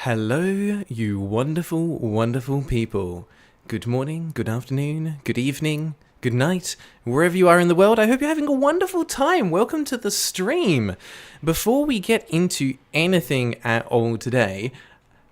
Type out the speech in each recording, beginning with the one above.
Hello, you wonderful, wonderful people. Good morning, good afternoon, good evening, good night, wherever you are in the world. I hope you're having a wonderful time. Welcome to the stream. Before we get into anything at all today,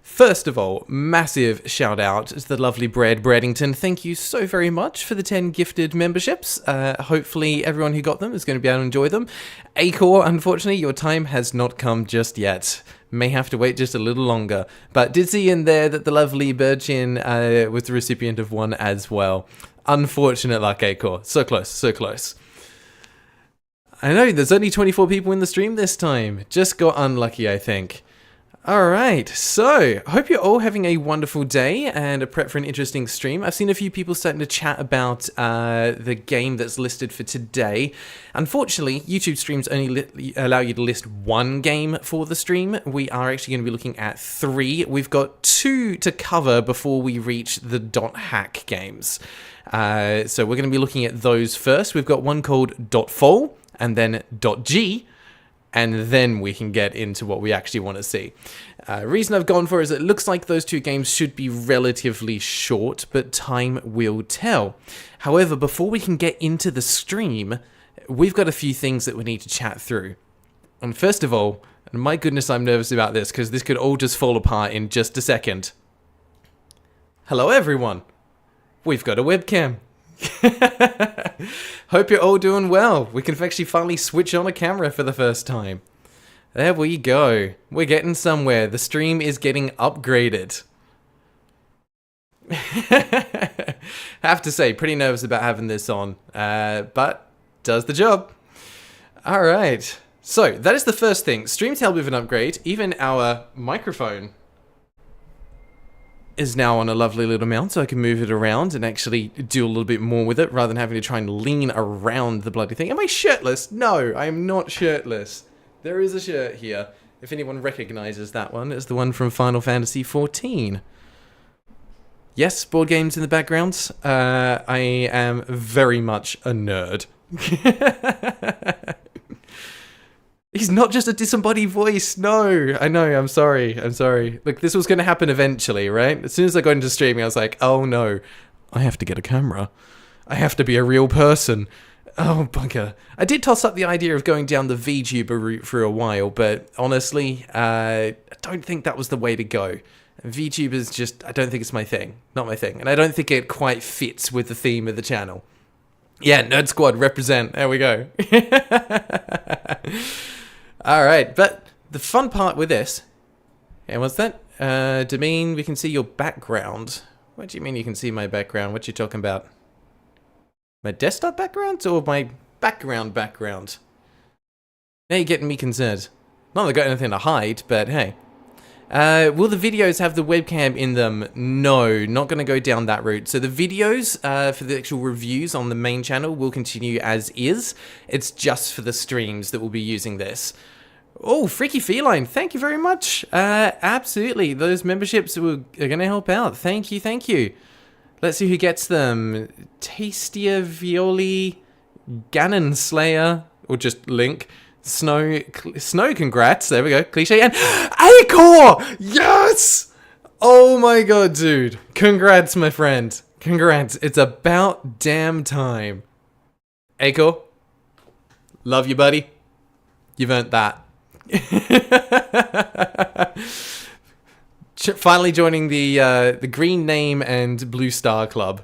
first of all, massive shout out to the lovely Breddington. Thank you so very much for the 10 gifted memberships. Hopefully everyone who got them is going to be able to enjoy them. Acor, unfortunately, your time has not come just yet. May have to wait just a little longer. But did see in there that the lovely Birchin was the recipient of one as well. Unfortunate luck, Acor. So close, so close. I know, there's only 24 people in the stream this time. Just got unlucky, I think. Alright, so, hope you're all having a wonderful day and a prep for an interesting stream. I've seen a few people starting to chat about the game that's listed for today. Unfortunately, YouTube streams only allow you to list one game for the stream. We are actually going to be looking at 3. We've got 2 to cover before we reach the .hack games. So we're going to be looking at those first. We've got one called .fall and then .g. And then we can get into what we actually want to see. Reason I've gone for is it looks like those 2 games should be relatively short, but time will tell. However, before we can get into the stream, we've got a few things that we need to chat through. And first of all, and my goodness, I'm nervous about this because this could all just fall apart in just a second. Hello, everyone. We've got a webcam. Hope you're all doing well. We can actually finally switch on a camera for the first time. There we go. We're getting somewhere. The stream is getting upgraded. Have to say, pretty nervous about having this on, but does the job. Alright, so that is the first thing. Stream's held with an upgrade. Even our microphone is now on a lovely little mount, so I can move it around and actually do a little bit more with it rather than having to try and lean around the bloody thing. Am I shirtless? No, I am not shirtless. There is a shirt here. If anyone recognizes that one, it's the one from Final Fantasy XIV. Yes, board games in the background. I am very much a nerd. He's not just a disembodied voice. No, I know. I'm sorry. I'm sorry. Look, this was going to happen eventually, right? As soon as I got into streaming, I was like, oh no, I have to get a camera. I have to be a real person. Oh, bugger. I did toss up the idea of going down the VTuber route for a while, but honestly, I don't think that was the way to go. VTubers just, I don't think it's my thing. Not my thing. And I don't think it quite fits with the theme of the channel. Yeah, Nerd Squad, represent. There we go. Alright, but the fun part with this, and what's that? Demean, we can see your background. What do you mean you can see my background? What you talking about? My desktop background or my background? Now you're getting me concerned. Not that I've got anything to hide, but hey. Will the videos have the webcam in them? No, not going to go down that route. So the videos for the actual reviews on the main channel will continue as is. It's just for the streams that we'll be using this. Oh, Freaky Feline, thank you very much. Absolutely, those memberships are going to help out. Thank you, thank you. Let's see who gets them. Tastier Violi, Ganon Slayer, or just Link. Snow, congrats. There we go. Cliche and Acor! Yes! Oh my god, dude. Congrats, my friend. Congrats. It's about damn time. Acor, love you, buddy. You've earned that. Finally joining the Green Name and Blue Star Club.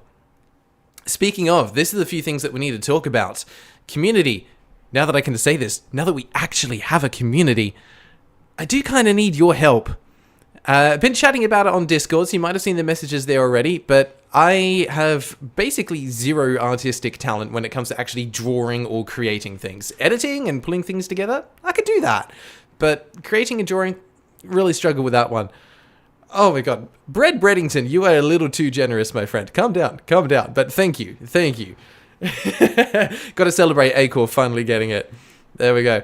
Speaking of, this is a few things that we need to talk about. Community. Now that I can say this, now that we actually have a community, I do kind of need your help. I've been chatting about it on Discord, so you might have seen the messages there already, but I have basically zero artistic talent when it comes to actually drawing or creating things. Editing and pulling things together, I could do that. But creating and drawing, really struggle with that one. Oh my god. Breddington, you are a little too generous, my friend. Calm down, but thank you, thank you. Gotta celebrate Acor finally getting it. There we go.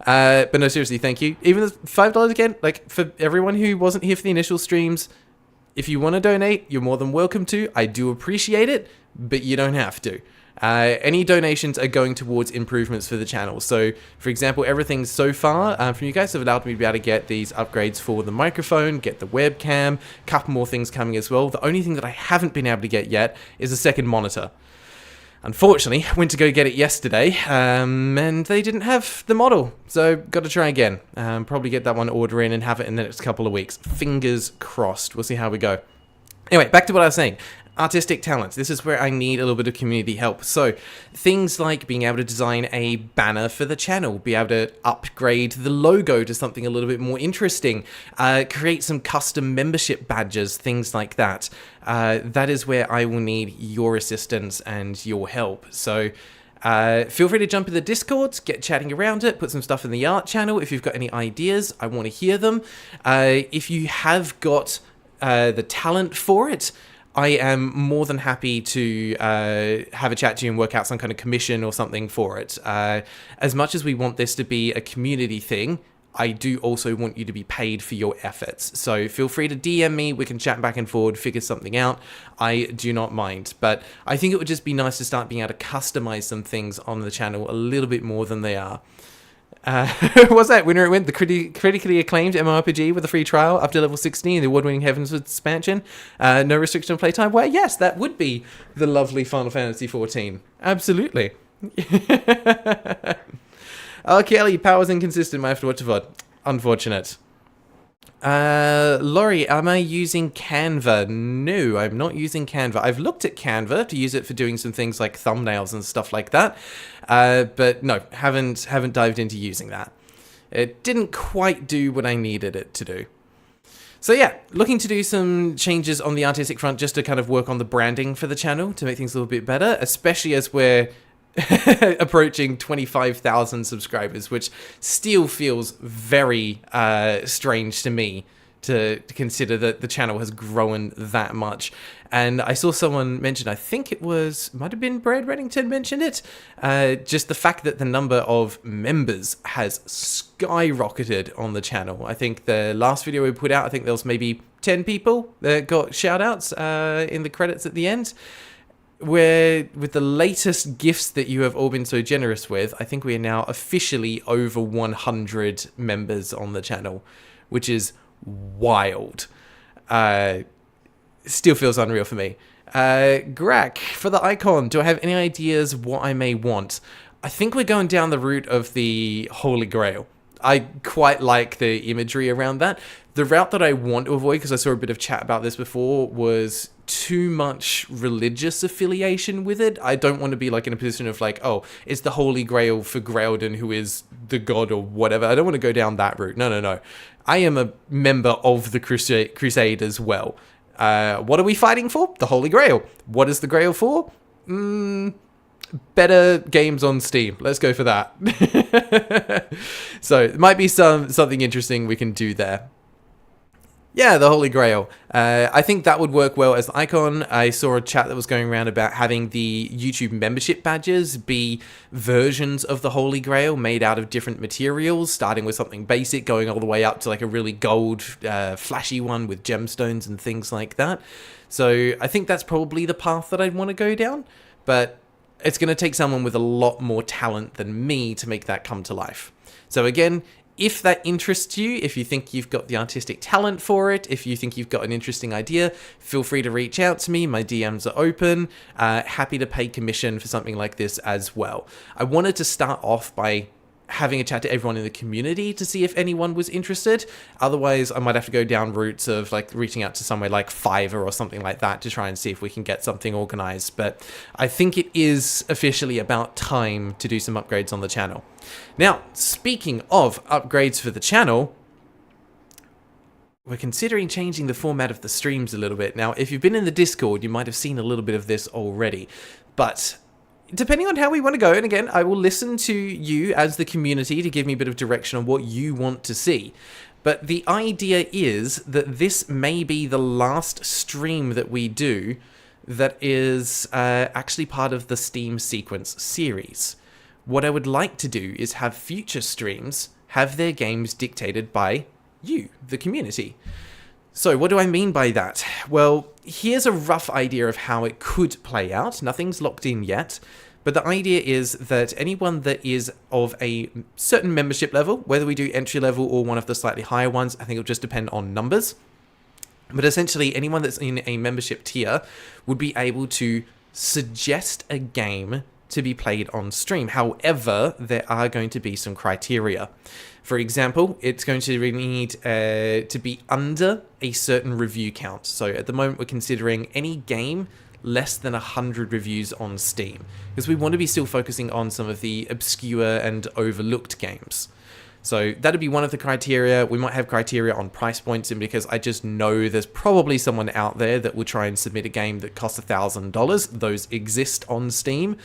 But no, seriously, thank you. Even the $5 again, like, for everyone who wasn't here for the initial streams, if you want to donate, you're more than welcome to. I do appreciate it, but you don't have to. Any donations are going towards improvements for the channel. So, for example, everything so far from you guys have allowed me to be able to get these upgrades for the microphone, get the webcam, a couple more things coming as well. The only thing that I haven't been able to get yet is a second monitor. Unfortunately, I went to go get it yesterday, and they didn't have the model, so got to try again. Probably get that one order in and have it in the next couple of weeks. Fingers crossed. We'll see how we go. Anyway, back to what I was saying. Artistic talents. This is where I need a little bit of community help. So, things like being able to design a banner for the channel, be able to upgrade the logo to something a little bit more interesting, create some custom membership badges, things like that. That is where I will need your assistance and your help. So, feel free to jump in the Discord, get chatting around it, put some stuff in the art channel. If you've got any ideas, I want to hear them. If you have got the talent for it, I am more than happy to have a chat to you and work out some kind of commission or something for it. As much as we want this to be a community thing, I do also want you to be paid for your efforts. So feel free to DM me, we can chat back and forward, figure something out. I do not mind. But I think it would just be nice to start being able to customize some things on the channel a little bit more than they are. What's that? Winner it went, the critically acclaimed MMORPG with a free trial up to level 16, the award-winning Heavens expansion, no restriction on playtime. Well, yes, that would be the lovely Final Fantasy XIV. Absolutely. Oh, Kelly, power's inconsistent. I have to watch a VOD. Unfortunate. Laurie, am I using Canva? No, I'm not using Canva. I've looked at Canva to use it for doing some things like thumbnails and stuff like that. But no, haven't dived into using that. It didn't quite do what I needed it to do. So yeah, looking to do some changes on the artistic front just to kind of work on the branding for the channel to make things a little bit better, especially as we're approaching 25,000 subscribers, which still feels very strange to me to consider that the channel has grown that much. And I saw someone mention, I think it might have been Brad Reddington mentioned it, just the fact that the number of members has skyrocketed on the channel. I think the last video we put out, I think there was maybe 10 people that got shout outs in the credits at the end. Where with the latest gifts that you have all been so generous with, I think we are now officially over 100 members on the channel, which is wild. Still feels unreal for me. Grak, for the icon, do I have any ideas what I may want? I think we're going down the route of the Holy Grail. I quite like the imagery around that. The route that I want to avoid, because I saw a bit of chat about this before, was too much religious affiliation with it. I don't want to be like in a position of like, oh, it's the Holy Grail for Graelden, who is the god or whatever. I don't want to go down that route. No. I am a member of the Crusade as well. What are we fighting for? The Holy Grail. What is the Grail for? Better games on Steam. Let's go for that. So it might be something interesting we can do there. Yeah, the Holy Grail. I think that would work well as the icon. I saw a chat that was going around about having the YouTube membership badges be versions of the Holy Grail made out of different materials, starting with something basic, going all the way up to like a really gold, flashy one with gemstones and things like that. So I think that's probably the path that I'd want to go down, but it's going to take someone with a lot more talent than me to make that come to life. So again, if that interests you, if you think you've got the artistic talent for it, if you think you've got an interesting idea, feel free to reach out to me. My DMs are open. Happy to pay commission for something like this as well. I wanted to start off by having a chat to everyone in the community to see if anyone was interested. Otherwise, I might have to go down routes of like reaching out to somewhere like Fiverr or something like that to try and see if we can get something organized. But I think it is officially about time to do some upgrades on the channel. Now, speaking of upgrades for the channel, we're considering changing the format of the streams a little bit. Now, if you've been in the Discord, you might have seen a little bit of this already, but depending on how we want to go, and again, I will listen to you as the community to give me a bit of direction on what you want to see. But the idea is that this may be the last stream that we do that is actually part of the Steam Sequence series. What I would like to do is have future streams have their games dictated by you, the community. So what do I mean by that? Well, here's a rough idea of how it could play out. Nothing's locked in yet, But the idea is that anyone that is of a certain membership level, whether we do entry level or one of the slightly higher ones, I think it'll just depend on numbers. But essentially, anyone that's in a membership tier would be able to suggest a game to be played on stream. However, there are going to be some criteria. For example, it's going to need to be under a certain review count. So at the moment, we're considering any game less than 100 reviews on Steam, because we want to be still focusing on some of the obscure and overlooked games. So that'd be one of the criteria. We might have criteria on price points, and because I just know there's probably someone out there that will try and submit a game that costs $1,000. Those exist on Steam.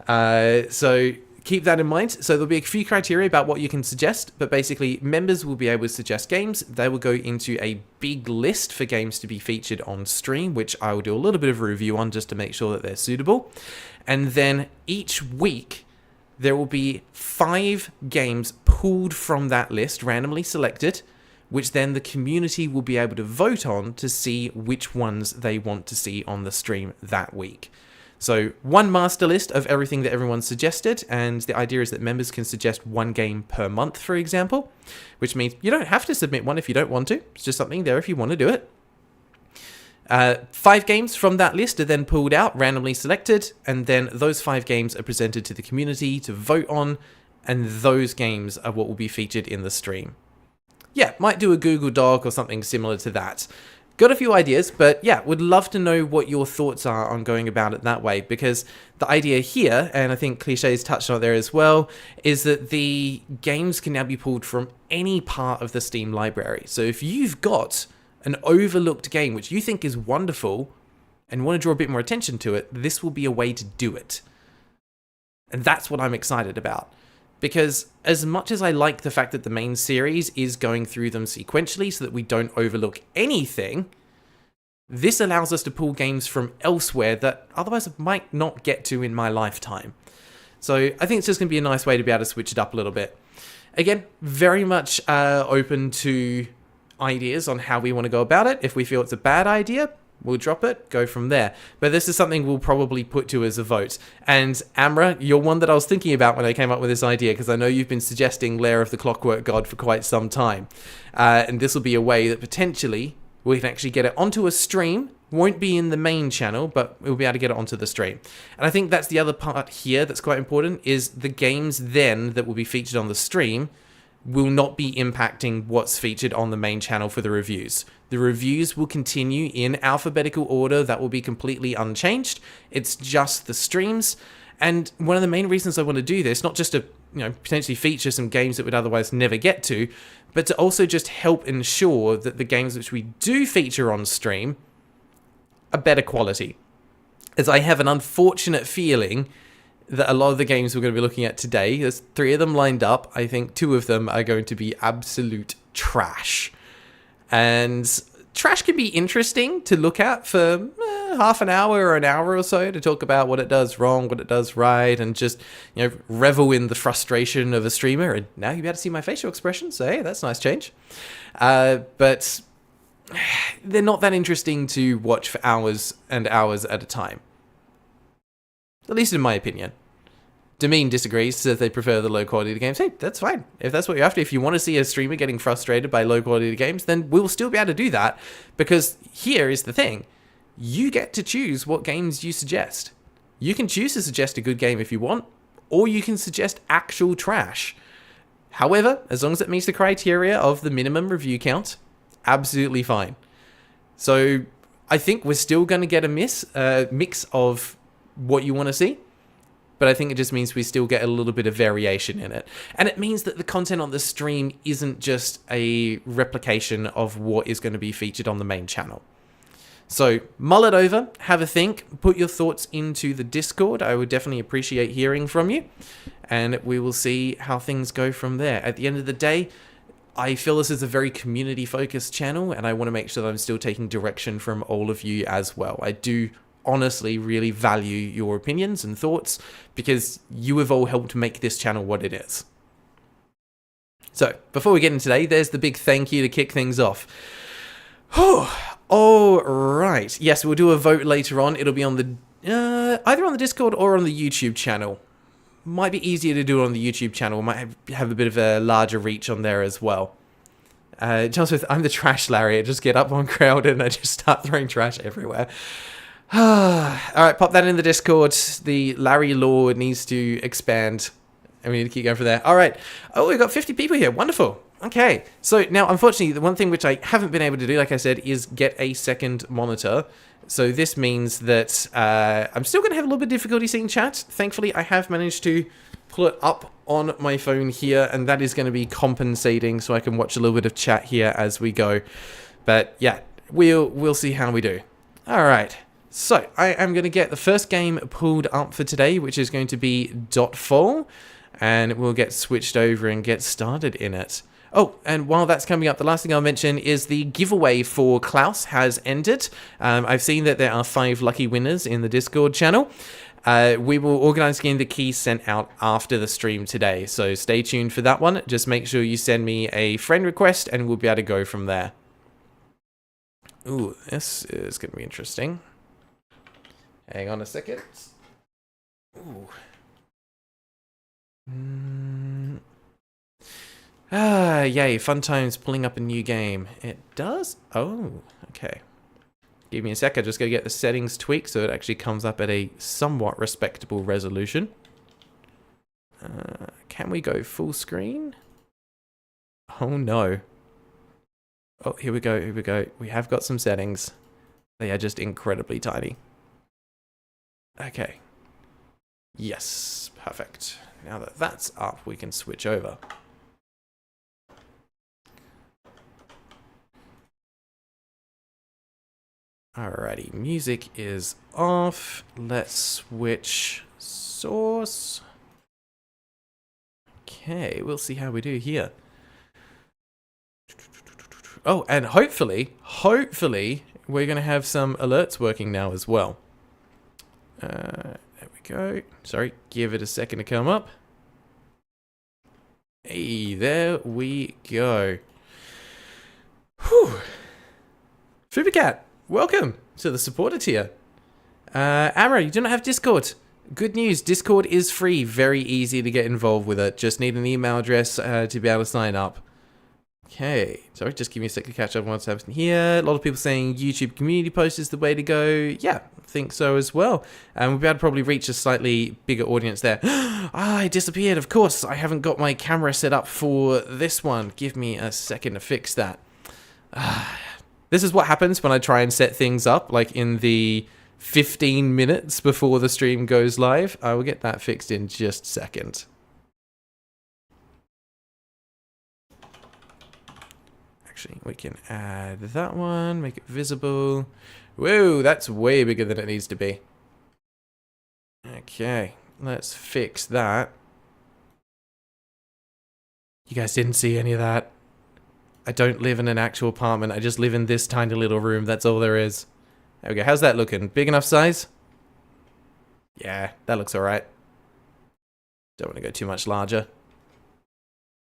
So keep that in mind. So there'll be a few criteria about what you can suggest, but basically members will be able to suggest games. They will go into a big list for games to be featured on stream, which I will do a little bit of a review on just to make sure that they're suitable. And then each week, there will be 5 games pulled from that list, randomly selected, which then the community will be able to vote on to see which ones they want to see on the stream that week. So one master list of everything that everyone suggested, and the idea is that members can suggest 1 game per month, for example, which means you don't have to submit one if you don't want to. It's just something there if you want to do it. 5 games from that list are then pulled out, randomly selected, and then those 5 games are presented to the community to vote on, and those games are what will be featured in the stream. Yeah, might do a Google Doc or something similar to that. Got a few ideas, but yeah, would love to know what your thoughts are on going about it that way, because the idea here, and I think Clichés touched on it there as well, is that the games can now be pulled from any part of the Steam library. So if you've got an overlooked game which you think is wonderful and want to draw a bit more attention to it, this will be a way to do it. And that's what I'm excited about. Because as much as I like the fact that the main series is going through them sequentially so that we don't overlook anything, this allows us to pull games from elsewhere that otherwise I might not get to in my lifetime. So I think it's just going to be a nice way to be able to switch it up a little bit. Again, very much open to ideas on how we want to go about it. If we feel it's a bad idea, we'll drop it, go from there. But this is something we'll probably put to as a vote. And Amra, you're one that I was thinking about when I came up with this idea, because I know you've been suggesting Lair of the Clockwork God for quite some time. And this will be a way that potentially we can actually get it onto a stream. Won't be in the main channel, but we'll be able to get it onto the stream. And I think that's the other part here that's quite important, is the games then that will be featured on the stream will not be impacting what's featured on the main channel for the reviews. The reviews will continue in alphabetical order. That will be completely unchanged. It's just the streams. And one of the main reasons I want to do this, not just to potentially feature some games that would otherwise never get to, but to also just help ensure that the games which we do feature on stream are better quality. As I have an unfortunate feeling that a lot of the games we're going to be looking at today, there's 3 of them lined up. I think 2 of them are going to be absolute trash. And trash can be interesting to look at for half an hour or an hour or so to talk about what it does wrong, what it does right, and just revel in the frustration of a streamer. And now you'll be able to see my facial expression, so hey, that's a nice change. But they're not that interesting to watch for hours and hours at a time. At least in my opinion. Demean disagrees, says they prefer the low quality games. Hey, that's fine. If that's what you're after, if you want to see a streamer getting frustrated by low quality games, then we'll still be able to do that. Because here is the thing. You get to choose what games you suggest. You can choose to suggest a good game if you want, or you can suggest actual trash. However, as long as it meets the criteria of the minimum review count, absolutely fine. So I think we're still going to get a mix of what you want to see, but I think it just means we still get a little bit of variation in it. And it means that the content on the stream isn't just a replication of what is going to be featured on the main channel. So mull it over, have a think, put your thoughts into the Discord. I would definitely appreciate hearing from you, and we will see how things go from there. At the end of the day, I feel this is a very community-focused channel, and I want to make sure that I'm still taking direction from all of you as well. I do honestly really value your opinions and thoughts, because you have all helped make this channel what it is. So, before we get into today, there's the big thank you to kick things off. All right. Yes, we'll do a vote later on. It'll be on the Either on the Discord or on the YouTube channel. Might be easier to do it on the YouTube channel. Might have a bit of a larger reach on there as well. John Smith, I'm the trash Larry. I just get up on crowd and I just start throwing trash everywhere. Alright, pop that in the Discord. The Larry lore needs to expand. And we need to keep going from there. Alright. Oh, we've got 50 people here. Wonderful. Okay. So now, unfortunately, the one thing which I haven't been able to do, like I said, is get a second monitor. So this means that I'm still going to have a little bit of difficulty seeing chat. Thankfully, I have managed to pull it up on my phone here, and that is going to be compensating so I can watch a little bit of chat here as we go. But yeah, we'll see how we do. Alright. So, I am going to get the first game pulled up for today, which is going to be Dotfall, and we'll get switched over and get started in it. Oh, and while that's coming up, the last thing I'll mention is the giveaway for Klaus has ended. I've seen that there are 5 lucky winners in the Discord channel. We will organise getting the keys sent out after the stream today, so stay tuned for that one. Just make sure you send me a friend request, and we'll be able to go from there. Ooh, this is going to be interesting. Hang on a second. Ooh. Yay, fun times pulling up a new game. It does? Oh, okay. Give me a sec, I just gotta get the settings tweaked so it actually comes up at a somewhat respectable resolution. Can we go full screen? Oh no. Oh, here we go, here we go. We have got some settings. They are just incredibly tiny. Okay. Yes, perfect. Now that that's up, we can switch over. Alrighty, music is off. Let's switch source. Okay, we'll see how we do here. Oh, and hopefully, we're going to have some alerts working now as well. There we go. Sorry, give it a second to come up. Hey, there we go. Whew. Fubacat, welcome to the supporter tier. Amra, you do not have Discord. Good news, Discord is free. Very easy to get involved with it. Just need an email address to be able to sign up. Okay, sorry, just give me a sec to catch up on what's happening here. A lot of people saying YouTube community post is the way to go. Yeah, I think so as well. And we'll be able to probably reach a slightly bigger audience there. I disappeared, of course. I haven't got my camera set up for this one. Give me a second to fix that. This is what happens when I try and set things up, like in the 15 minutes before the stream goes live. I will get that fixed in just a second. Actually, we can add that one, make it visible. Whoa, that's way bigger than it needs to be. Okay, let's fix that. You guys didn't see any of that. I don't live in an actual apartment. I just live in this tiny little room. That's all there is. There we go. How's that looking? Big enough size? Yeah, that looks alright. Don't want to go too much larger.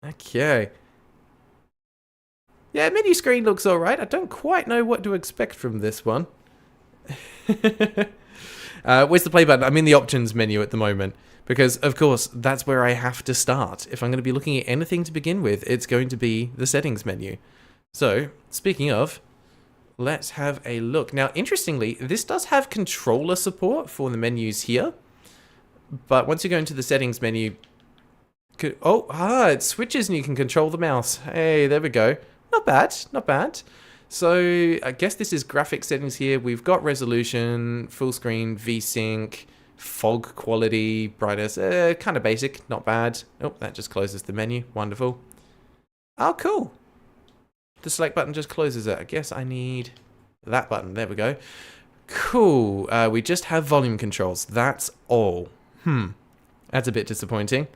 Okay. Yeah, menu screen looks alright. I don't quite know what to expect from this one. Where's the play button? I'm in the options menu at the moment. Because, of course, that's where I have to start. If I'm going to be looking at anything to begin with, it's going to be the settings menu. So, speaking of, let's have a look. Now, interestingly, this does have controller support for the menus here. But once you go into the settings menu... it switches and you can control the mouse. Hey, there we go. Not bad, not bad. So, I guess this is graphic settings here. We've got resolution, full screen, VSync... fog quality, brightness, kind of basic, not bad. Oh, that just closes the menu. Wonderful. Oh, cool. The select button just closes it. I guess I need that button. There we go. Cool. We just have volume controls. That's all. That's a bit disappointing.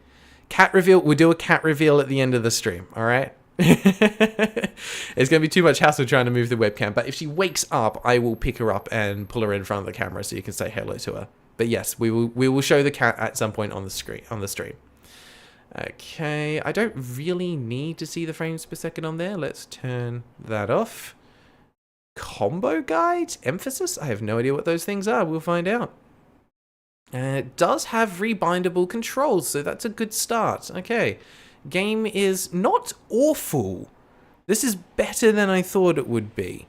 Cat reveal. We'll do a cat reveal at the end of the stream. All right. It's going to be too much hassle trying to move the webcam. But if she wakes up, I will pick her up and pull her in front of the camera so you can say hello to her. But yes, we will show the cat at some point on the stream. Okay, I don't really need to see the frames per second on there. Let's turn that off. Combo guide? Emphasis? I have no idea what those things are. We'll find out. It does have rebindable controls, so that's a good start. Okay, game is not awful. This is better than I thought it would be,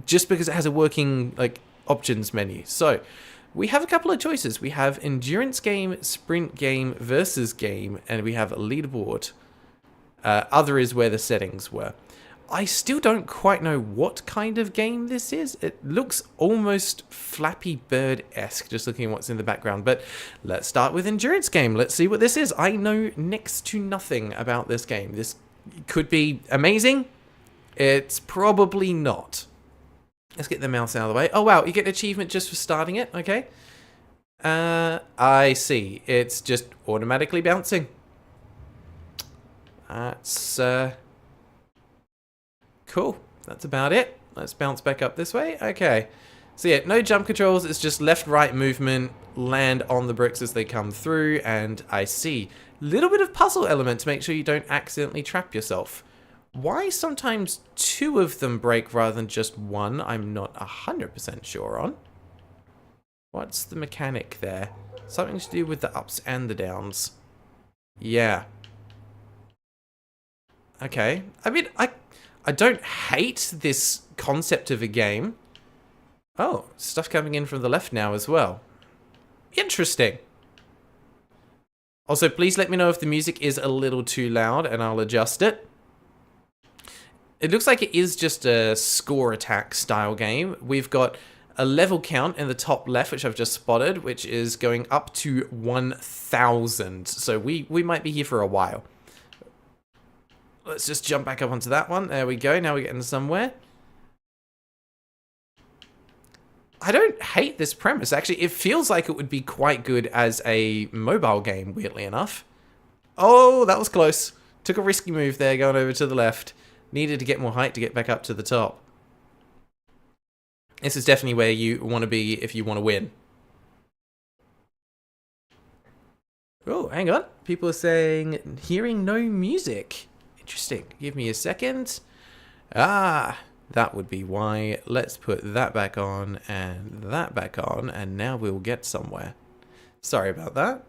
just because it has a working like options menu. So we have a couple of choices. We have endurance game, sprint game, versus game, and we have a leaderboard. Other is where the settings were. I still don't quite know what kind of game this is. It looks almost Flappy Bird-esque, just looking at what's in the background. But let's start with endurance game. Let's see what this is. I know next to nothing about this game. This could be amazing. It's probably not. Let's get the mouse out of the way. Oh, wow. You get an achievement just for starting it. Okay. I see. It's just automatically bouncing. That's... cool. That's about it. Let's bounce back up this way. Okay. So yeah, no jump controls. It's just left-right movement, land on the bricks as they come through, and I see a little bit of puzzle element to make sure you don't accidentally trap yourself. Why sometimes two of them break rather than just one, I'm not 100% sure on. What's the mechanic there? Something to do with the ups and the downs. Yeah. Okay. I mean, I don't hate this concept of a game. Oh, stuff coming in from the left now as well. Interesting. Also, please let me know if the music is a little too loud and I'll adjust it. It looks like it is just a score attack style game. We've got a level count in the top left, which I've just spotted, which is going up to 1,000. So we might be here for a while. Let's just jump back up onto that one. There we go. Now we're getting somewhere. I don't hate this premise. Actually, it feels like it would be quite good as a mobile game, weirdly enough. Oh, that was close. Took a risky move there, going over to the left. Needed to get more height to get back up to the top. This is definitely where you want to be if you want to win. Oh, hang on. People are saying, hearing no music. Interesting. Give me a second. Ah, that would be why. Let's put that back on and that back on, and now we'll get somewhere. Sorry about that.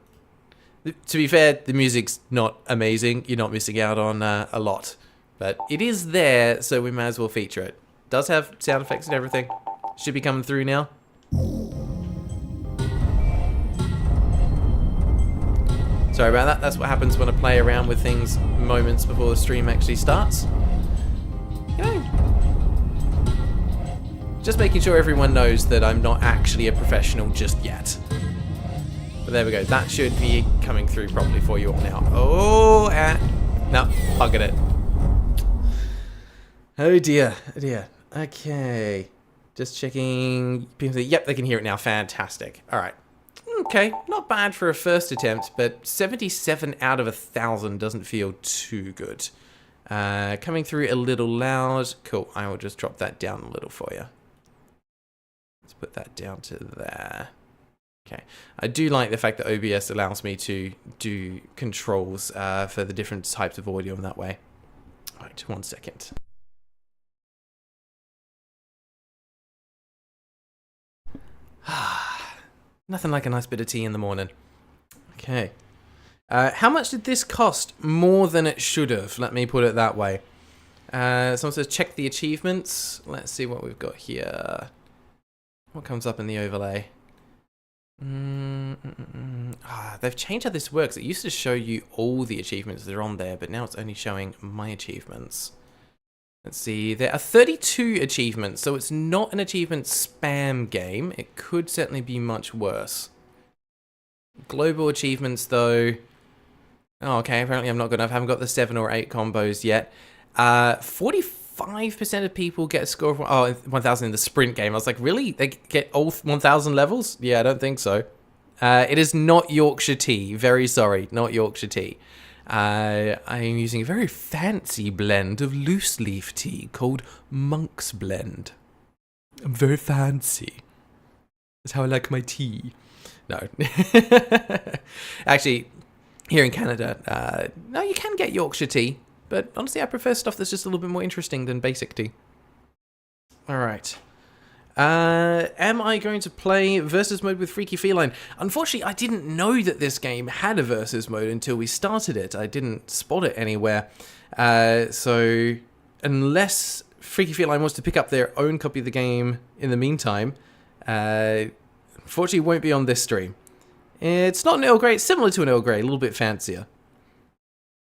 To be fair, the music's not amazing. You're not missing out on a lot. But it is there, so we may as well feature it. Does have sound effects and everything. Should be coming through now. Sorry about that. That's what happens when I play around with things moments before the stream actually starts. You know, just making sure everyone knows that I'm not actually a professional just yet. But there we go. That should be coming through properly for you all now. Oh, no, buggered it. Oh dear, oh dear. Okay, just checking. Yep, they can hear it now. Fantastic. All right. Okay, not bad for a first attempt, but 77 out of 1,000 doesn't feel too good. Coming through a little loud. Cool, I will just drop that down a little for you. Let's put that down to there. Okay, I do like the fact that OBS allows me to do controls for the different types of audio in that way. All right, 1 second. Nothing like a nice bit of tea in the morning. Okay. How much did this cost? More than it should have. Let me put it that way. Someone says check the achievements. Let's see what we've got here. What comes up in the overlay? They've changed how this works. It used to show you all the achievements that are on there, but now it's only showing my achievements. Let's see, there are 32 achievements, so it's not an achievement spam game. It could certainly be much worse. Global achievements, though. Oh, okay, apparently I'm not good enough. I haven't got the 7 or 8 combos yet. 45% of people get a score of 1,000 in the sprint game. I was like, really? They get all 1,000 levels? Yeah, I don't think so. It is not Yorkshire tea. Very sorry, not Yorkshire tea. I am using a very fancy blend of loose leaf tea called Monk's Blend. I'm very fancy. That's how I like my tea. No. Actually, here in Canada, no, you can get Yorkshire tea. But honestly, I prefer stuff that's just a little bit more interesting than basic tea. All right. Am I going to play versus mode with Freaky Feline? Unfortunately, I didn't know that this game had a versus mode until we started it. I didn't spot it anywhere. So unless Freaky Feline wants to pick up their own copy of the game in the meantime, unfortunately it won't be on this stream. It's not an Earl Grey, it's similar to an Earl Grey, a little bit fancier.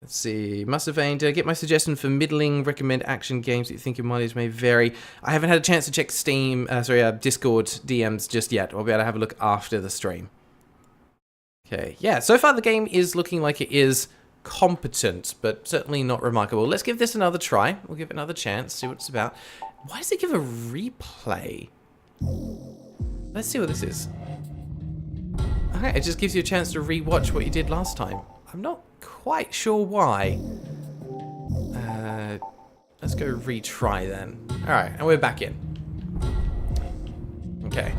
Let's see, Musavane, did I get my suggestion for middling recommend action games that you think your mileage may vary? I haven't had a chance to check Discord DMs just yet. I'll be able to have a look after the stream. Okay, yeah, so far the game is looking like it is competent, but certainly not remarkable. Let's give this another try. We'll give it another chance, see what it's about. Why does it give a replay? Let's see what this is. Okay, it just gives you a chance to re-watch what you did last time. I'm not quite sure why. Let's go retry then. Alright, and we're back in. Okay.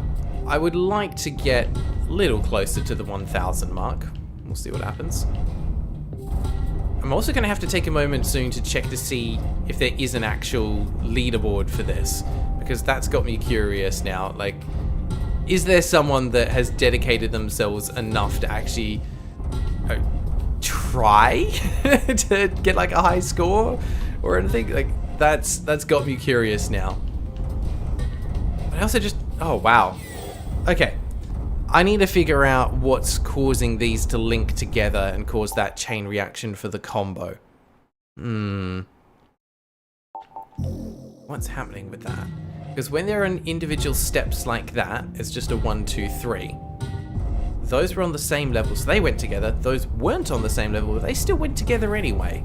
I would like to get a little closer to the 1,000 mark. We'll see what happens. I'm also going to have to take a moment soon to check to see if there is an actual leaderboard for this, because that's got me curious now. Like, is there someone that has dedicated themselves enough to actually try to get like a high score or anything? Like, that's got me curious now. But I also just, oh wow, okay, I need to figure out what's causing these to link together and cause that chain reaction for the combo. What's happening with that? Because when there are individual steps like that, it's just a 1, 2, 3. Those were on the same level, so they went together. Those weren't on the same level, but they still went together anyway.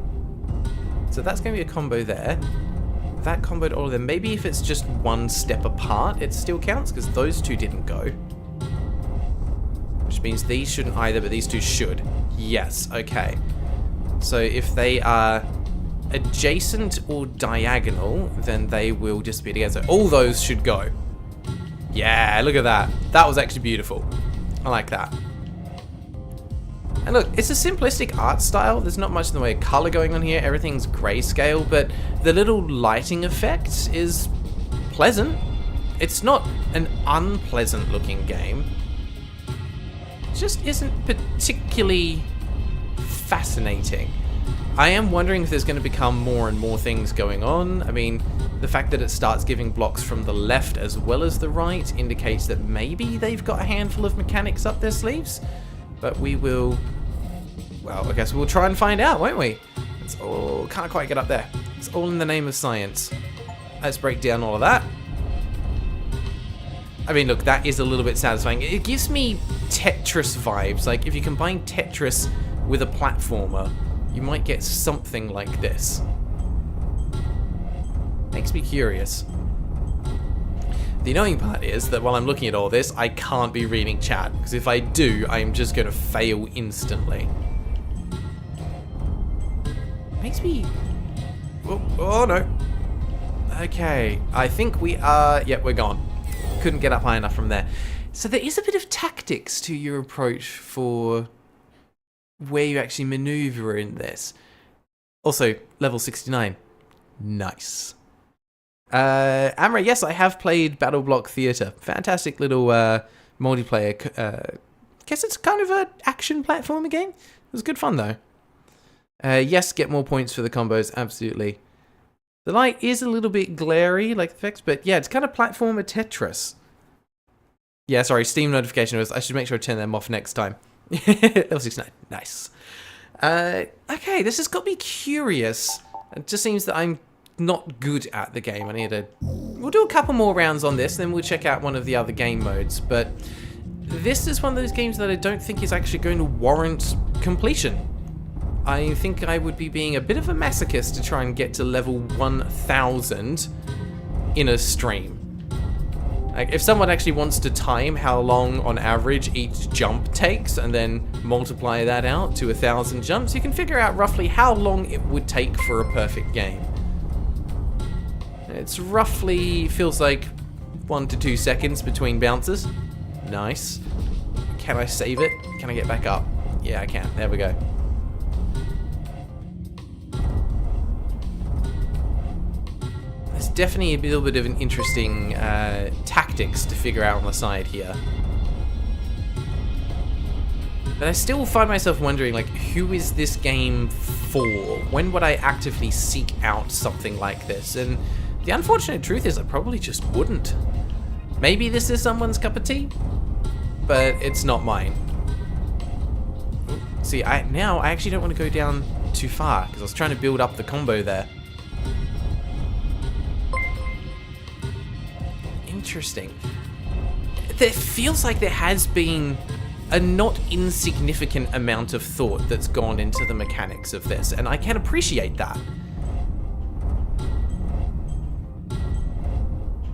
So that's going to be a combo there. That comboed all of them. Maybe if it's just one step apart, it still counts, because those two didn't go. Which means these shouldn't either, but these two should. Yes, okay. So if they are adjacent or diagonal, then they will disappear together. So all those should go. Yeah, look at that. That was actually beautiful. I like that. And look, it's a simplistic art style. There's not much in the way of color going on here. Everything's grayscale, but the little lighting effect is pleasant. It's not an unpleasant looking game. It just isn't particularly fascinating. I am wondering if there's going to become more and more things going on. I mean, the fact that it starts giving blocks from the left as well as the right indicates that maybe they've got a handful of mechanics up their sleeves. But we will, well, I guess we'll try and find out, won't we? It's all, can't quite get up there. It's all in the name of science. Let's break down all of that. I mean, look, that is a little bit satisfying. It gives me Tetris vibes. Like, if you combine Tetris with a platformer, you might get something like this. Makes me curious. The annoying part is that while I'm looking at all this, I can't be reading chat, because if I do, I'm just going to fail instantly. Makes me... oh no. Okay, I think we are... yep, we're gone. Couldn't get up high enough from there. So there is a bit of tactics to your approach for where you actually maneuver in this. Also, level 69. Nice. Amra, yes, I have played Battle Block Theatre. Fantastic little multiplayer. Guess it's kind of an action platformer game. It was good fun, though. Yes, get more points for the combos, absolutely. The light is a little bit glary, like effects, but yeah, it's kind of platformer Tetris. Yeah, sorry, Steam notification was, I should make sure I turn them off next time. Level 69, nice. Okay, this has got me curious. It just seems that I'm not good at the game. I need to... we'll do a couple more rounds on this, then we'll check out one of the other game modes, but this is one of those games that I don't think is actually going to warrant completion. I think I would be being a bit of a masochist to try and get to level 1000 in a stream. Like, if someone actually wants to time how long on average each jump takes and then multiply that out to 1,000 jumps, you can figure out roughly how long it would take for a perfect game. It's roughly, feels like 1 to 2 seconds between bounces. Nice. Can I save it? Can I get back up? Yeah, I can. There we go. definitely a little bit of an interesting tactics to figure out on the side here. But I still find myself wondering, like, who is this game for? When would I actively seek out something like this? And the unfortunate truth is I probably just wouldn't. Maybe this is someone's cup of tea, but it's not mine. See, now I actually don't want to go down too far, because I was trying to build up the combo there. Interesting. It feels like there has been a not insignificant amount of thought that's gone into the mechanics of this, and I can appreciate that.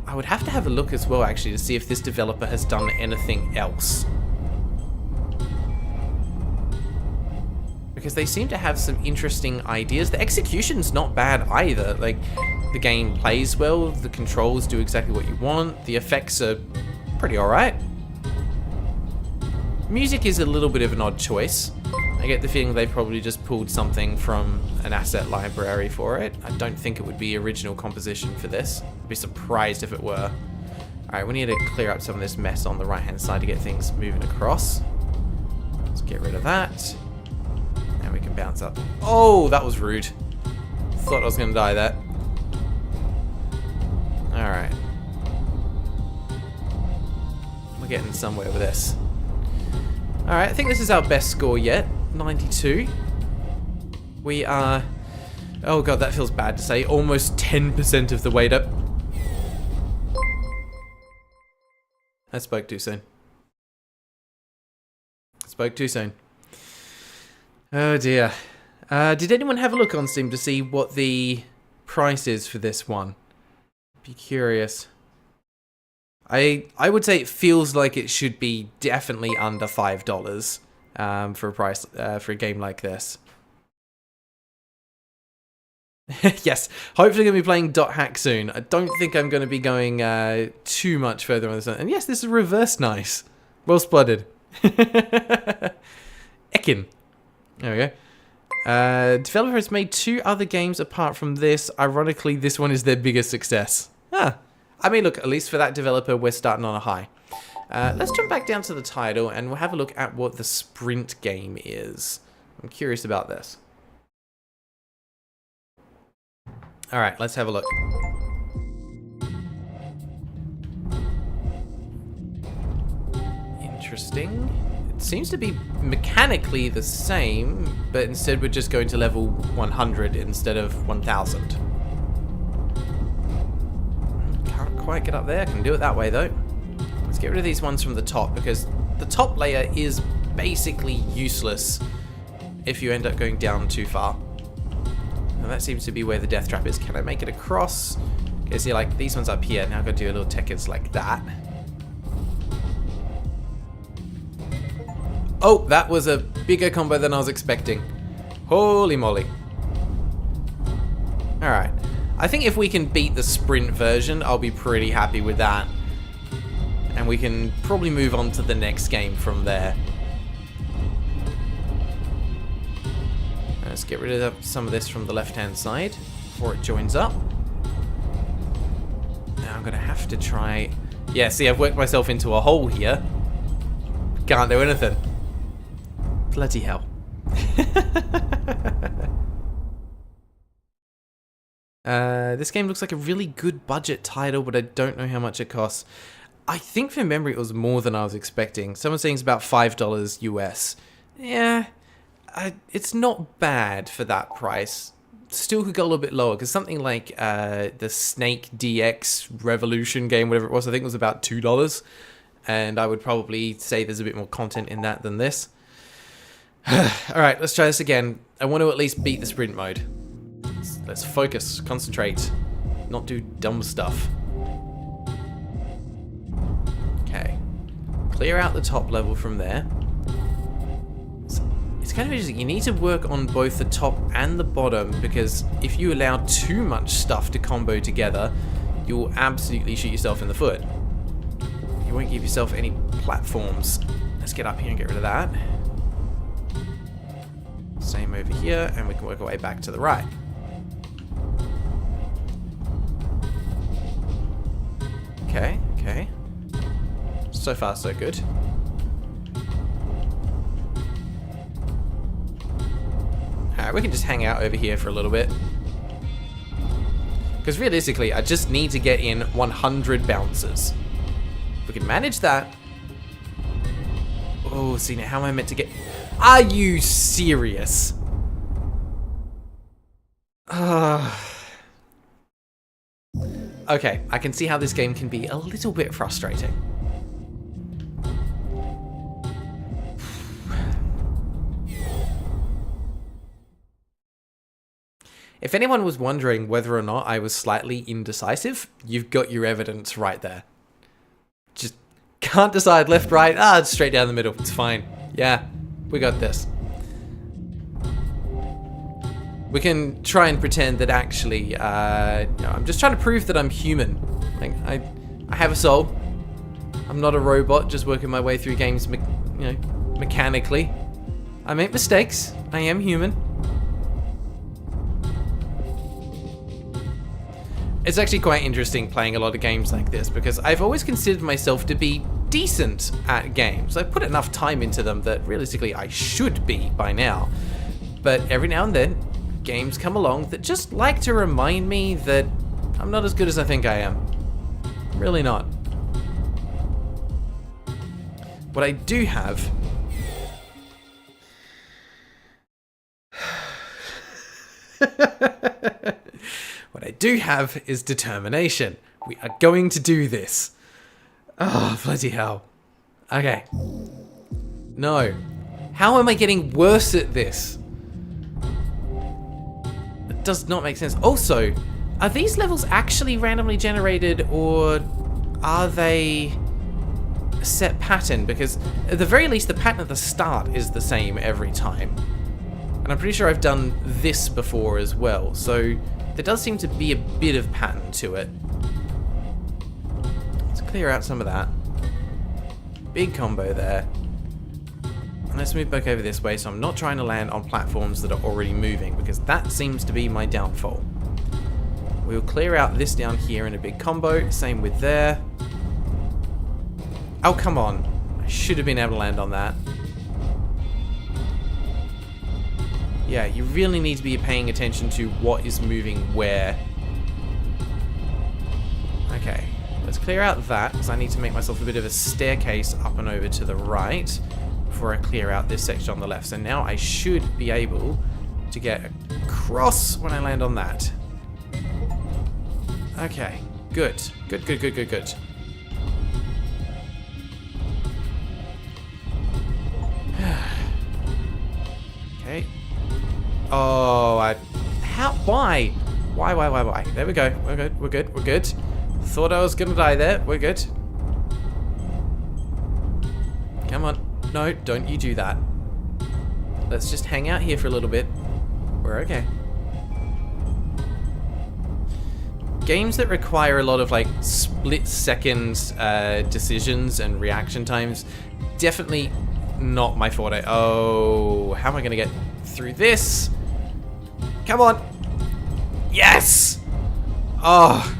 I would have to have a look as well, actually, to see if this developer has done anything else. Because they seem to have some interesting ideas. The execution's not bad either. Like, the game plays well, the controls do exactly what you want, the effects are pretty alright. Music is a little bit of an odd choice. I get the feeling they probably just pulled something from an asset library for it. I don't think it would be original composition for this. I'd be surprised if it were. Alright, we need to clear up some of this mess on the right hand side to get things moving across. Let's get rid of that. And we can bounce up. Oh, that was rude. Thought I was going to die there. Alright. We're getting somewhere with this. Alright, I think this is our best score yet. 92. We are... Oh god, that feels bad to say. Almost 10% of the way up. I spoke too soon. Spoke too soon. Oh dear. Did anyone have a look on Steam to see what the price is for this one? Be curious. I would say it feels like it should be definitely under $5 for a price for a game like this. Yes, hopefully going to be playing .hack soon. I don't think I'm going to be going too much further on this one. And yes, this is reverse nice. Well spotted. Ekin. There we go. Developer has made 2 other games apart from this. Ironically, this one is their biggest success. I mean, look, at least for that developer, we're starting on a high. Let's jump back down to the title and we'll have a look at what the sprint game is. I'm curious about this. Alright, let's have a look. Interesting. It seems to be mechanically the same, but instead we're just going to level 100 instead of 1000. Can't quite get up there. I can do it that way though. Let's get rid of these ones from the top, because the top layer is basically useless if you end up going down too far. And that seems to be where the death trap is. Can I make it across? Okay, see, like these ones up here. Now I've got to do a little tickets like that. Oh, that was a bigger combo than I was expecting. Holy moly. Alright. I think if we can beat the sprint version, I'll be pretty happy with that. And we can probably move on to the next game from there. Let's get rid of some of this from the left-hand side before it joins up. Now I'm going to have to try... Yeah, see, I've worked myself into a hole here. Can't do anything. Bloody hell. This game looks like a really good budget title, but I don't know how much it costs. I think from memory it was more than I was expecting. Someone's saying it's about $5 US. Yeah, it's not bad for that price. Still could go a little bit lower, because something like the Snake DX Revolution game, whatever it was, I think it was about $2. And I would probably say there's a bit more content in that than this. Alright, let's try this again. I want to at least beat the sprint mode. Let's focus, concentrate, not do dumb stuff. Okay. Clear out the top level from there. It's kind of interesting. You need to work on both the top and the bottom, because if you allow too much stuff to combo together, you'll absolutely shoot yourself in the foot. You won't give yourself any platforms. Let's get up here and get rid of that. Same over here, and we can work our way back to the right. Okay, okay. So far, so good. Alright, we can just hang out over here for a little bit. Because realistically, I just need to get in 100 bounces. If we can manage that... Oh, see, now how am I meant to get... Are you serious? Okay, I can see how this game can be a little bit frustrating. If anyone was wondering whether or not I was slightly indecisive, you've got your evidence right there. Just can't decide left, right, it's straight down the middle, it's fine. Yeah, we got this. We can try and pretend that actually, I'm just trying to prove that I'm human. Like, I have a soul. I'm not a robot just working my way through games, mechanically. I make mistakes. I am human. It's actually quite interesting playing a lot of games like this because I've always considered myself to be decent at games. I've put enough time into them that realistically I should be by now. But every now and then, games come along that just like to remind me that I'm not as good as I think I am. Really not. What I do have... What I do have is determination. We are going to do this. Oh, bloody hell. Okay. No. How am I getting worse at this? It does not make sense. Also, are these levels actually randomly generated or are they a set pattern? Because at the very least, the pattern at the start is the same every time. And I'm pretty sure I've done this before as well. So there does seem to be a bit of pattern to it. Let's clear out some of that. Big combo there. And let's move back over this way so I'm not trying to land on platforms that are already moving because that seems to be my downfall. We'll clear out this down here in a big combo. Same with there. Oh, come on. I should have been able to land on that. Yeah, you really need to be paying attention to what is moving where. Okay, let's clear out that, because I need to make myself a bit of a staircase up and over to the right before I clear out this section on the left. So now I should be able to get across when I land on that. Okay, good. Good, good, good, good, good. Okay. Oh, why? Why? There we go. We're good, we're good, we're good. Thought I was gonna die there. We're good. Come on. No, don't you do that. Let's just hang out here for a little bit. We're okay. Games that require a lot of like split-second decisions and reaction times, definitely not my forte. Oh, how am I gonna get through this? Come on. Yes! Oh.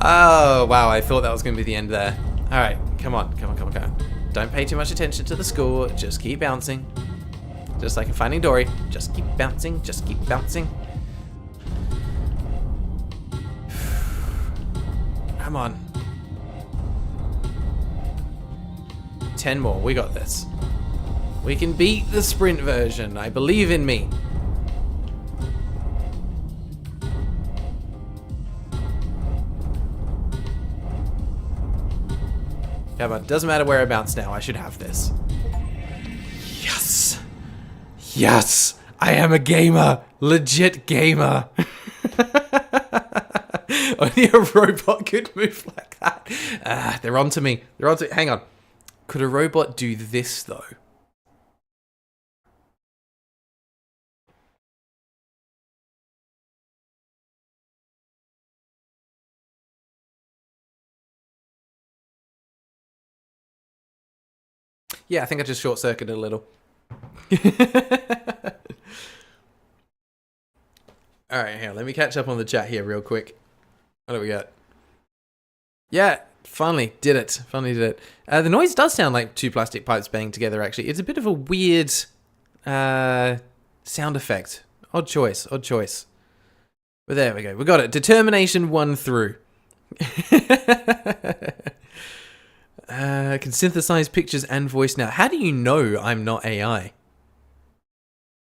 Oh, wow, I thought that was gonna be the end there. Alright, come on. Don't pay too much attention to the score, just keep bouncing. Just like in Finding Dory, just keep bouncing, just keep bouncing. Come on. 10 more, we got this. We can beat the sprint version, I believe in me. Come on, doesn't matter where I bounce now, I should have this. Yes! Yes! I am a gamer! Legit gamer! Only a robot could move like that. They're onto me. They're onto me. Hang on. Could a robot do this, though? Yeah, I think I just short-circuited a little. Alright, here, let me catch up on the chat here real quick. What do we got? Yeah, finally did it. Finally did it. The noise does sound like two plastic pipes banging together, actually. It's a bit of a weird sound effect. Odd choice, odd choice. But there we go. We got it. Determination won through. Can synthesize pictures and voice now. How do you know I'm not AI?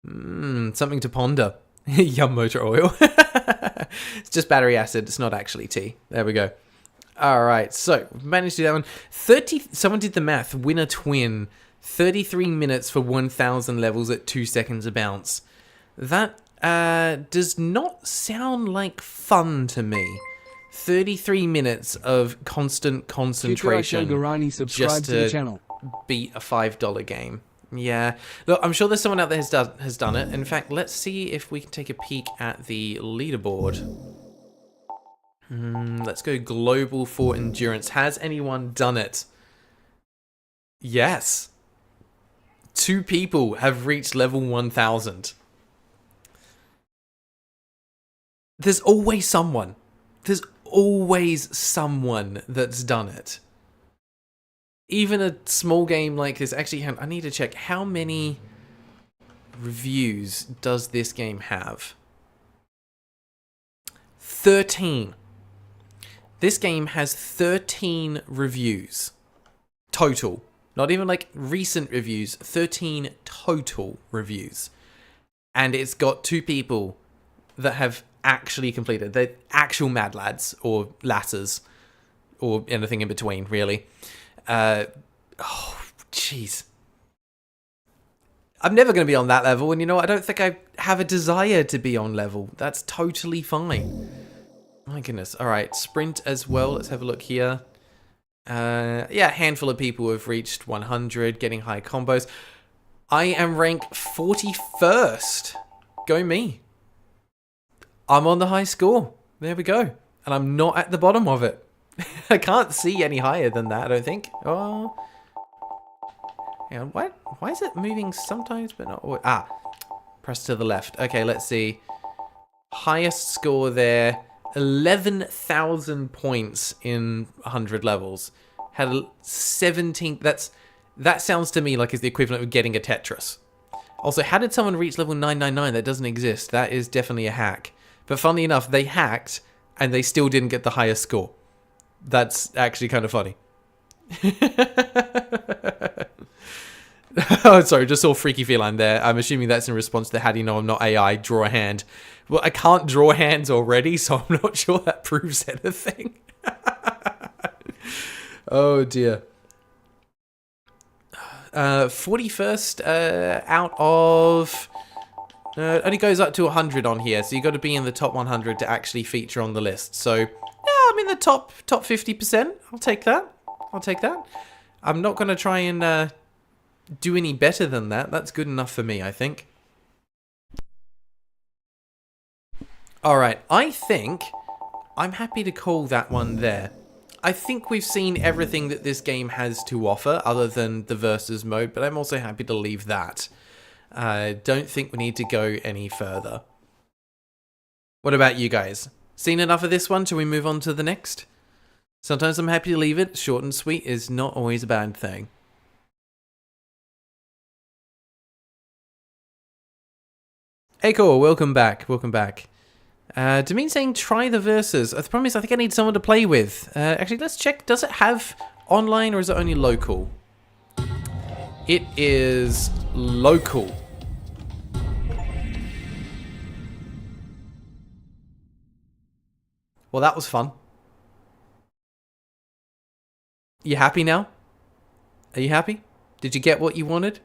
Something to ponder. Yum motor oil. It's just battery acid. It's not actually tea. There we go. All right. So we've managed to do that one. Someone did the math. Winner twin. 33 minutes for 1,000 levels at 2 seconds a bounce. That does not sound like fun to me. 33 minutes of constant concentration just to beat a $5 game. Yeah. Look, I'm sure there's someone out there has done it. In fact, let's see if we can take a peek at the leaderboard. Let's go global for endurance. Has anyone done it? Yes. 2 people have reached level 1,000. There's always someone. There's always someone that's done it. Even a small game like this. Actually, I need to check how many reviews does this game have. 13. This game has 13 reviews. Total. Not even like recent reviews. 13 total reviews. And it's got 2 people that have actually completed. They're actual mad lads or lasses or anything in between, really. Oh, jeez. I'm never going to be on that level, and you know, I don't think I have a desire to be on level. That's totally fine. My goodness. All right, sprint as well. Let's have a look here. Yeah, a handful of people have reached 100, getting high combos. I am rank 41st. Go me. I'm on the high score. There we go. And I'm not at the bottom of it. I can't see any higher than that, I don't think. Oh. Hang on, what? Why is it moving sometimes but not always? Ah. Press to the left. Okay, let's see. Highest score there. 11,000 points in 100 levels. Had 17... That sounds to me like it's the equivalent of getting a Tetris. Also, how did someone reach level 999? That doesn't exist. That is definitely a hack. But funnily enough, they hacked and they still didn't get the highest score. That's actually kind of funny. Oh, sorry, just saw Freaky Feline there. I'm assuming that's in response to how do you know I'm not AI, draw a hand. Well, I can't draw hands already, so I'm not sure that proves anything. Oh, dear. 41st out of... it only goes up to 100 on here, so you've got to be in the top 100 to actually feature on the list. So, yeah, I'm in the top 50%. I'll take that. I'll take that. I'm not going to try and do any better than that. That's good enough for me, I think. Alright, I think I'm happy to call that one there. I think we've seen everything that this game has to offer, other than the versus mode, but I'm also happy to leave that. Don't think we need to go any further. What about you guys? Seen enough of this one? Shall we move on to the next? Sometimes I'm happy to leave it. Short and sweet is not always a bad thing. Hey, cool. Welcome back. Welcome back. Demean saying try the versus. The problem is I think I need someone to play with. Actually, let's check. Does it have online or is it only local? It is local. Well, that was fun. You happy now? Are you happy? Did you get what you wanted?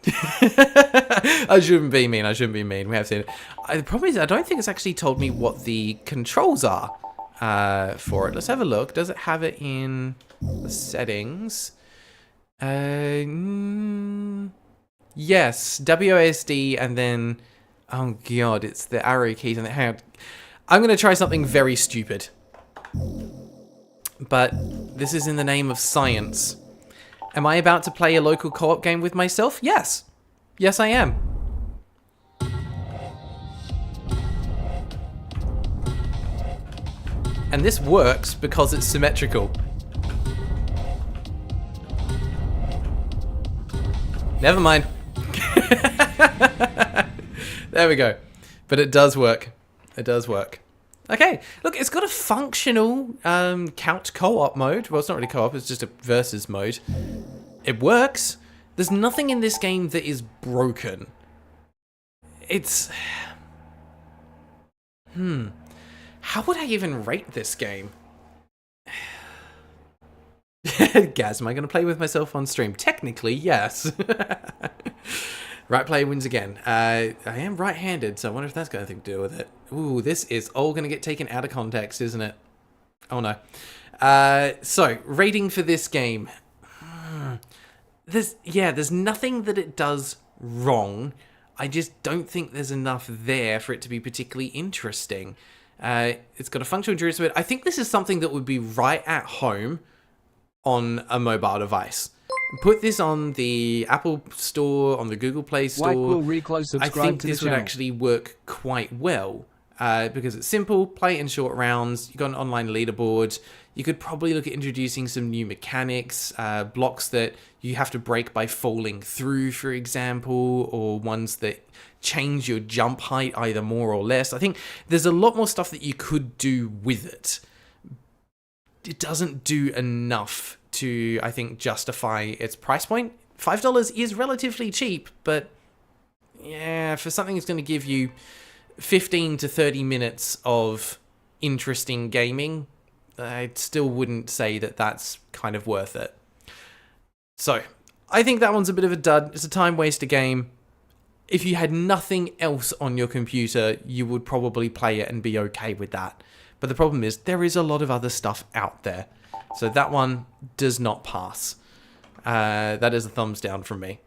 I shouldn't be mean. I shouldn't be mean. We have seen it. The problem is I don't think it's actually told me what the controls are for it. Let's have a look. Does it have it in the settings? Yes, WASD, and then oh god, it's the arrow keys. And hang on. I'm gonna try something very stupid, but this is in the name of science. Am I about to play a local co-op game with myself? Yes. Yes, I am. And this works because it's symmetrical. Never mind. There we go. But it does work. It does work. Okay, look, it's got a functional couch co-op mode. Well, it's not really co-op, it's just a versus mode. It works. There's nothing in this game that is broken. It's... How would I even rate this game? Gaz, am I going to play with myself on stream? Technically, yes. Right player wins again. I am right-handed, so I wonder if that's got anything to do with it. Ooh, this is all going to get taken out of context, isn't it? Oh, no. So, rating for this game. There's nothing that it does wrong. I just don't think there's enough there for it to be particularly interesting. It's got a functional endurance to it. I think this is something that would be right at home on a mobile device. Put this on the Apple Store, on the Google Play Store. I think this would actually work quite well because it's simple, play it in short rounds, you've got an online leaderboard. You could probably look at introducing some new mechanics, blocks that you have to break by falling through, for example, or ones that change your jump height either more or less. I think there's a lot more stuff that you could do with it. It doesn't do enough to, I think, justify its price point. $5 is relatively cheap, but yeah, for something that's going to give you 15 to 30 minutes of interesting gaming, I still wouldn't say that that's kind of worth it. So, I think that one's a bit of a dud. It's a time waster game. If you had nothing else on your computer, you would probably play it and be okay with that. But the problem is, there is a lot of other stuff out there. So that one does not pass. That is a thumbs down from me.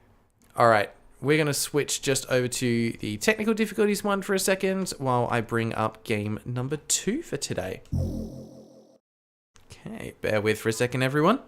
Alright, we're going to switch just over to the technical difficulties one for a second while I bring up game number 2 for today. Okay, bear with for a second, everyone.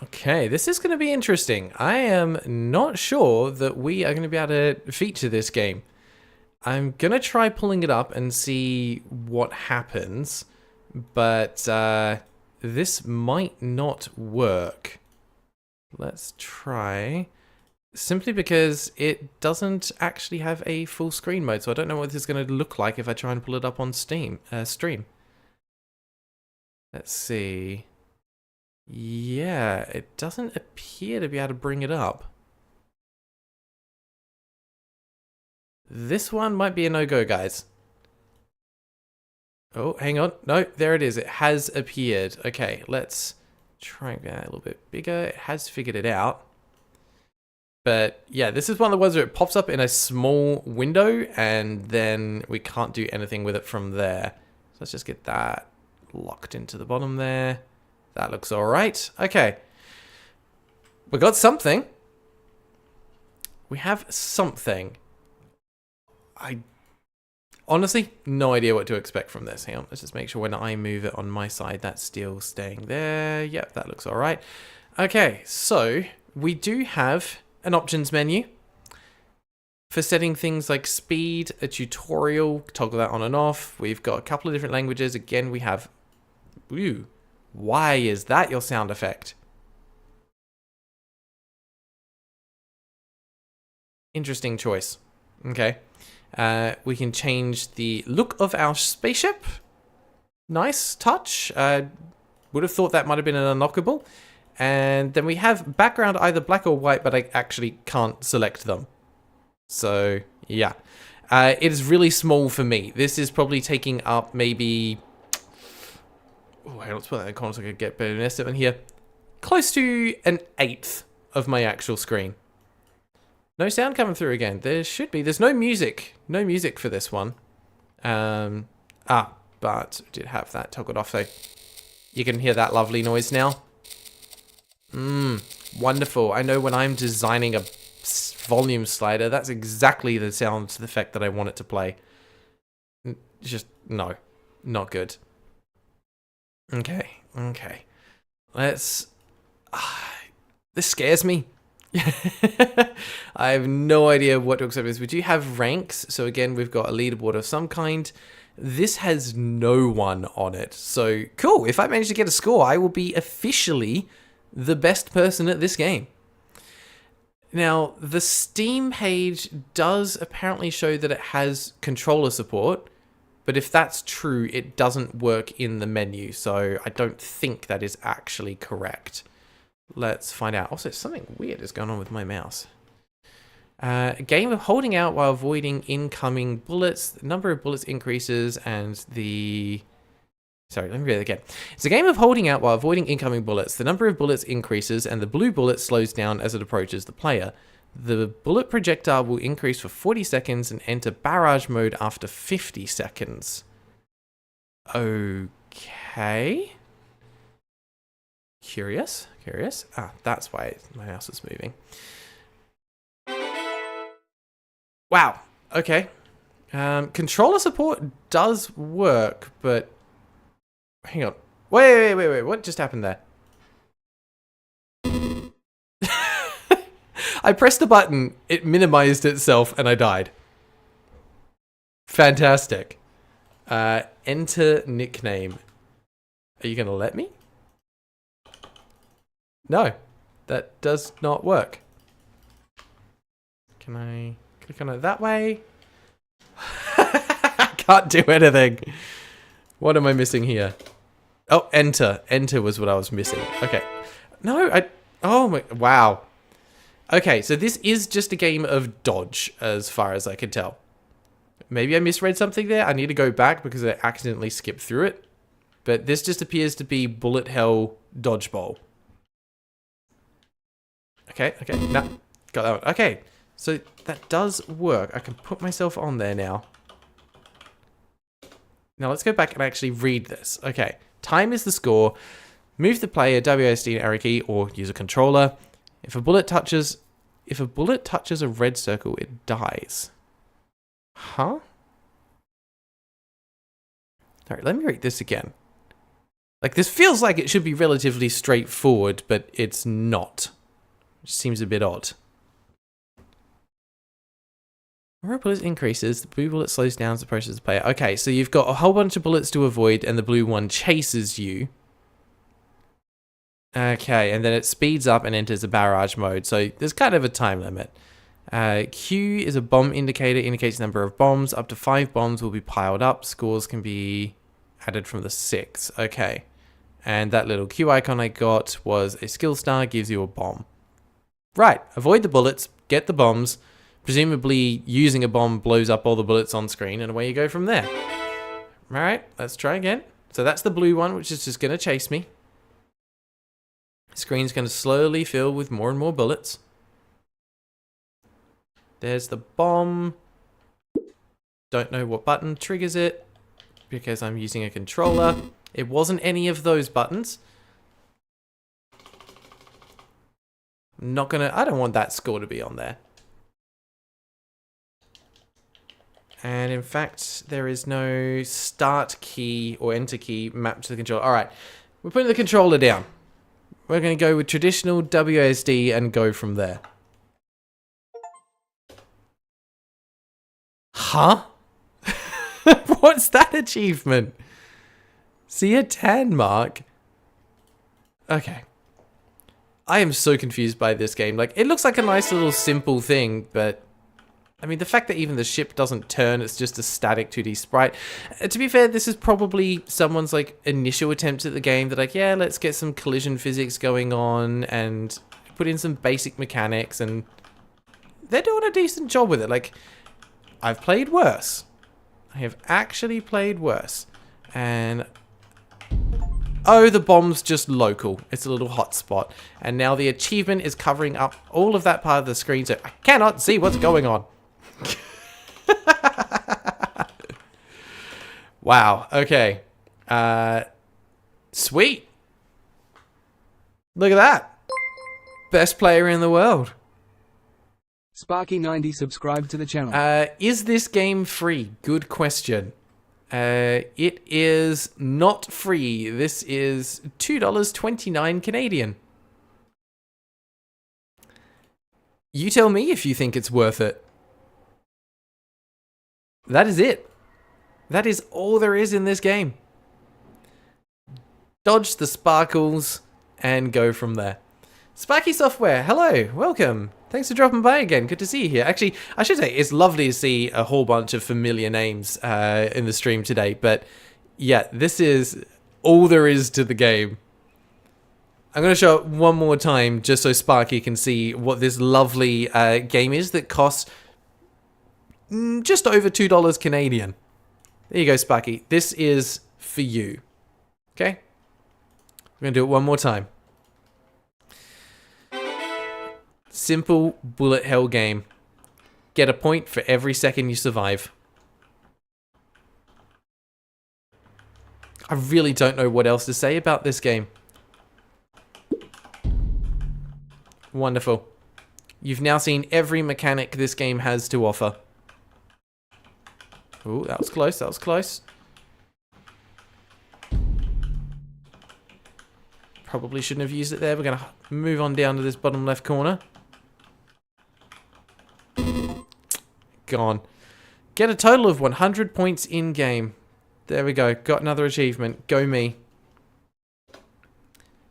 Okay, this is going to be interesting. I am not sure that we are going to be able to feature this game. I'm going to try pulling it up and see what happens, but this might not work. Let's try Simply because it doesn't actually have a full screen mode, so I don't know what this is going to look like if I try and pull it up on stream. Let's see. Yeah, it doesn't appear to be able to bring it up. This one might be a no-go, guys. Oh, hang on. No, there it is. It has appeared. Okay, let's try and get that a little bit bigger. It has figured it out. But yeah, this is one of the ones where it pops up in a small window and then we can't do anything with it from there. So let's just get that locked into the bottom there. That looks all right. Okay. We got something. We have something. I honestly, no idea what to expect from this. Hang on, let's just make sure when I move it on my side, that's still staying there. Yep, that looks all right. Okay, so we do have an options menu for setting things like speed, a tutorial, toggle that on and off. We've got a couple of different languages. Again, we have, ooh, why is that your sound effect? Interesting choice. Okay. We can change the look of our spaceship. Nice touch. Would have thought that might have been an unlockable. And then we have background either black or white, but I actually can't select them. So, yeah. It is really small for me. This is probably taking up maybe... Oh, hang on, let's put that in the corner so I could get better an estimate here. Close to an eighth of my actual screen. No sound coming through again. There should be. There's no music. No music for this one. But did have that toggled off, so you can hear that lovely noise now. Wonderful. I know when I'm designing a volume slider, that's exactly the sound effect that I want it to play. Just, no. Not good. Okay. Let's... this scares me. I have no idea what to expect with this. We do have ranks. So again, we've got a leaderboard of some kind. This has no one on it. So cool. If I manage to get a score, I will be officially the best person at this game. Now, the Steam page does apparently show that it has controller support, but if that's true, it doesn't work in the menu. So I don't think that is actually correct. Let's find out. Also, something weird is going on with my mouse. A game of holding out while avoiding incoming bullets. The number of bullets increases and the... Sorry, let me read it again. It's a game of holding out while avoiding incoming bullets. The number of bullets increases and the blue bullet slows down as it approaches the player. The bullet projectile will increase for 40 seconds and enter barrage mode after 50 seconds. Okay. Curious. Ah, that's why my mouse is moving. Wow. Okay. Controller support does work, but... Hang on. Wait. What just happened there? I pressed the button, it minimized itself, and I died. Fantastic. Enter nickname. Are you going to let me? No, that does not work. Can I click on it that way? I can't do anything. What am I missing here? Oh, enter. Enter was what I was missing. Okay. No, oh my, wow. Okay, so this is just a game of dodge, as far as I can tell. Maybe I misread something there. I need to go back because I accidentally skipped through it. But this just appears to be bullet hell dodgeball. Okay, no, got that one. Okay, so that does work. I can put myself on there now. Now let's go back and actually read this. Okay, time is the score. Move the player, WASD and arrow key, or use a controller. If a bullet touches a red circle, it dies. Huh? Alright, let me read this again. Like, this feels like it should be relatively straightforward, but it's not. Which seems a bit odd. Number of bullets increases, the blue bullet slows down as it approaches the player. Okay, so you've got a whole bunch of bullets to avoid, and the blue one chases you. Okay, and then it speeds up and enters a barrage mode. So there's kind of a time limit. Q is a bomb indicator, indicates the number of bombs. Up to 5 bombs will be piled up. Scores can be added from the 6. Okay. And that little Q icon I got was a skill star, gives you a bomb. Right, avoid the bullets, get the bombs. Presumably using a bomb blows up all the bullets on screen, and away you go from there. Alright, let's try again. So that's the blue one, which is just going to chase me. Screen's going to slowly fill with more and more bullets. There's the bomb. Don't know what button triggers it because I'm using a controller. It wasn't any of those buttons. I'm not gonna, I don't want that score to be on there. And in fact, there is no start key or enter key mapped to the controller. All right, we're putting the controller down. We're going to go with traditional WASD and go from there. Huh? What's that achievement? See a tan mark? Okay. I am so confused by this game. Like, it looks like a nice little simple thing, but I mean, the fact that even the ship doesn't turn, it's just a static 2D sprite. To be fair, this is probably someone's like initial attempt at the game. They're like, yeah, let's get some collision physics going on and put in some basic mechanics, and they're doing a decent job with it. Like, I've played worse. I have actually played worse. And oh, the bomb's just local. It's a little hotspot. And now the achievement is covering up all of that part of the screen, so I cannot see what's going on. Wow, okay. Sweet. Look at that. Best player in the world. Sparky90 subscribed to the channel. Is this game free? Good question. It is not free. This is $2.29 Canadian. You tell me if you think it's worth it. That is it. That is all there is in this game. Dodge the sparkles and go from there. Sparky Software, hello, welcome. Thanks for dropping by again. Good to see you here. Actually, I should say it's lovely to see a whole bunch of familiar names in the stream today. But yeah, this is all there is to the game. I'm going to show it one more time just so Sparky can see what this lovely game is that costs just over $2 Canadian. There you go, Sparky. This is for you. Okay? We're going to do it one more time. Simple bullet hell game. Get a point for every second you survive. I really don't know what else to say about this game. Wonderful. You've now seen every mechanic this game has to offer. Ooh, that was close, that was close. Probably shouldn't have used it there. We're going to move on down to this bottom left corner. Gone. Get a total of 100 points in game. There we go. Got another achievement. Go me.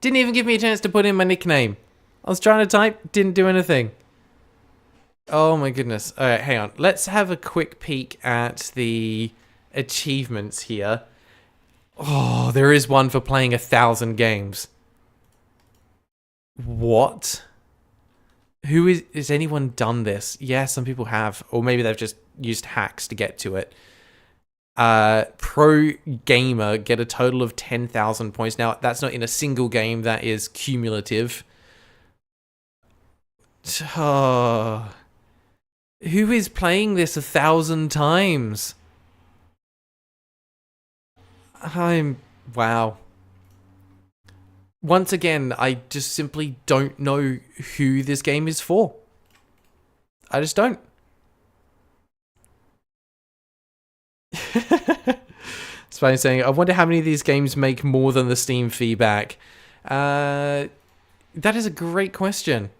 Didn't even give me a chance to put in my nickname. I was trying to type, didn't do anything. Oh my goodness. Alright, hang on. Let's have a quick peek at the achievements here. Oh, there is one for playing 1,000 games. What? Has anyone done this? Yeah, some people have. Or maybe they've just used hacks to get to it. Pro Gamer, get a total of 10,000 points. Now, that's not in a single game. That is cumulative. Oh. Who is playing this 1,000 times? Wow. Once again, I just simply don't know who this game is for. I just don't. It's funny saying, I wonder how many of these games make more than the Steam feedback. That is a great question.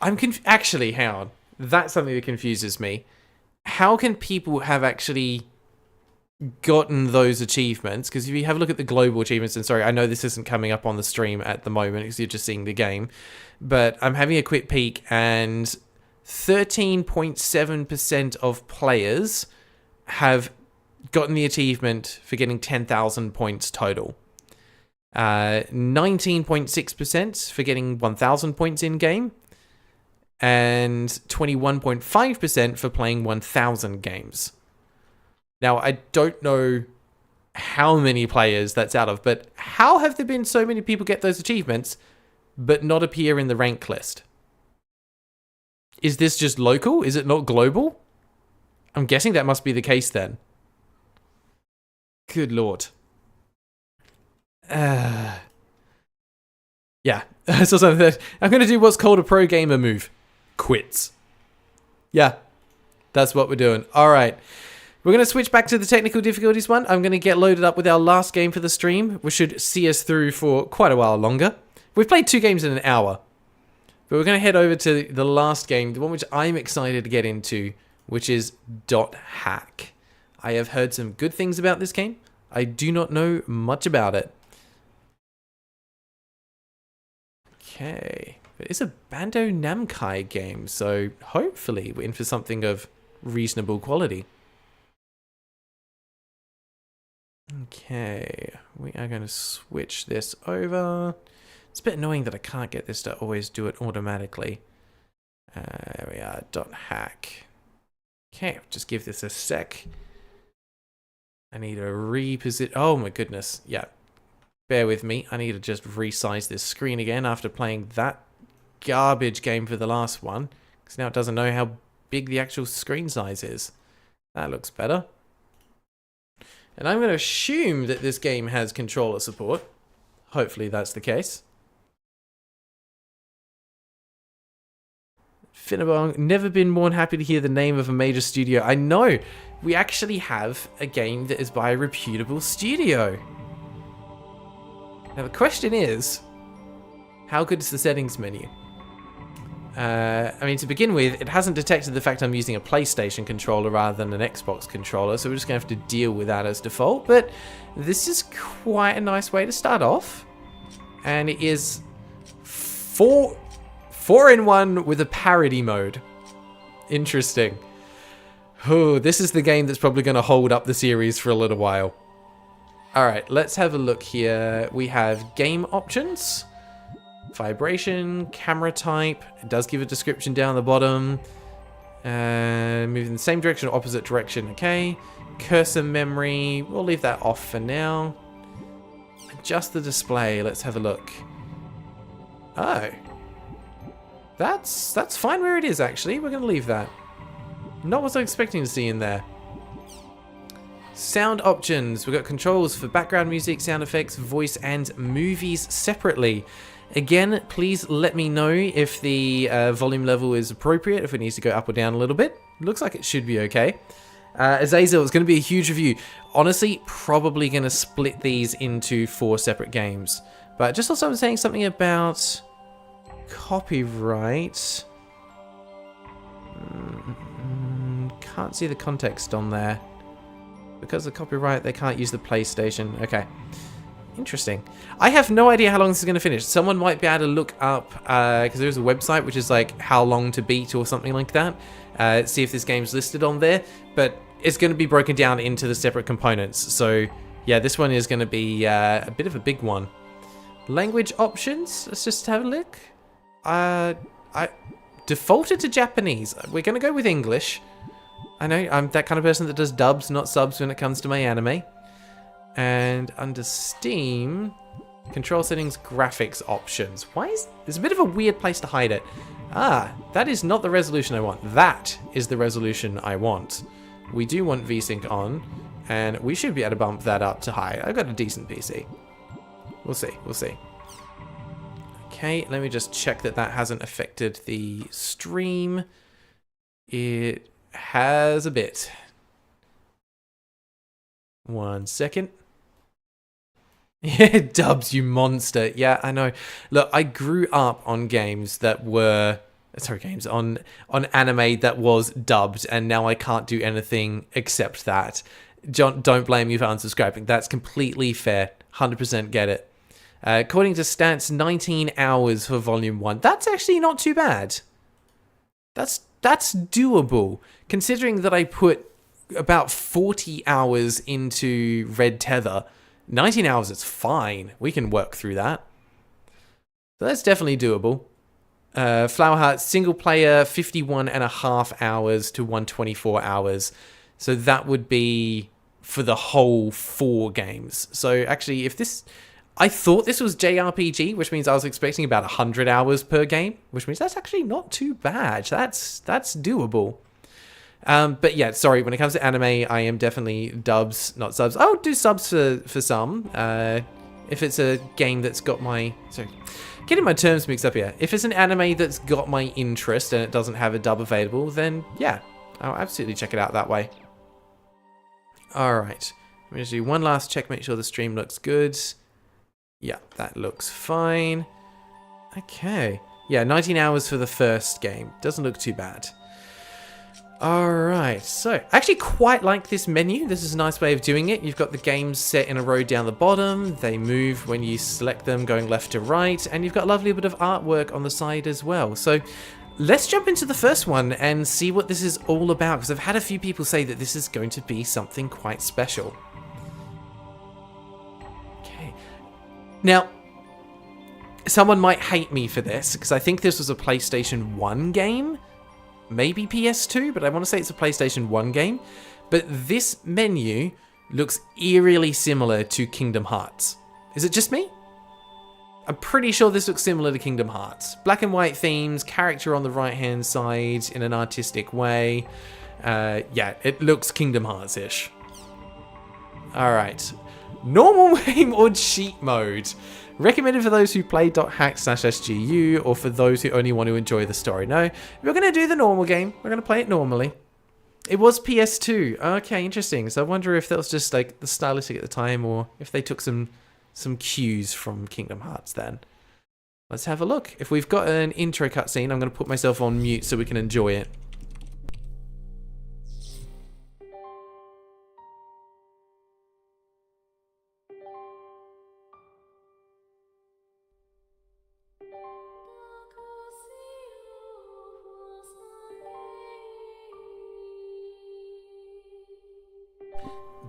Actually, hang on. That's something that confuses me. How can people have actually gotten those achievements, because if you have a look at the global achievements, and sorry, I know this isn't coming up on the stream at the moment because you're just seeing the game, but I'm having a quick peek, and 13.7% of players have gotten the achievement for getting 10,000 points total. 19.6% for getting 1,000 points in-game, and 21.5% for playing 1,000 games. Now, I don't know how many players that's out of, but how have there been so many people get those achievements but not appear in the rank list? Is this just local? Is it not global? I'm guessing that must be the case then. Good lord. Yeah. So something that I'm going to do what's called a pro gamer move. Quits. Yeah. That's what we're doing. All right. We're going to switch back to the technical difficulties one. I'm going to get loaded up with our last game for the stream, which should see us through for quite a while longer. We've played 2 games in an hour. But we're going to head over to the last game, the one which I'm excited to get into, which is .hack. I have heard some good things about this game. I do not know much about it. Okay. It's a Bandai Namco game, so hopefully we're in for something of reasonable quality. Okay, we are going to switch this over. It's a bit annoying that I can't get this to always do it automatically. There we are, .hack. Okay, just give this a sec. I need to reposition. Oh my goodness, yeah. Bear with me, I need to just resize this screen again after playing that garbage game for the last one. Because now it doesn't know how big the actual screen size is. That looks better. And I'm going to assume that this game has controller support. Hopefully that's the case. Finnabong, never been more happy to hear the name of a major studio. I know, we actually have a game that is by a reputable studio. Now the question is, how good is the settings menu? I mean, to begin with, it hasn't detected the fact I'm using a PlayStation controller rather than an Xbox controller, so we're just going to have to deal with that as default, but this is quite a nice way to start off. And it is 4-in-1 with a parody mode. Interesting. Oh, this is the game that's probably going to hold up the series for a little while. Alright, let's have a look here. We have game options. Vibration, camera type. It does give a description down the bottom. Moving in the same direction or opposite direction. Okay. Cursor memory. We'll leave that off for now. Adjust the display. Let's have a look. Oh. That's fine where it is, actually. We're going to leave that. Not what I was expecting to see in there. Sound options. We've got controls for background music, sound effects, voice, and movies separately. Again, please let me know if the volume level is appropriate, if it needs to go up or down a little bit. Looks like it should be okay. Azazel, it's going to be a huge review. Honestly, probably going to split these into 4 separate games. But just also I'm saying something about copyright. Can't see the context on there. Because of copyright, they can't use the PlayStation. Okay. Interesting. I have no idea how long this is going to finish. Someone might be able to look up, because there's a website which is like how long to beat or something like that. See if this game's listed on there. But it's going to be broken down into the separate components. So yeah, this one is going to be a bit of a big one. Language options. Let's just have a look. I defaulted to Japanese. We're going to go with English. I know I'm that kind of person that does dubs, not subs when it comes to my anime. And under Steam, control settings, graphics options. Why is there's a bit of a weird place to hide it? Ah, that is not the resolution I want. That is the resolution I want. We do want VSync on, and we should be able to bump that up to high. I've got a decent PC. We'll see, we'll see. Okay, let me just check that that hasn't affected the stream. It has a bit. 1 second. Yeah, dubs, you monster. Yeah, I know. Look, I grew up on games that were... Sorry, games. On anime that was dubbed, and now I can't do anything except that. John, don't blame you for unsubscribing. That's completely fair. 100% get it. According to stats, 19 hours for Volume 1. That's actually not too bad. That's doable, considering that I put about 40 hours into Red Tether. 19 hours is fine. We can work through that. So that's definitely doable. Flower Heart, single player, 51.5 hours to 124 hours. So that would be for the whole 4 games. So actually, if this... I thought this was JRPG, which means I was expecting about 100 hours per game, which means that's actually not too bad. That's doable. But yeah, sorry, when it comes to anime, I am definitely dubs, not subs. I'll do subs for some. If it's a game that's got my... Sorry, getting my terms mixed up here. If it's an anime that's got my interest and it doesn't have a dub available, then yeah, I'll absolutely check it out that way. Alright, I'm going to do one last check, make sure the stream looks good. Yeah, that looks fine. Okay. Yeah, 19 hours for the first game. Doesn't look too bad. Alright, so I actually quite like this menu. This is a nice way of doing it. You've got the games set in a row down the bottom. They move when you select them, going left to right. And you've got a lovely bit of artwork on the side as well. So let's jump into the first one and see what this is all about. Because I've had a few people say that this is going to be something quite special. Now, someone might hate me for this, because I think this was a PlayStation 1 game, maybe PS2, but I want to say it's a PlayStation 1 game. But this menu looks eerily similar to Kingdom Hearts. Is it just me? I'm pretty sure this looks similar to Kingdom Hearts. Black and white themes, character on the right-hand side in an artistic way. Yeah, it looks Kingdom Hearts-ish. Alright. Normal game or cheat mode. Recommended for those who play .hack/SGU or for those who only want to enjoy the story. No, we're going to do the normal game. We're going to play it normally. It was PS2. Okay, interesting. So I wonder if that was just like the stylistic at the time or if they took some cues from Kingdom Hearts then. Let's have a look. If we've got an intro cutscene, I'm going to put myself on mute so we can enjoy it.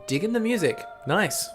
Digging the music. Nice.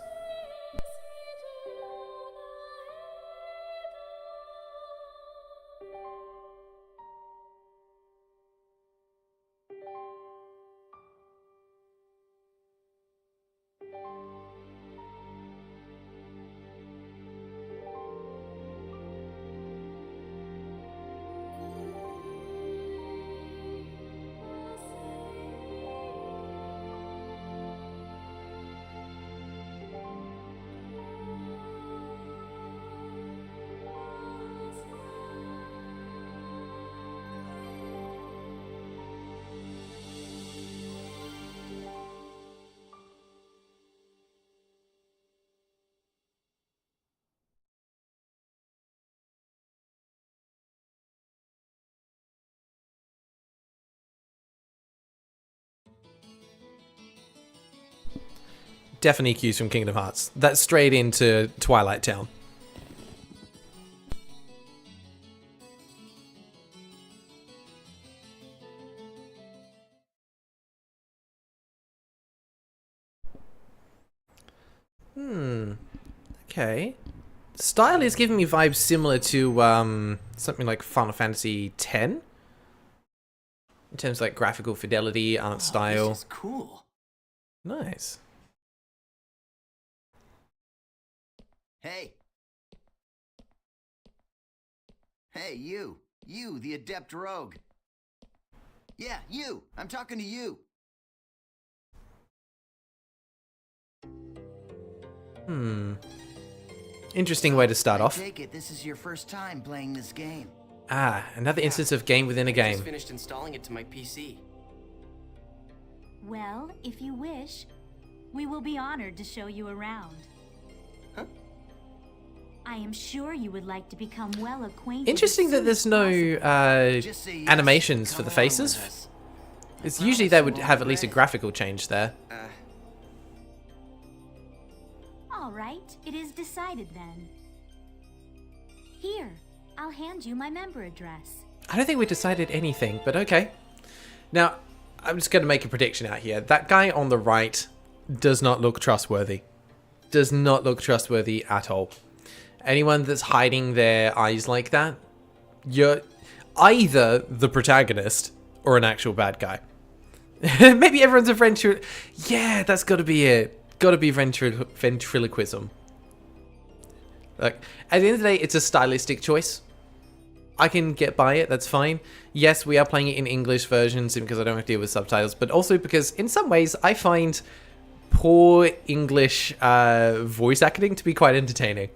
Definitely cues from Kingdom Hearts. That's straight into Twilight Town. Okay. Style is giving me vibes similar to something like Final Fantasy X. In terms of like graphical fidelity, art style. This is cool. Nice. Hey. Hey, you. You, the adept rogue. Yeah, you. I'm talking to you. Interesting way to start off. I take it this is your first time playing this game. Ah, another instance of game within a I game. just finished installing it to my PC. Well, if you wish, we will be honored to show you around. Huh? I am sure you would like to become well acquainted. Interesting that there's no Just say yes. animations for Come the along faces. with us. It's usually they would have at least a graphical change there. right, it is decided then. Here, I'll hand you my member address. I don't think we decided anything, but okay. Now, I'm just going to make a prediction out here. That guy on the right does not look trustworthy. Does not look trustworthy at all. Anyone that's hiding their eyes like that, you're either the protagonist or an actual bad guy. Maybe everyone's a ventriloquist. Yeah, that's got to be it. Got to be ventriloquism. Like, at the end of the day, it's a stylistic choice. I can get by it, that's fine. Yes, we are playing it in English versions because I don't have to deal with subtitles, but also because in some ways I find poor English voice acting to be quite entertaining.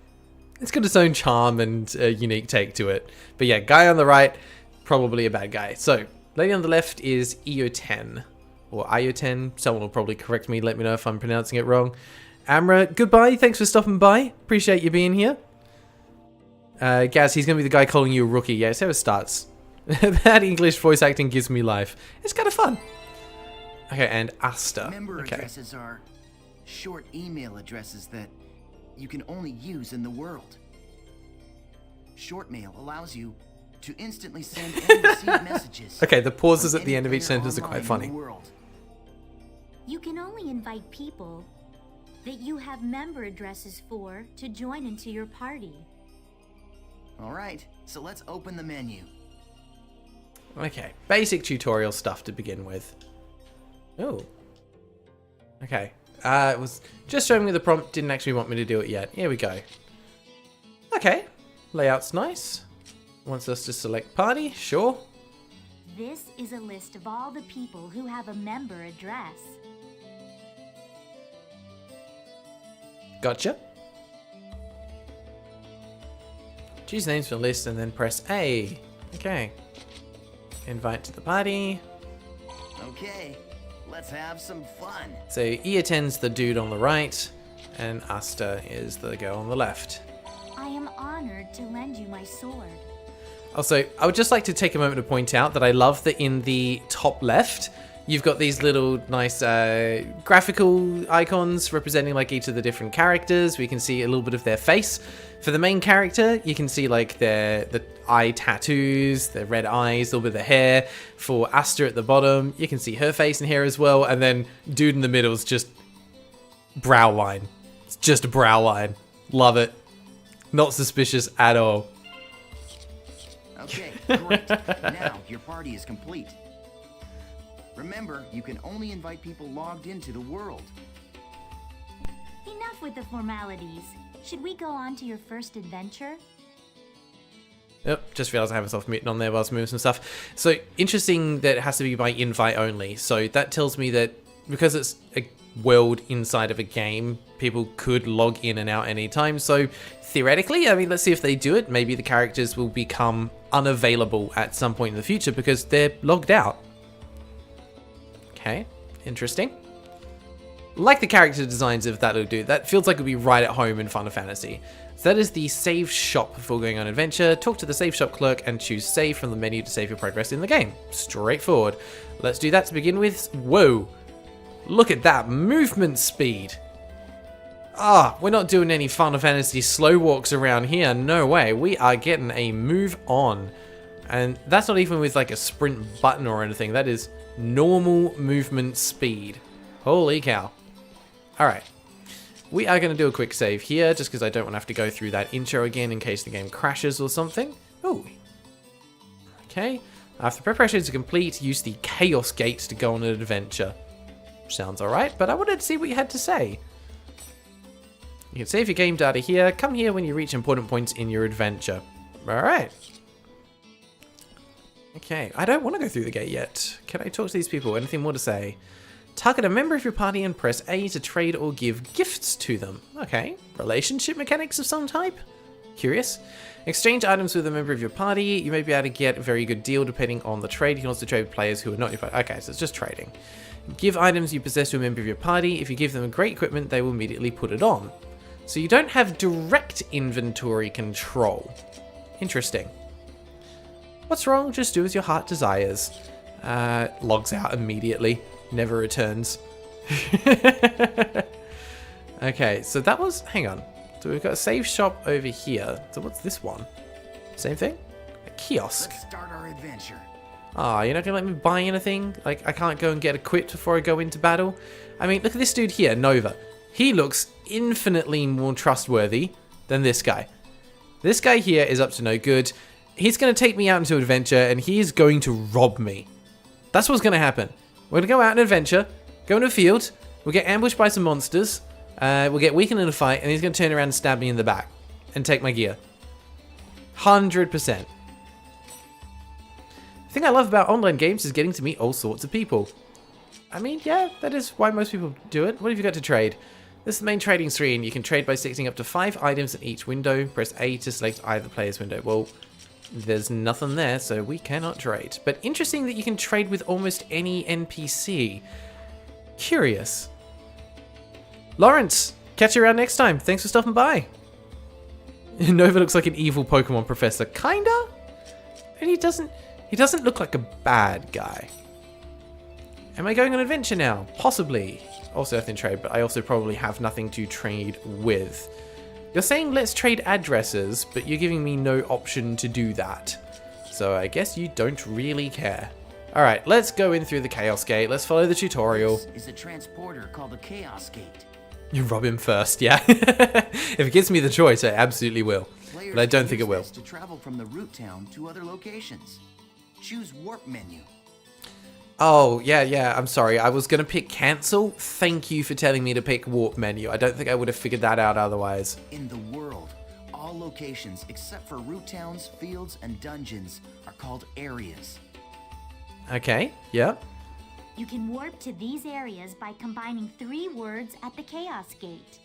It's got its own charm and unique take to it. But yeah, guy on the right, probably a bad guy. So, lady on the left is Io10. Or Io10. Someone will probably correct me, let me know if I'm pronouncing it wrong. Amra, goodbye. Thanks for stopping by. Appreciate you being here. Gaz, he's going to be the guy calling you a rookie. Yeah, so it starts. That English voice acting gives me life. It's kind of fun. Okay, and Asta. Member Okay. addresses are short email addresses that you can only use in the world. Short mail allows you to instantly send and receive messages. Okay, the pauses from at the end of each any player sentence are quite online in funny. the world. You can only invite people that you have member addresses for to join into your party. All right, so let's open the menu. Okay, basic tutorial stuff to begin with. Oh. Okay. It was just showing me the prompt, didn't actually want me to do it yet. Here we go. Okay. Layout's nice. Wants us to select party, sure. This is a list of all the people who have a member address. Gotcha. Choose names for the list and then press A. Okay. Invite to the party. Okay, let's have some fun. So E10's the dude on the right, and Asta is the girl on the left. I am honored to lend you my sword. Also, I would just like to take a moment to point out that I love that in the top left, you've got these little nice graphical icons representing like each of the different characters. We can see a little bit of their face. For the main character, you can see like the eye tattoos, the red eyes, a little bit of the hair. For Asta at the bottom, you can see her face and hair as well. And then dude in the middle is just brow line. It's just a brow line. Love it. Not suspicious at all. Okay, great. Now your party is complete. Remember, you can only invite people logged into the world. Enough with the formalities. Should we go on to your first adventure? Yep, just realized I have myself muted on there while I was moving some stuff. So, interesting that it has to be by invite only. So that tells me that because it's a world inside of a game, people could log in and out anytime. So, theoretically, I mean, let's see if they do it. Maybe the characters will become unavailable at some point in the future because they're logged out. Okay, interesting. Like the character designs of that little dude, that feels like it would be right at home in Final Fantasy. So that is the save shop before going on adventure. Talk to the save shop clerk and choose save from the menu to save your progress in the game. Straightforward. Let's do that to begin with. Whoa, look at that movement speed. Ah, we're not doing any Final Fantasy slow walks around here. No way. We are getting a move on. And that's not even with like a sprint button or anything. That is normal movement speed. Holy cow. Alright. We are going to do a quick save here, just because I don't want to have to go through that intro again in case the game crashes or something. Oh. Okay. After preparations are complete, use the Chaos Gate to go on an adventure. Sounds alright, but I wanted to see what you had to say. You can save your game data here. Come here when you reach important points in your adventure. Alright. Okay, I don't want to go through the gate yet. Can I talk to these people? Anything more to say? Target a member of your party and press A to trade or give gifts to them. Okay, relationship mechanics of some type? Curious. Exchange items with a member of your party. You may be able to get a very good deal depending on the trade. You can also trade with players who are not your party. Okay, so it's just trading. Give items you possess to a member of your party. If you give them great equipment, they will immediately put it on. So you don't have direct inventory control. Interesting. What's wrong? Just do as your heart desires. Logs out immediately. Never returns. Okay, so that was... Hang on. So we've got a save shop over here. So what's this one? Same thing? A kiosk. Let's start our adventure. Ah, you're not going to let me buy anything? Like, I can't go and get equipped before I go into battle? I mean, look at this dude here, Nova. He looks infinitely more trustworthy than this guy. This guy here is up to no good. He's going to take me out into adventure, and he is going to rob me. That's what's going to happen. We're going to go out on adventure, go into a field, we'll get ambushed by some monsters, we'll get weakened in a fight, and he's going to turn around and stab me in the back and take my gear. 100%. The thing I love about online games is getting to meet all sorts of people. I mean, yeah, that is why most people do it. What have you got to trade? This is the main trading screen. You can trade by selecting up to 5 items in each window. Press A to select either player's window. Well, there's nothing there, so we cannot trade. But interesting that you can trade with almost any NPC. Curious. Lawrence, catch you around next time. Thanks for stopping by. Nova looks like an evil Pokemon professor. Kinda? And he doesn't look like a bad guy. Am I going on adventure now? Possibly. Also nothing to trade, but I also probably have nothing to trade with. You're saying let's trade addresses, but you're giving me no option to do that. So I guess you don't really care. Alright, let's go in through the Chaos Gate. Let's follow the tutorial. This is a transporter called the Chaos Gate. You rob him first, yeah? If it gives me the choice, I absolutely will. Players But I don't can think it use will. this to travel from the root town to other locations. Choose warp menu. Oh, yeah, I'm sorry. I was going to pick cancel. Thank you for telling me to pick warp menu. I don't think I would have figured that out otherwise. In the world, all locations except for root towns, fields, and dungeons are called areas. Okay, yep. You can warp to these areas by combining 3 words at the Chaos Gate.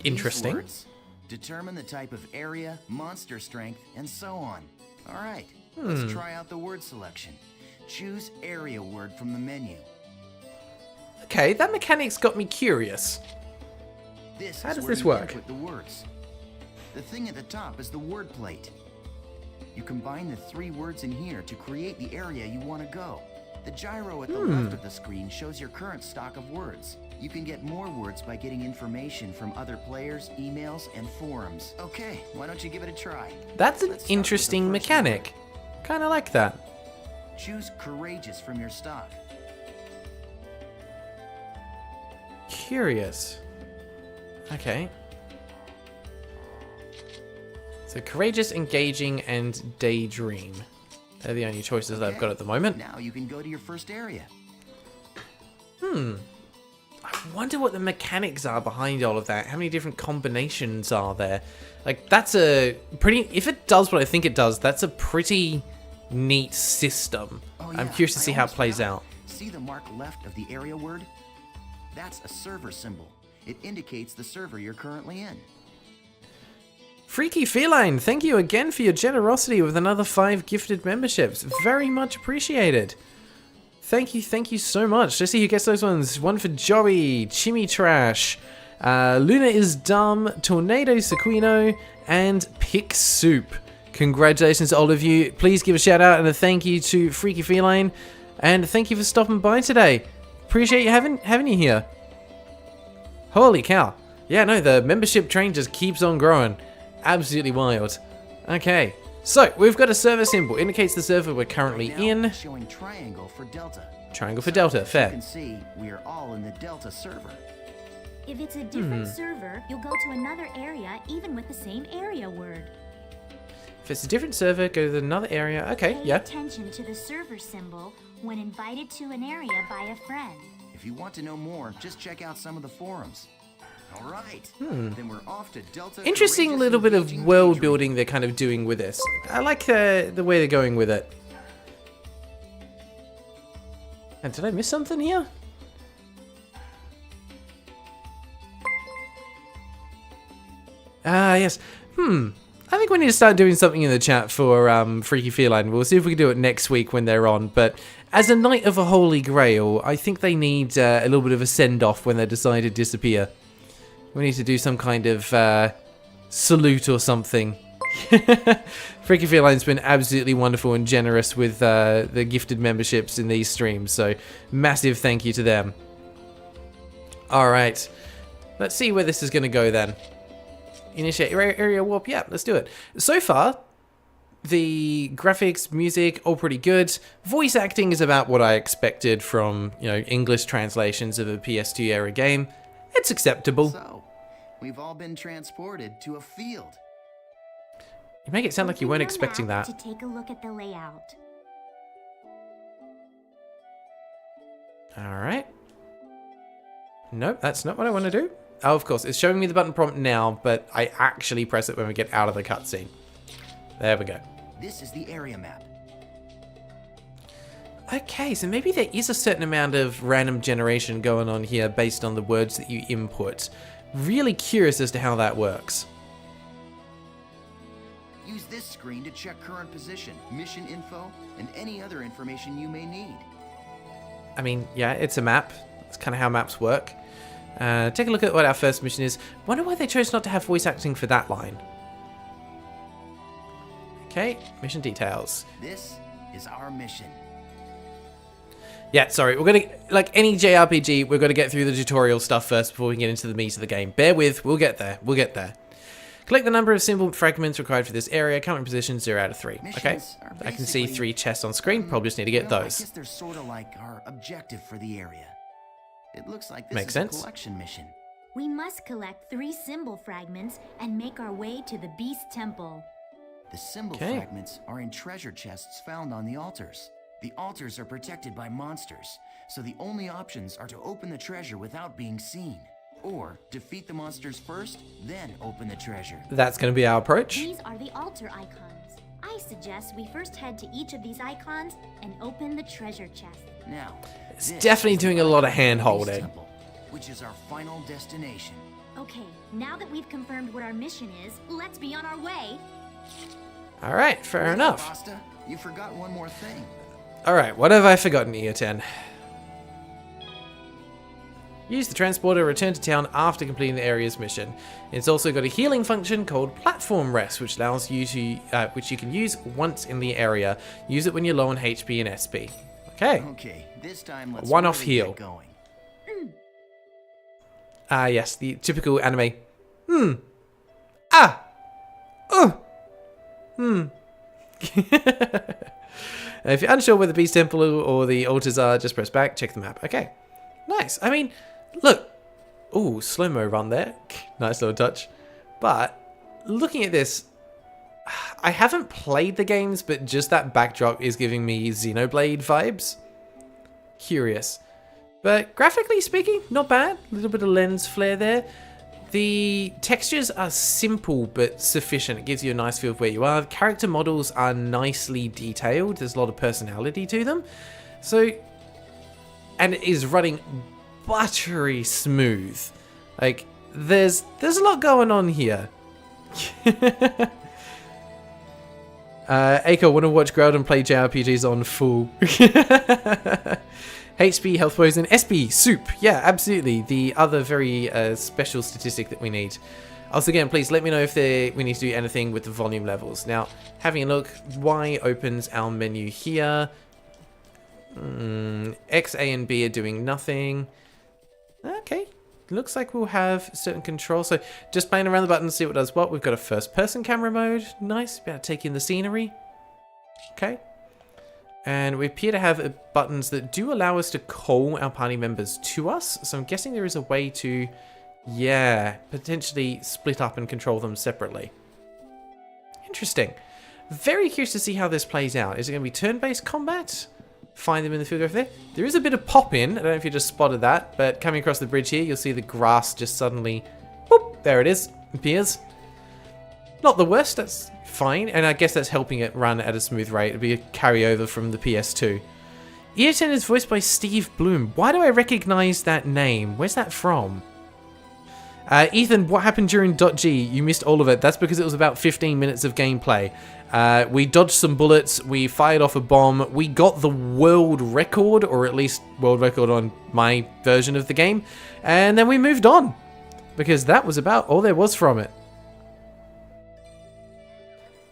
Interesting. These words determine the type of area, monster strength, and so on. All right, let's try out the word selection. Choose area word from the menu. Okay, that mechanic's got me curious. This How is does where this you work? input the words. The thing at the top is the word plate. You combine the 3 words in here to create the area you want to go. The gyro at the left of the screen shows your current stock of words. You can get more words by getting information from other players, emails, and forums. Okay, why don't you give it a try? That's an Let's start with the interesting first mechanic. Kind of like that. word. Choose courageous from your stock. Curious. Okay. So courageous, engaging, and daydream. They're the only choices that I've got at the moment. Now you can go to your first area. I wonder what the mechanics are behind all of that. How many different combinations are there? Like, that's a pretty... If it does what I think it does, that's a pretty neat system. Oh, I'm yeah, curious to I see how it almost plays forgot. out. See the mark left of the area word? That's a server symbol. It indicates the server you're currently in. Freaky Feline, thank you again for your generosity with another 5 gifted memberships. Very much appreciated. Thank you so much. Let's see who gets those ones. One for Joey, Chimmy Trash, Luna is Dumb, Tornado Sequino, and Pick Soup. Congratulations to all of you. Please give a shout out and a thank you to Freaky Feline. And thank you for stopping by today. Appreciate you having you here. Holy cow. Yeah, no, the membership train just keeps on growing. Absolutely wild. Okay, so we've got a server symbol. Indicates the server we're currently Right now, in. it's showing triangle for Delta. Triangle for Delta, As fair. You can see, we are all in the Delta server. If it's a different server, you'll go to another area even with the same area word. If it's a different server, go to another area. Okay, Pay yeah. attention to the server symbol when invited to an area by a friend. If you want to know more, just check out some of the forums. All right, then we're off to Delta. Interesting Courageous, little bit of Engaging, world Daydream. building they're kind of doing with this. I like the way they're going with it. And did I miss something here? Ah, yes. I think we need to start doing something in the chat for Freaky Feline. We'll see if we can do it next week when they're on. But as a Knight of a Holy Grail, I think they need a little bit of a send-off when they decide to disappear. We need to do some kind of salute or something. Freaky Feline's been absolutely wonderful and generous with the gifted memberships in these streams. So massive thank you to them. Alright. Let's see where this is going to go then. Initiate area warp. Yeah, let's do it. So far, the graphics, music, all pretty good. Voice acting is about what I expected from, you know, English translations of a PS2 era game. It's acceptable. So, we've all been transported to a field. You make it sound like you weren't expecting that. To take a look at the layout. Alright. Nope, that's not what I want to do. Oh, of course, it's showing me the button prompt now, but I actually press it when we get out of the cutscene. There we go. This is the area map. Okay, so maybe there is a certain amount of random generation going on here based on the words that you input. Really curious as to how that works. Use this screen to check current position, mission info, and any other information you may need. I mean, yeah, it's a map. That's kind of how maps work. Take a look at what our first mission is. Wonder why they chose not to have voice acting for that line. Okay, mission details. This is our mission. Yeah, sorry, we're gonna, like any JRPG, we're gonna get through the tutorial stuff first before we get into the meat of the game. Bear with, we'll get there, we'll get there. Collect the number of symbol fragments required for this area, current position 0 out of 3. Okay, I can see 3 chests on screen, probably just need to get those. I guess they're sort of like our objective for the area. It looks like this Makes is sense. a collection mission. We must collect 3 symbol fragments and make our way to the Beast Temple. The symbol fragments are in treasure chests found on the altars. The altars are protected by monsters, so the only options are to open the treasure without being seen. Or defeat the monsters first, then open the treasure. That's going to be our approach. These are the altar icons. I suggest we first head to each of these icons and open the treasure chest. Now, It's this definitely is the doing a lot of Beast hand-holding. Temple, which is our final destination. Okay, now that we've confirmed what our mission is, let's be on our way. Alright, fair enough. Rasta, you forgot one more thing. Alright, what have I forgotten, EO10? Use the transporter, return to town after completing the area's mission. It's also got a healing function called Platform Rest, which allows you to, which you can use once in the area. Use it when you're low on HP and SP. Okay. Okay, this time let's One-off really heal. get going. Ah, yes, the typical anime. Ah! Oh! If you're unsure where the Beast Temple or the altars are, just press back, check the map. Okay. Nice. I mean, look. Ooh, slow-mo run there. Nice little touch. But, looking at this, I haven't played the games, but just that backdrop is giving me Xenoblade vibes. Curious. But graphically speaking, not bad. A little bit of lens flare there. The textures are simple but sufficient. It gives you a nice feel of where you are. The character models are nicely detailed. There's a lot of personality to them. So, and it is running buttery smooth. Like, there's a lot going on here. Aiko, want to watch Groudon play JRPGs on full. HP, health poison, SP, soup. Yeah, absolutely. The other very special statistic that we need. Also, again, please let me know if we need to do anything with the volume levels. Now, having a look, Y opens our menu here. X, A, and B are doing nothing. Okay. Looks like we'll have certain control. So, just playing around the buttons, see what does what. We've got a first-person camera mode. Nice. Be able to take in the scenery. Okay. And we appear to have buttons that do allow us to call our party members to us. So I'm guessing there is a way to, yeah, potentially split up and control them separately. Interesting. Very curious to see how this plays out. Is it going to be turn-based combat? Find them in the field over there. There is a bit of pop-in. I don't know if you just spotted that, but coming across the bridge here, you'll see the grass just suddenly, whoop, there it is, appears. Not the worst, that's fine, and I guess that's helping it run at a smooth rate. It'll be a carryover from the PS2. EO10 is voiced by Steve Bloom. Why do I recognize that name? Where's that from? Ethan, what happened during .G? You missed all of it. That's because it was about 15 minutes of gameplay. We dodged some bullets, we fired off a bomb, we got the world record, or at least world record on my version of the game, and then we moved on. Because that was about all there was from it.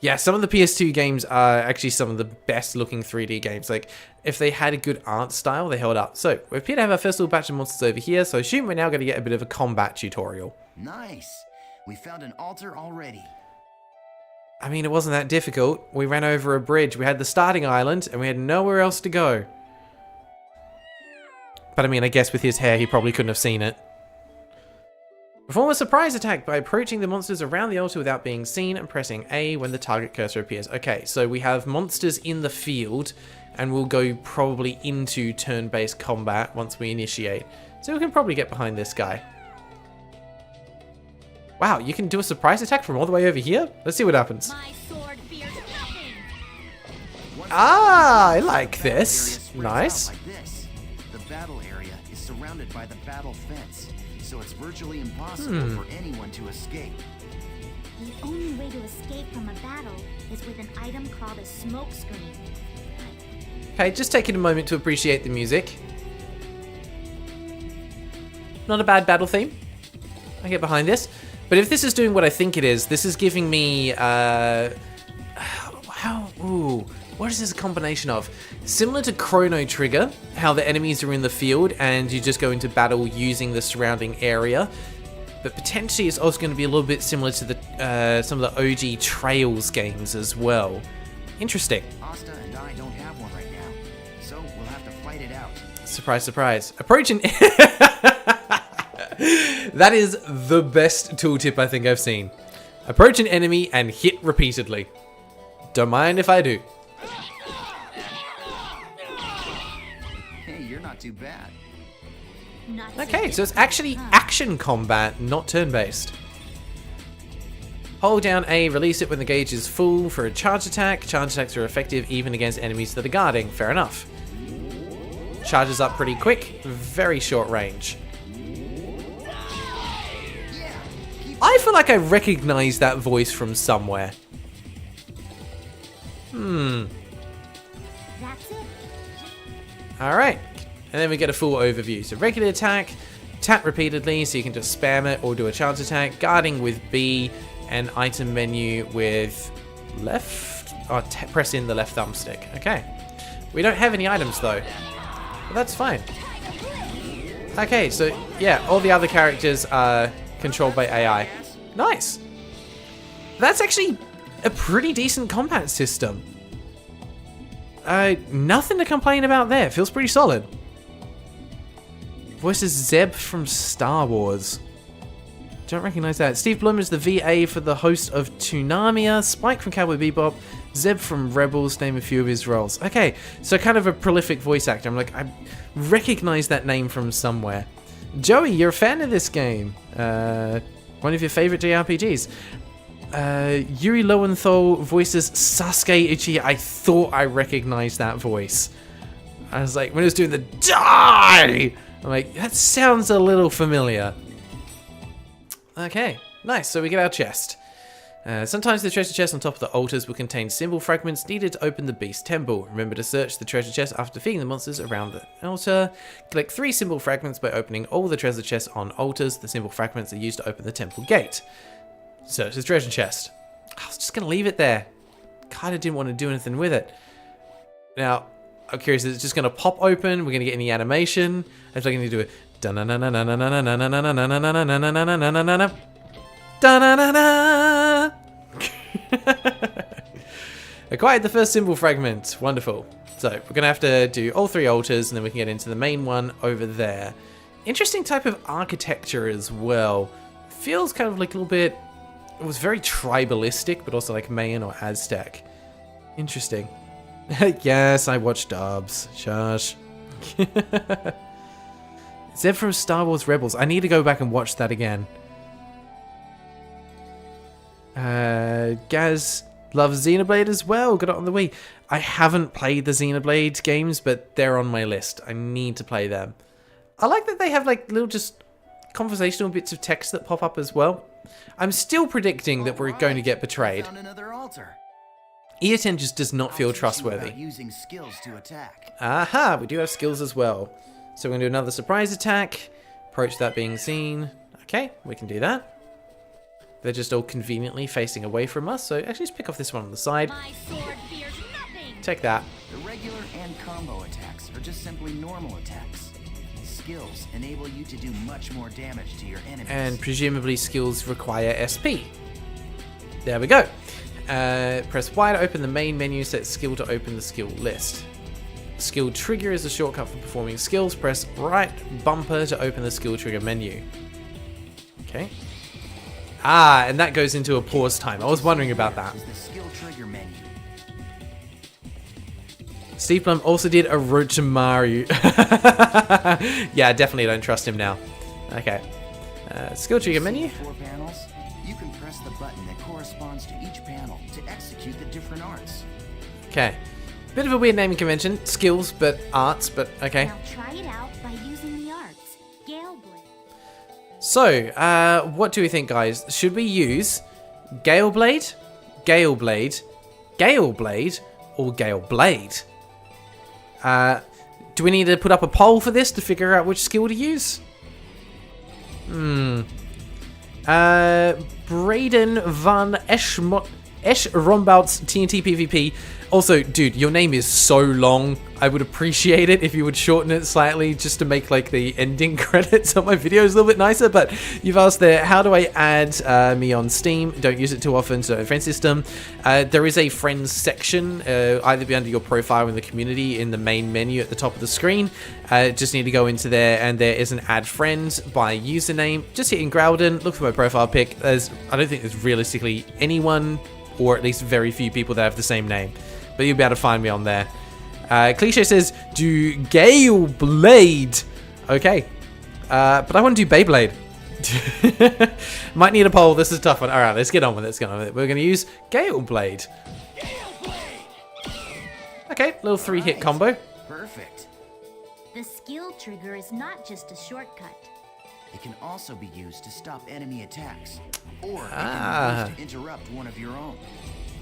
Yeah, some of the PS2 games are actually some of the best looking 3D games. Like, if they had a good art style, they held up. So, we appear to have our first little batch of monsters over here, so I assume we're now going to get a bit of a combat tutorial. Nice. We found an altar already. I mean, it wasn't that difficult. We ran over a bridge, we had the starting island, and we had nowhere else to go. But I mean, I guess with his hair, he probably couldn't have seen it. Perform a surprise attack by approaching the monsters around the altar without being seen and pressing A when the target cursor appears. Okay, so we have monsters in the field, and we'll go probably into turn-based combat once we initiate. So we can probably get behind this guy. Wow, you can do a surprise attack from all the way over here? Let's see what happens. My sword fears nothing. Ah, I like this. Nice. Like this. The battle area is surrounded by the battle fence, so it's virtually impossible for anyone to escape. The only way to escape from a battle is with an item called a smoke screen. Okay, just taking a moment to appreciate the music. Not a bad battle theme. I get behind this. But if this is doing what I think it is, this is giving me, what is this a combination of? Similar to Chrono Trigger, how the enemies are in the field and you just go into battle using the surrounding area. But potentially it's also going to be a little bit similar to the some of the OG Trails games as well. Interesting. Asta and I don't have one right now, so we'll have to fight it out. Surprise, surprise. Approaching... That is the best tooltip I think I've seen. Approach an enemy and hit repeatedly. Don't mind if I do. Hey, you're not too bad. Not so Okay, so it's difficult, actually huh? action combat, not turn-based. Hold down A, release it when the gauge is full for a charge attack. Charge attacks are effective even against enemies that are guarding. Fair enough. Charges up pretty quick, very short range. I feel like I recognize that voice from somewhere. That's it. Alright. And then we get a full overview. So regular attack, tap repeatedly so you can just spam it or do a charge attack. Guarding with B, and item menu with left. Oh, press in the left thumbstick. Okay. We don't have any items though. But that's fine. Okay, so yeah, all the other characters are controlled by AI. Nice. That's actually a pretty decent combat system. Nothing to complain about there. Feels pretty solid. Voices Zeb from Star Wars. Don't recognize that. Steve Blum is the VA for the host of Toonamia. Spike from Cowboy Bebop. Zeb from Rebels, name a few of his roles. Okay, so kind of a prolific voice actor. I'm like, I recognize that name from somewhere. Joey, you're a fan of this game. One of your favorite JRPGs. Yuri Lowenthal voices Sasuke Uchiha. I thought I recognized that voice. I was like, when it was doing the die, I'm like, that sounds a little familiar. Okay, nice. So we get our chest. Sometimes the treasure chest on top of the altars will contain symbol fragments needed to open the beast temple. Remember to search the treasure chest after defeating the monsters around the altar. Collect 3 symbol fragments by opening all the treasure chests on altars. The symbol fragments are used to open the temple gate. Search the treasure chest. I was just going to leave it there. Kind of didn't want to do anything with it. Now, I'm curious, is it just going to pop open? We're going to get any animation? I'm going to do it. Acquired the first symbol fragment. Wonderful. So we're going to have to do all 3 altars and then we can get into the main one over there. Interesting type of architecture as well. Feels kind of like a little bit... It was very tribalistic, but also like Mayan or Aztec. Interesting. Yes, I watched dubs. Shush. Zeb from Star Wars Rebels. I need to go back and watch that again. Gaz loves Xenoblade as well. Got it on the Wii. I haven't played the Xenoblade games, but they're on my list. I need to play them. I like that they have like little just conversational bits of text that pop up as well. I'm still predicting that we're going to get betrayed. Found another altar. EA10 just does not feel I'll teach you trustworthy. about using skills to attack. Aha, we do have skills as well. So we're going to do another surprise attack. Approach that being seen. Okay, we can do that. They're just all conveniently facing away from us. So actually, just pick off this one on the side. My sword fears nothing. Take that. The regular and combo attacks are just simply normal attacks. Skills enable you to do much more damage to your enemies. And presumably skills require SP. There we go. Press Y to open the main menu, set skill to open the skill list. Skill trigger is a shortcut for performing skills. Press right bumper to open the skill trigger menu. Okay. Ah, and that goes into a pause time. I was wondering about that. Is the skill trigger menu. Steve Blum also did Orochimaru. Yeah, definitely don't trust him now. Okay. Skill trigger menu. 4 panels. You can press the button that corresponds to each panel to execute the different arts. Okay. Bit of a weird naming convention. Skills, but arts, but okay. Now try it out by using the arts. Gale Blade. So, what do we think, guys? Should we use Gale Blade, Gale Blade, Gale Blade, or Gale Blade? Do we need to put up a poll for this to figure out which skill to use? Braden van Eschrombouts TNT PvP. Also, dude, your name is so long. I would appreciate it if you would shorten it slightly just to make like the ending credits on my videos a little bit nicer. But you've asked there, how do I add me on Steam? Don't use it too often, so friend system. There is a friends section, either be under your profile in the community in the main menu at the top of the screen. Just need to go into there and there is an add friends by username. Just hit in Growden, look for my profile pic. I don't think there's realistically anyone, or at least very few people that have the same name. But you'll be able to find me on there. Cliche says, do Gale Blade. Okay. But I want to do Beyblade. Might need a poll. This is a tough one. Alright, let's get on with it. We're going to use Gale Blade. Okay, little 3-hit combo. Perfect. The skill trigger is not just a shortcut. It can also be used to stop enemy attacks, or it Ah. can be used to interrupt one of your own.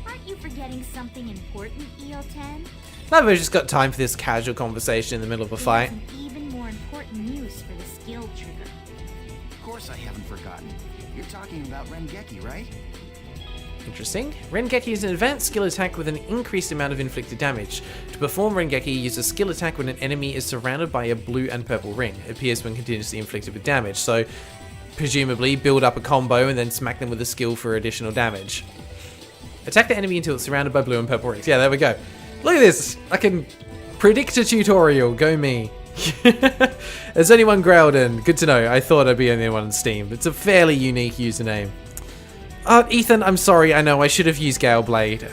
Aren't you forgetting something important, EO10? Now we've just got time for this casual conversation in the middle of a fight. There's an even more important use for the skill trigger. Of course I haven't forgotten. You're talking about Rengeki, right? Interesting. Rengeki is an advanced skill attack with an increased amount of inflicted damage. To perform Rengeki, use a skill attack when an enemy is surrounded by a blue and purple ring. It appears when continuously inflicted with damage. So, presumably, build up a combo and then smack them with a skill for additional damage. Attack the enemy until it's surrounded by blue and purple rings. Yeah, there we go. Look at this. I can predict a tutorial. Go me. Has anyone Growden? Good to know. I thought I'd be the only one on Steam. It's a fairly unique username. Ethan, I'm sorry. I know I should have used Gale Blade.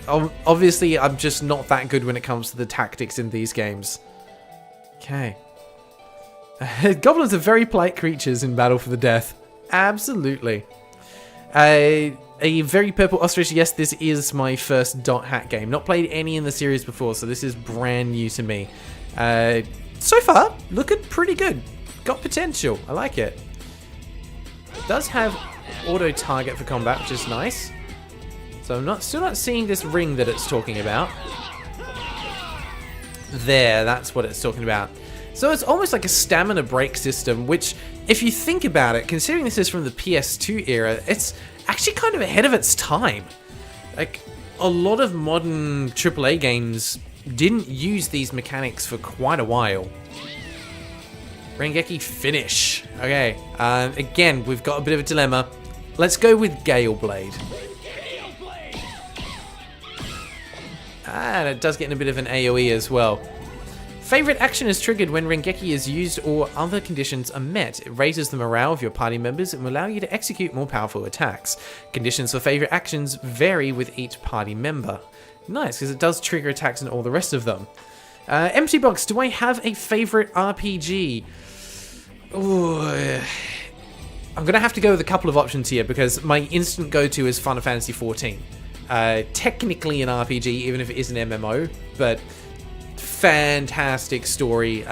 Obviously, I'm just not that good when it comes to the tactics in these games. Okay. Goblins are very polite creatures in battle for the death. Absolutely. A very purple ostrich. Yes, this is my first dot hack game. Not played any in the series before, so this is brand new to me. So far, looking pretty good. Got potential. I like it. It does have auto target for combat, which is nice. So I'm still not seeing this ring that it's talking about. There, that's what it's talking about. So it's almost like a stamina break system, which, if you think about it, considering this is from the PS2 era, it's actually kind of ahead of its time. Like, a lot of modern AAA games didn't use these mechanics for quite a while. Rengeki finish. Okay, again, we've got a bit of a dilemma. Let's go with Gale Blade. And it does get in a bit of an AoE as well. Favorite action is triggered when Rengeki is used or other conditions are met. It raises the morale of your party members and will allow you to execute more powerful attacks. Conditions for favorite actions vary with each party member. Nice, because it does trigger attacks and all the rest of them. Empty Box, do I have a favorite RPG? Ooh, I'm going to have to go with a couple of options here because my instant go-to is Final Fantasy XIV. Technically an RPG, even if it is an MMO, but fantastic story.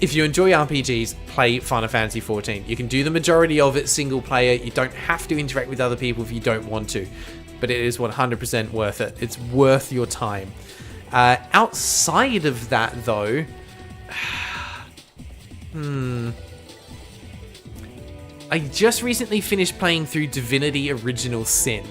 If you enjoy RPGs, play Final Fantasy XIV. You can do the majority of it single player. You don't have to interact with other people if you don't want to, but it is 100% worth it. It's worth your time. Outside of that, I just recently finished playing through Divinity Original Sin.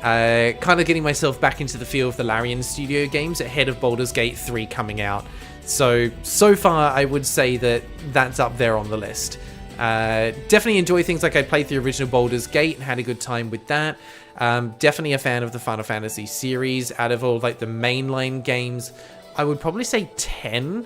Kind of getting myself back into the feel of the Larian Studio games ahead of Baldur's Gate 3 coming out. So far I would say that that's up there on the list. Definitely enjoy things like I played the original Baldur's Gate and had a good time with that. Definitely a fan of the Final Fantasy series. Out of all like the mainline games, I would probably say 10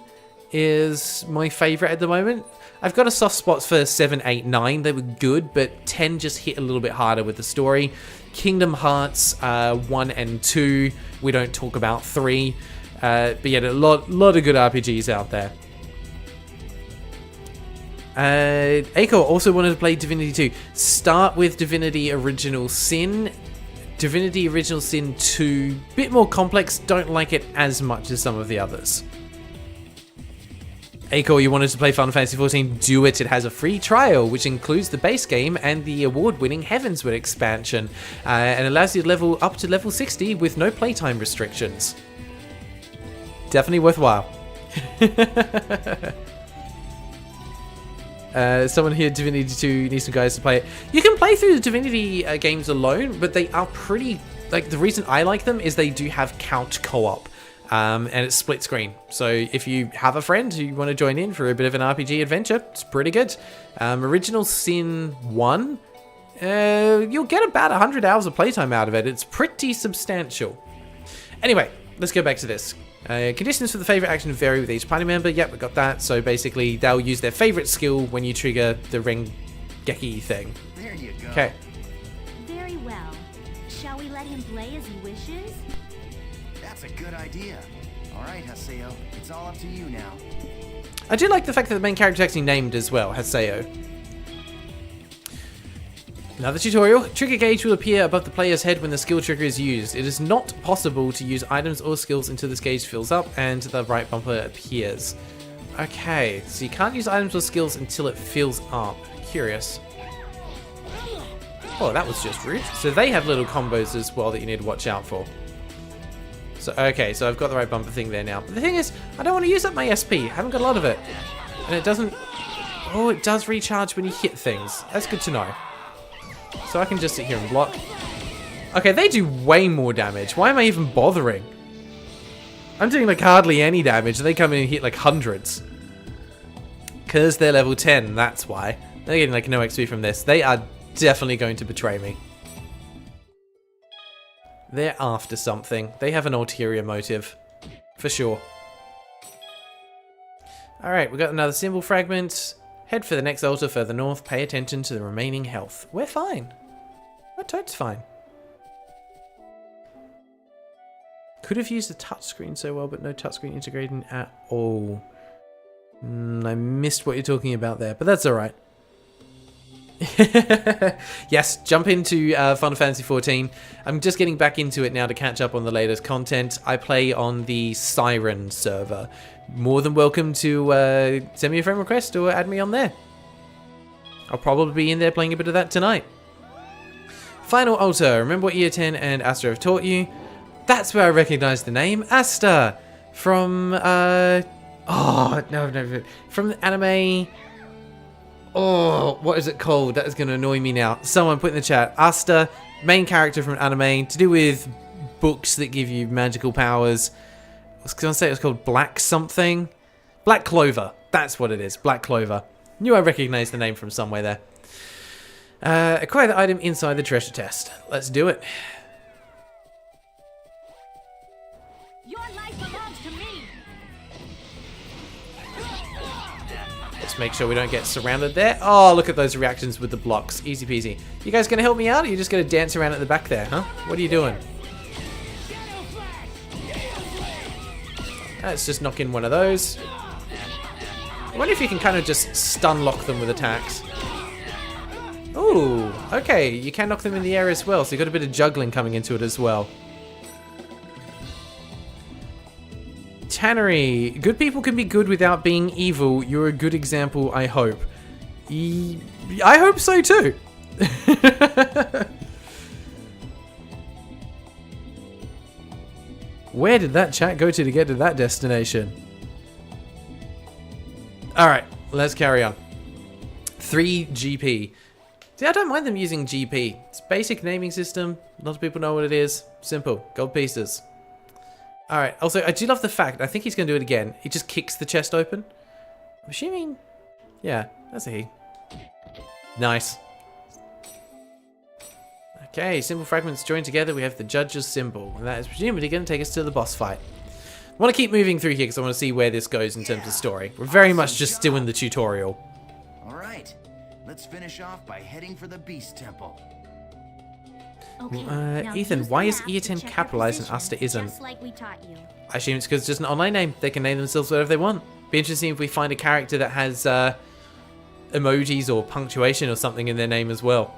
is my favorite at the moment. I've got a soft spot for 7, 8, 9. They were good, but 10 just hit a little bit harder with the story. Kingdom Hearts 1 and 2. We don't talk about 3. But yeah, a lot of good RPGs out there. Aiko also wanted to play Divinity 2. Start with Divinity Original Sin. Divinity Original Sin 2, bit more complex. Don't like it as much as some of the others. Aiko, you wanted to play Final Fantasy XIV? Do it. It has a free trial, which includes the base game and the award-winning Heavensward expansion, and allows you to level up to level 60 with no playtime restrictions. Definitely worthwhile. Someone here, Divinity 2, needs some guys to play it. You can play through the Divinity games alone, but they are pretty... Like, the reason I like them is they do have couch co-op. And it's split screen. So if you have a friend who you want to join in for a bit of an RPG adventure, it's pretty good. Original Sin 1, you'll get about 100 hours of playtime out of it. It's pretty substantial. Anyway, let's go back to this. Conditions for the favorite action vary with each party member. Yep, we got that. So basically, they'll use their favorite skill when you trigger the Rengeki thing. There you go. Okay. Very well. Shall we let him play as he wishes? That's a good idea. All right, Haseo, it's all up to you now. I do like the fact that the main character is actually named as well, Haseo. Another tutorial. Trigger gauge will appear above the player's head when the skill trigger is used. It is not possible to use items or skills until this gauge fills up and the right bumper appears. Okay, so you can't use items or skills until it fills up. Curious. Oh, that was just rude. So they have little combos as well that you need to watch out for. So, okay, so I've got the right bumper thing there now. But the thing is, I don't want to use up my SP. I haven't got a lot of it. And it doesn't... Oh, it does recharge when you hit things. That's good to know. So I can just sit here and block. Okay, they do way more damage. Why am I even bothering? I'm doing like hardly any damage. They come in and hit like hundreds. Because they're level 10, that's why. They're getting like no XP from this. They are definitely going to betray me. They're after something. They have an ulterior motive. For sure. Alright, we got another symbol fragment. Head for the next altar further north. Pay attention to the remaining health. We're fine. We're totes fine. Could have used the touchscreen so well, but no touchscreen integrated at all. I missed what you're talking about there, but that's alright. Yes, jump into Final Fantasy XIV. I'm just getting back into it now to catch up on the latest content. I play on the Siren server. More than welcome to send me a friend request or add me on there. I'll probably be in there playing a bit of that tonight. Final altar. Remember what Year 10 and Asta have taught you? That's where I recognize the name. Asta! From, oh, no. From the anime... Oh, what is it called? That is going to annoy me now. Someone put in the chat. Asta, main character from anime, to do with books that give you magical powers. I was going to say it was called Black something. Black Clover. That's what it is. Black Clover. Knew I recognized the name from somewhere there. Acquire the item inside the treasure chest. Let's do it. Your life belongs to me. Let's make sure we don't get surrounded there. Oh, look at those reactions with the blocks. Easy peasy. You guys gonna help me out, or you just gonna dance around at the back there, huh? What are you doing? Let's just knock in one of those. I wonder if you can kind of just stun lock them with attacks. Ooh, okay. You can knock them in the air as well, so you've got a bit of juggling coming into it as well. Tannery. Good people can be good without being evil. You're a good example, I hope. I hope so too. Where did that chat go to get to that destination? Alright, let's carry on. 3 GP. See, I don't mind them using GP. It's a basic naming system. Lots of people know what it is. Simple. Gold pieces. Alright, also, I do love the fact, I think he's going to do it again. He just kicks the chest open. I'm assuming... Yeah, that's a he. Nice. Okay, symbol fragments joined together. We have the judge's symbol. And that is presumably going to take us to the boss fight. I want to keep moving through here because I want to see where this goes in terms of story. We're very much just still in the tutorial. Alright, let's finish off by heading for the Beast Temple. Okay, now Ethan, use why the is map to Eaton check your capitalized and position, Asta isn't? Just like we taught you. I assume it's because it's just an online name. They can name themselves whatever they want. Be interesting if we find a character that has emojis or punctuation or something in their name as well.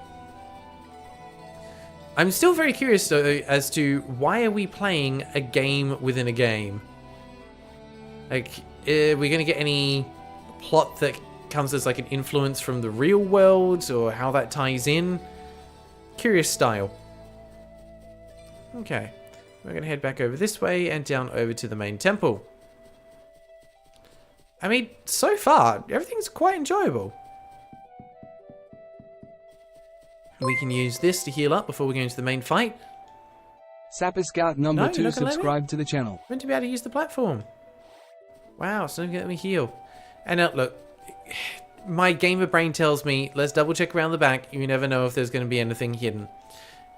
I'm still very curious though as to why are we playing a game within a game? Like, are we going to get any plot that comes as like an influence from the real world or how that ties in? Curious style. Okay, we're going to head back over this way and down over to the main temple. I mean, so far, everything's quite enjoyable. We can use this to heal up before we go into the main fight. Sapper Scout number No, you're 2 not gonna let me? subscribe to the channel. Meant to be able to use the platform. Wow, it's not going to let me heal. And look, my gamer brain tells me, let's double check around the back. You never know if there's going to be anything hidden.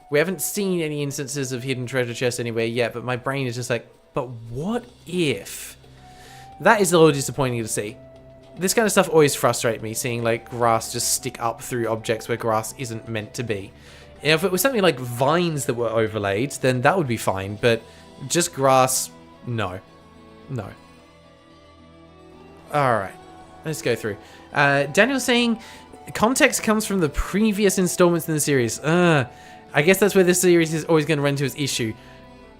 We haven't seen any instances of hidden treasure chests anywhere yet, but my brain is just like, but what if? That is a little disappointing to see. This kind of stuff always frustrates me, seeing like grass just stick up through objects where grass isn't meant to be. If it was something like vines that were overlaid, then that would be fine, but just grass, no. No. Alright, let's go through. Daniel's saying, context comes from the previous installments in the series. I guess that's where this series is always going to run into its issue.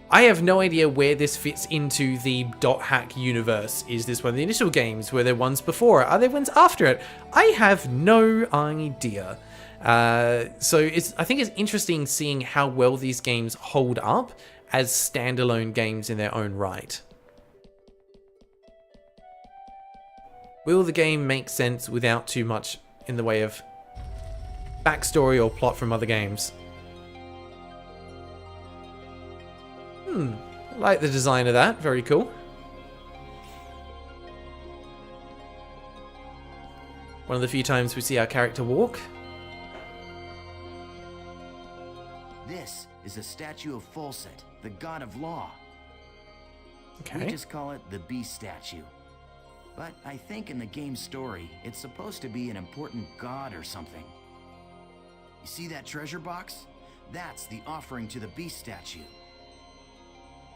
I have no idea where this fits into the .hack universe. Is this one of the initial games? Were there ones before? Are there ones after it? I have no idea. So I think it's interesting seeing how well these games hold up as standalone games in their own right. Will the game make sense without too much in the way of backstory or plot from other games? I like the design of that. Very cool. One of the few times we see our character walk. This is a statue of Folset, the god of law. Okay. We just call it the Beast statue. But I think in the game's story, it's supposed to be an important god or something. You see that treasure box? That's the offering to the Beast statue.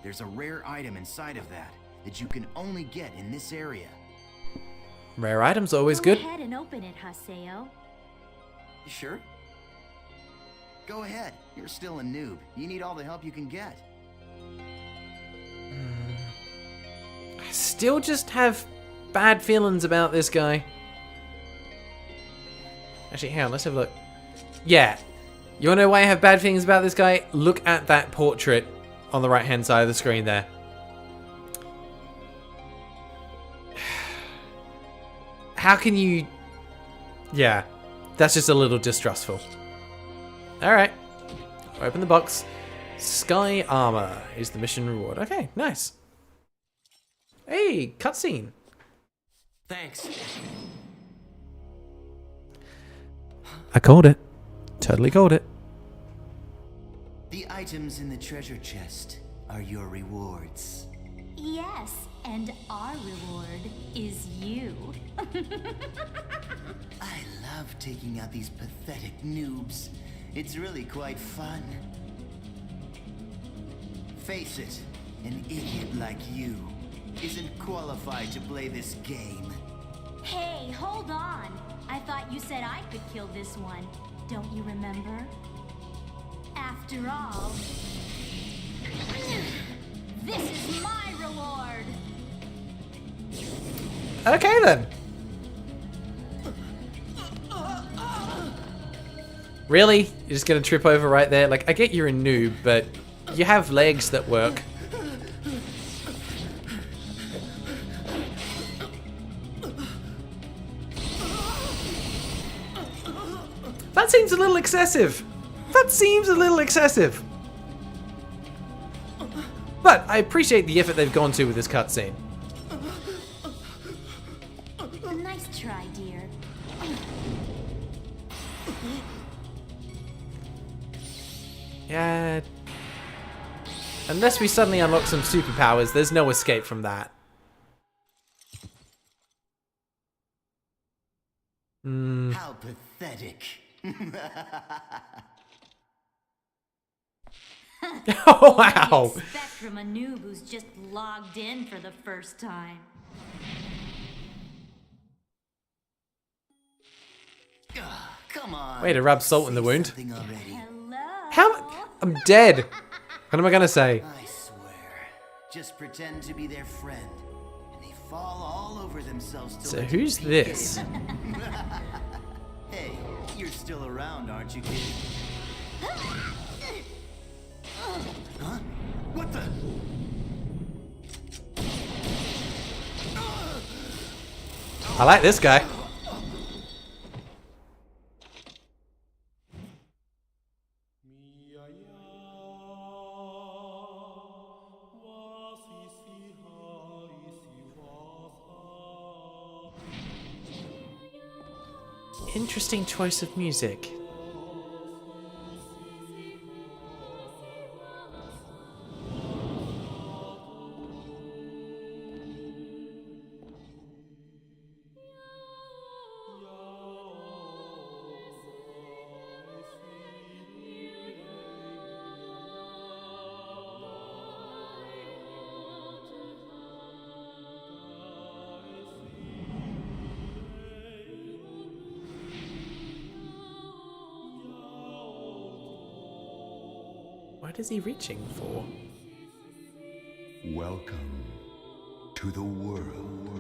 There's a rare item inside of that you can only get in this area. Rare items always Go good. ahead and open it, Haseo. You sure? Go ahead, you're still a noob. You need all the help you can get. I still just have bad feelings about this guy. Actually, hang on, let's have a look. Yeah. You wanna know why I have bad feelings about this guy? Look at that portrait on the right hand side of the screen there. How can you... Yeah, that's just a little distrustful. Alright, open the box. Sky Armor is the mission reward. Okay, nice. Hey, cutscene. Thanks. I called it. Totally called it. The items in the treasure chest are your rewards. Yes, and our reward is you. I love taking out these pathetic noobs. It's really quite fun. Face it, an idiot like you isn't qualified to play this game. Hey, hold on. I thought you said I could kill this one. Don't you remember? After all, this is my reward. Okay then. Really? You're just gonna trip over right there? Like, I get you're a noob, but you have legs that work. seems a little excessive. That seems a little excessive. But I appreciate the effort they've gone to with this cutscene. Nice try, dear. Yeah. Unless we suddenly unlock some superpowers, there's no escape from that. How pathetic. Oh, wow. Expect from a noob who's just logged in for the first time. Come on. Way to rub salt in the wound. Something already. Hello. How? I'm dead. What am I gonna say? I swear. Just pretend to be their friend. And they fall all over themselves to So let you who's peek this? in. Hey, you're still around, aren't you, kid? Huh? What the? I like this guy. Interesting choice of music. What is he reaching for? Welcome to the world.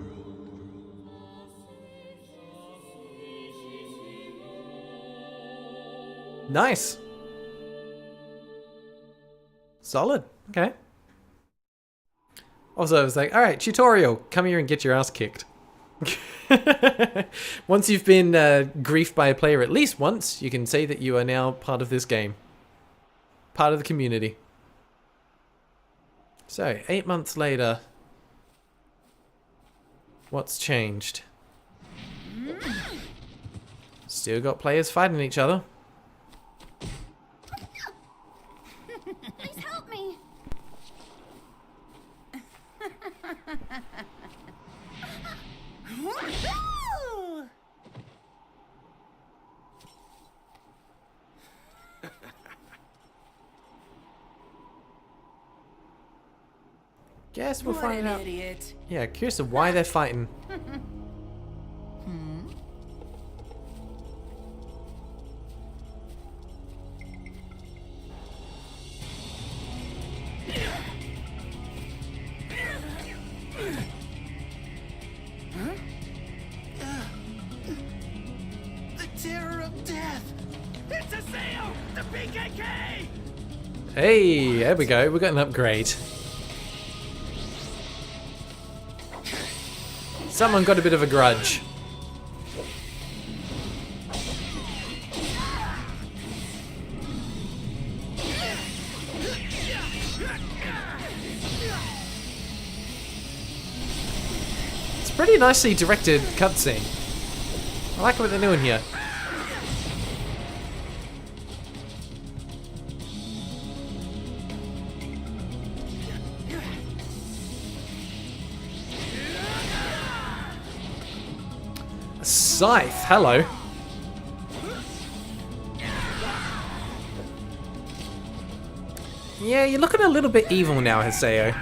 Nice. Solid. Okay. Also, I was like, alright, tutorial. Come here and get your ass kicked. Once you've been griefed by a player at least once, you can say that you are now part of this game. Part of the community. So, 8 months later. What's changed? Still got players fighting each other. Please help me. Guess we'll What find an out. idiot. Yeah, curious of why they're fighting. The terror of death. It's a sale. The PKK. Hey, there we go. We got an upgrade. Someone got a bit of a grudge. It's a pretty nicely directed cutscene. I like what they're doing here. Scythe, hello. Yeah, you're looking a little bit evil now, Haseo.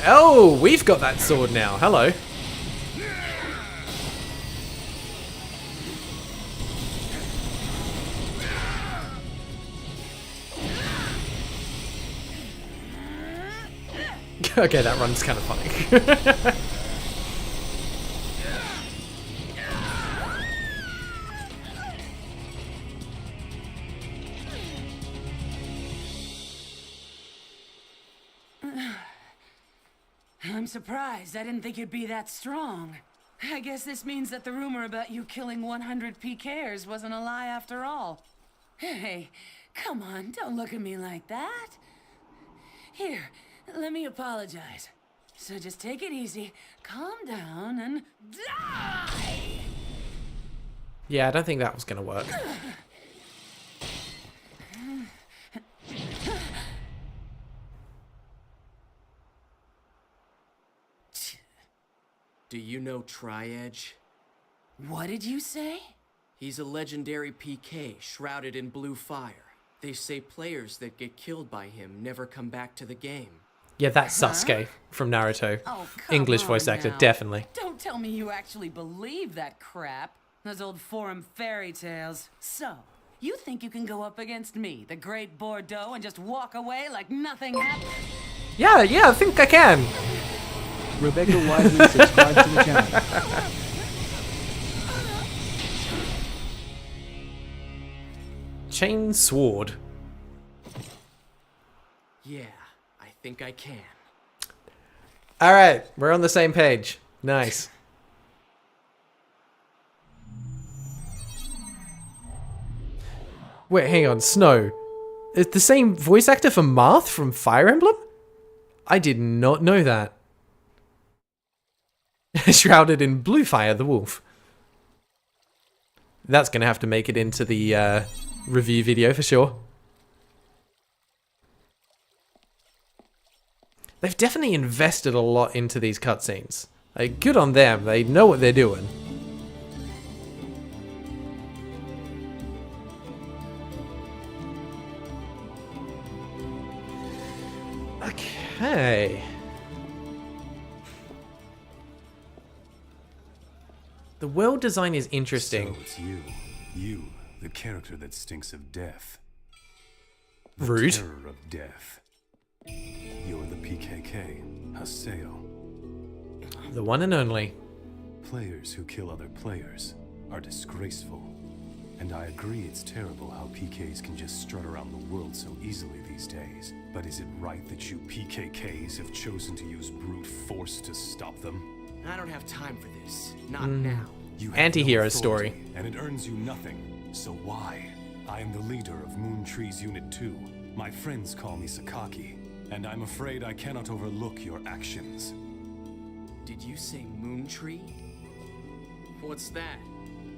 Oh, we've got that sword now. Hello. Okay, that run's kind of funny. I'm surprised. I didn't think you'd be that strong. I guess this means that the rumor about you killing 100 PKers wasn't a lie after all. Hey, come on, don't look at me like that. Here, let me apologize. So just take it easy, calm down, and die! Yeah, I don't think that was going to work. Do you know Tri-Edge? What did you say? He's a legendary PK shrouded in blue fire. They say players that get killed by him never come back to the game. Yeah, that's Sasuke from Naruto. Oh, come English on voice actor, now. definitely. Don't tell me you actually believe that crap. Those old forum fairy tales. So, you think you can go up against me, the great Bordeaux, and just walk away like nothing happened? Yeah, I think I can. Rebecca Wiley subscribe to the channel. Chain sword. Yeah, I think I can. All right, we're on the same page. Nice. Wait, hang on. Snow. It's the same voice actor for Marth from Fire Emblem? I did not know that. Shrouded in blue fire, the wolf. That's going to have to make it into the review video for sure. They've definitely invested a lot into these cutscenes. Like, good on them. They know what they're doing. Okay. The world design is interesting. So it's you, the character that stinks of death. The Rude. terror of death. You're the PKK, Haseo. The one and only. Players who kill other players are disgraceful. And I agree it's terrible how PKs can just strut around the world so easily these days. But is it right that you PKKs have chosen to use brute force to stop them? I don't have time for this. Not now. You have Anti-hero no story. authority, and it earns you nothing. So why? I am the leader of Moon Tree's Unit 2. My friends call me Sakaki, and I'm afraid I cannot overlook your actions. Did you say Moon Tree? What's that?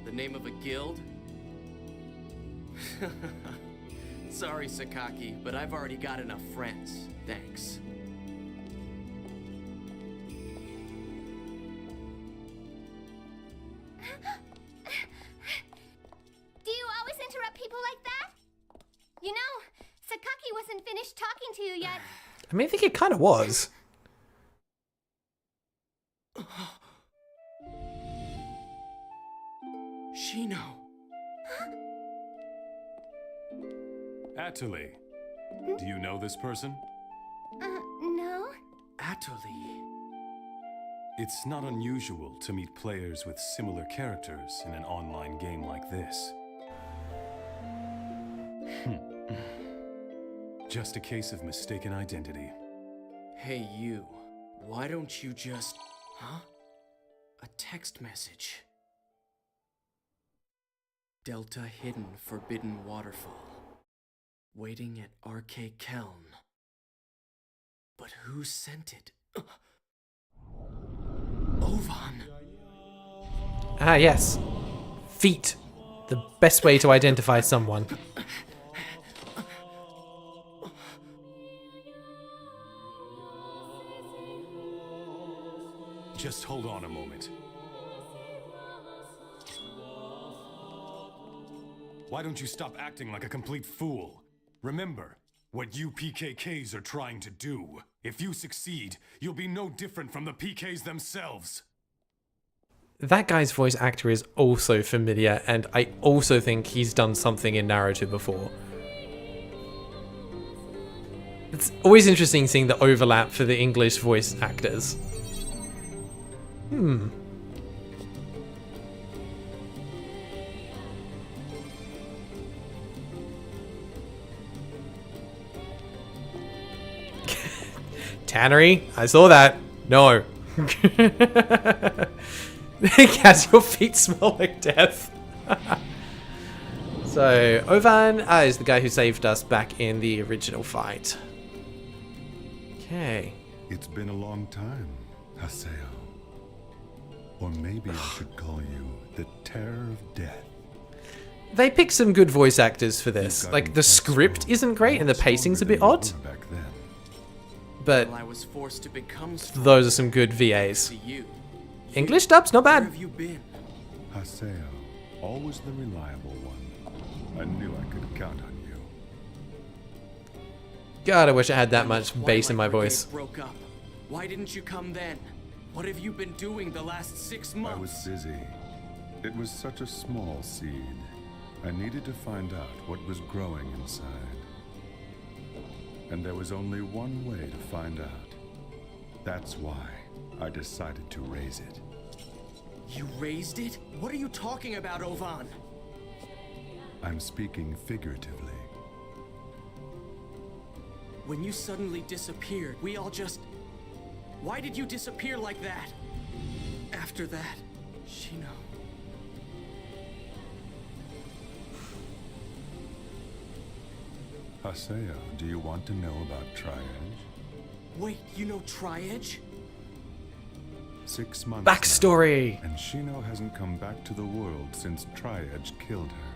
The name of a guild? Sorry, Sakaki, but I've already got enough friends. Thanks. Do you always interrupt people like that? You know, Sakaki wasn't finished talking to you yet. I mean, I think it kind of was. Shino. Atuli, do you know this person? No? Atuli. It's not unusual to meet players with similar characters in an online game like this. Just a case of mistaken identity. Hey, you. Why don't you just... Huh? A text message. Delta Hidden Forbidden Waterfall. Waiting at RK Keln. But who sent it? Ovan. Ah, yes. Feet. The best way to identify someone. Just hold on a moment. Why don't you stop acting like a complete fool? Remember what you PKKs are trying to do. If you succeed, you'll be no different from the PKs themselves. That guy's voice actor is also familiar, and I also think he's done something in Naruto before. It's always interesting seeing the overlap for the English voice actors. Tannery, I saw that. No. Kaz, your feet smell like death. So, Ovan is the guy who saved us back in the original fight. Okay. It's been a long time, Haseo. Or maybe I should call you the Terror of Death. They picked some good voice actors for this. Like, the script isn't great and the pacing's a bit odd. Back then. But I was forced to become strong those are some good VAs. to you. English dub's not Where bad. have you been? Haseo, always the reliable one. I knew I could count on you. God, I wish I had that much When bass in my Twilight voice. Brigade broke up. Why didn't you come then? What have you been doing the last 6 months? I was busy. It was such a small seed. I needed to find out what was growing inside. And there was only one way to find out. That's why I decided to raise it. You raised it? What are you talking about, Ovan? I'm speaking figuratively. When you suddenly disappeared, we all just... Why did you disappear like that? After that, Shino... Haseo, do you want to know about Tri-Edge? Wait, you know Tri-Edge? 6 months Backstory! now, and Shino hasn't come back to the world since Tri-Edge killed her.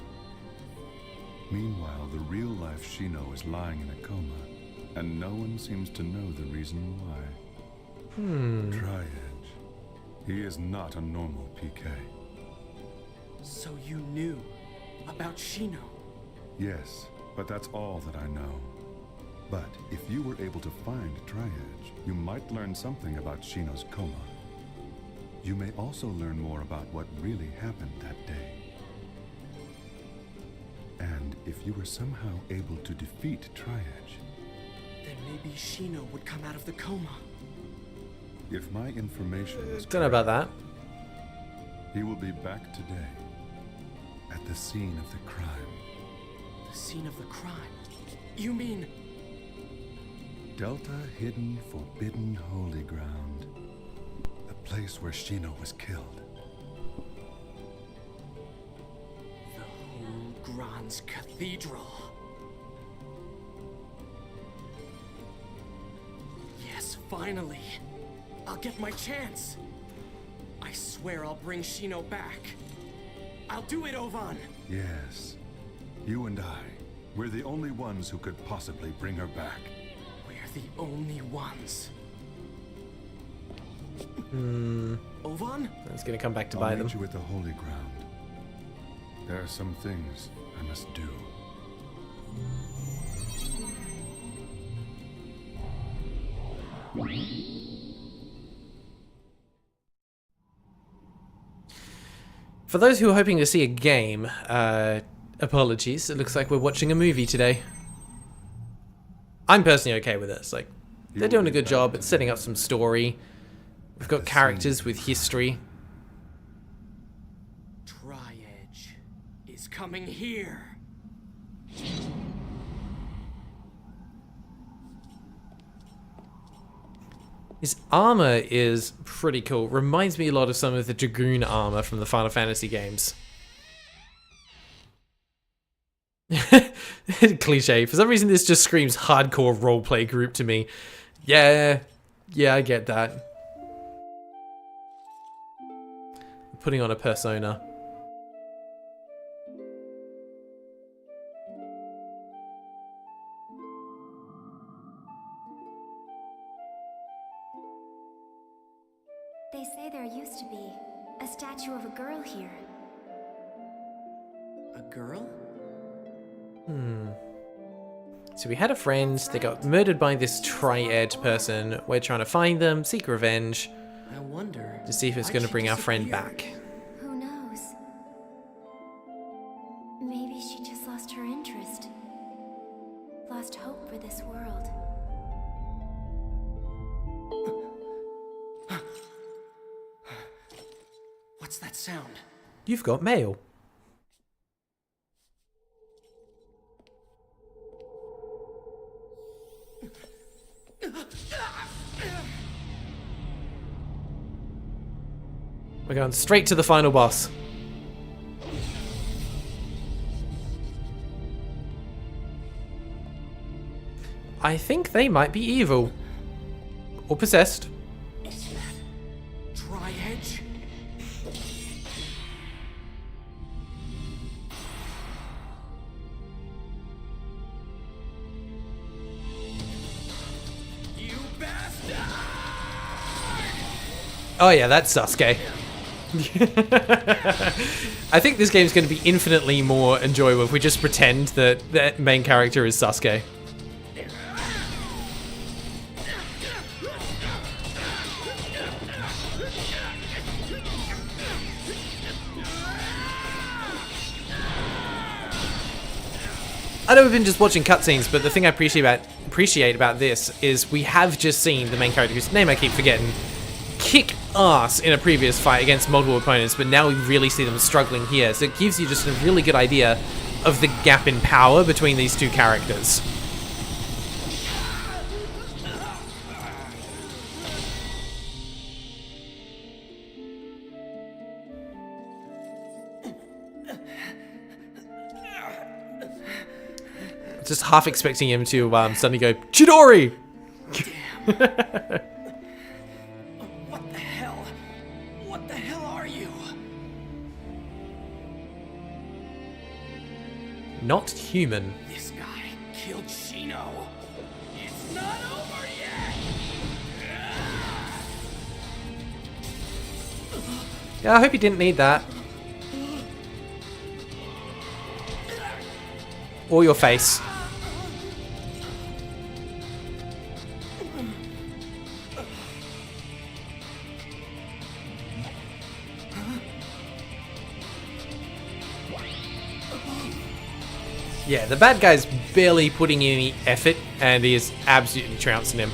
Meanwhile, the real-life Shino is lying in a coma, and no one seems to know the reason why. Tri-Edge. He is not a normal PK. So you knew about Shino? Yes, but that's all that I know. But if you were able to find Tri-Edge, you might learn something about Shino's coma. You may also learn more about what really happened that day. And if you were somehow able to defeat Tri-Edge, Then maybe Shino would come out of the coma. if my information is Don't know about that. he will be back today at the scene of the crime. The scene of the crime? You mean... Delta Hidden Forbidden Holy Ground. The place where Shino was killed. The whole Grand's Cathedral. Yes, finally. I'll get my chance. I swear I'll bring Shino back. I'll do it, Ovan. Yes. You and I. We're the only ones who could possibly bring her back. We're the only ones. Ovan? It's gonna come back to I'll bite meet them. you at the Holy Ground. There are some things I must do. For those who are hoping to see a game, apologies. It looks like we're watching a movie today. I'm personally okay with this. Like, they're doing a good job at setting up some story. We've got characters with history. Tri-Edge is coming here. His armor is pretty cool. Reminds me a lot of some of the Dragoon armor from the Final Fantasy games. Cliche. For some reason, this just screams hardcore roleplay group to me. Yeah, I get that. Putting on a persona. They say there used to be a statue of a girl here. A girl? So we had a friend, they got murdered by this Tri-Edge person. We're trying to find them, seek revenge, I wonder. to see if it's why'd going to she bring our friend disappear? back. Who knows? Maybe she just lost her interest. Lost hope for this world. What's that sound? You've got mail. We're going straight to the final boss. I think they might be evil. Or possessed. Is that Tri-Edge? You bastard! Oh yeah, that's Sasuke. I think this game's going to be infinitely more enjoyable if we just pretend that the main character is Sasuke. I know we've been just watching cutscenes, but the thing I appreciate about this is we have just seen the main character, whose name I keep forgetting, kick ass in a previous fight against multiple opponents, but now we really see them struggling here. So it gives you just a really good idea of the gap in power between these two characters. Just half expecting him to suddenly go, Chidori! What the hell? What the hell are you? Not human. This guy killed Shino. It's not over yet! Yeah, I hope you didn't need that. Or your face. Yeah, the bad guy's barely putting in any effort, and he is absolutely trouncing him.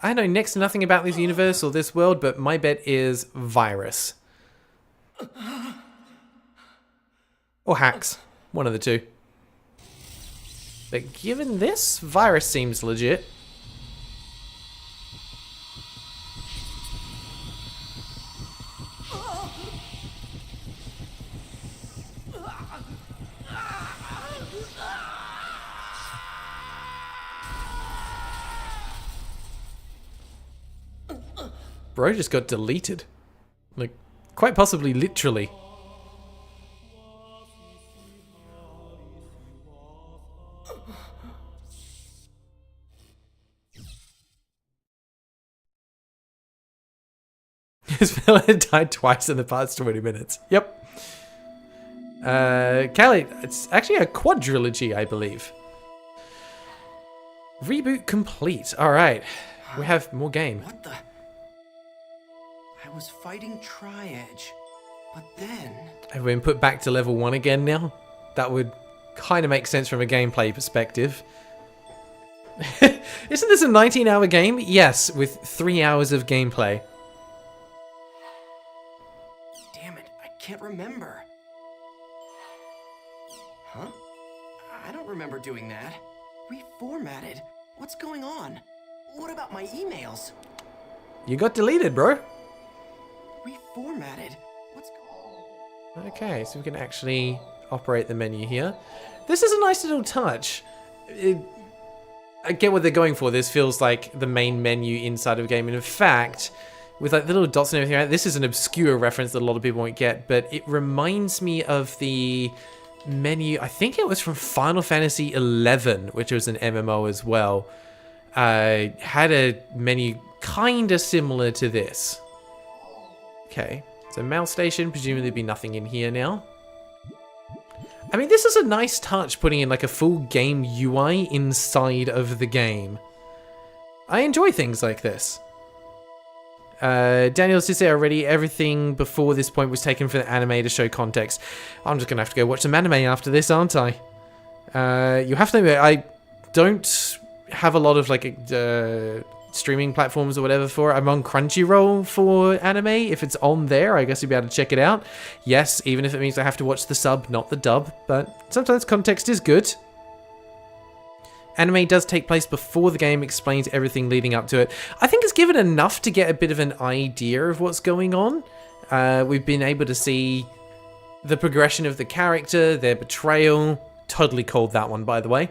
I know next to nothing about this universe or this world, but my bet is virus. Or hacks. One of the two. But given this, virus seems legit. Bro just got deleted. Like, quite possibly literally. This fella died twice in the past 20 minutes. Yep. Callie, it's actually a quadrilogy, I believe. Reboot complete. Alright. We have more game. What the? I was fighting Tri-Edge, but then... Have we been put back to level 1 again now? That would kind of make sense from a gameplay perspective. Isn't this a 19-hour game? Yes, with 3 hours of gameplay. Damn it, I can't remember. Huh? I don't remember doing that. Reformatted? What's going on? What about my emails? You got deleted, bro. Reformatted? What's going on? Okay, so we can actually operate the menu here. This is a nice little touch. I get what they're going for. This feels like the main menu inside of a game. And in fact, with like the little dots and everything, right, this is an obscure reference that a lot of people won't get, but it reminds me of the menu. I think it was from Final Fantasy XI, which was an MMO as well. Had a menu kind of similar to this. Okay, so mail station, presumably there'd be nothing in here now. I mean, this is a nice touch, putting in like a full game UI inside of the game. I enjoy things like this. Daniel's did say already, everything before this point was taken from the anime to show context. I'm just going to have to go watch some anime after this, aren't I? You have to know, I don't have a lot of like streaming platforms or whatever for it. I'm on Crunchyroll for anime. If it's on there, I guess you'll be able to check it out. Yes, even if it means I have to watch the sub, not the dub, but sometimes context is good. Anime does take place before the game explains everything leading up to it. I think it's given enough to get a bit of an idea of what's going on. We've been able to see the progression of the character, their betrayal. Totally called that one, by the way.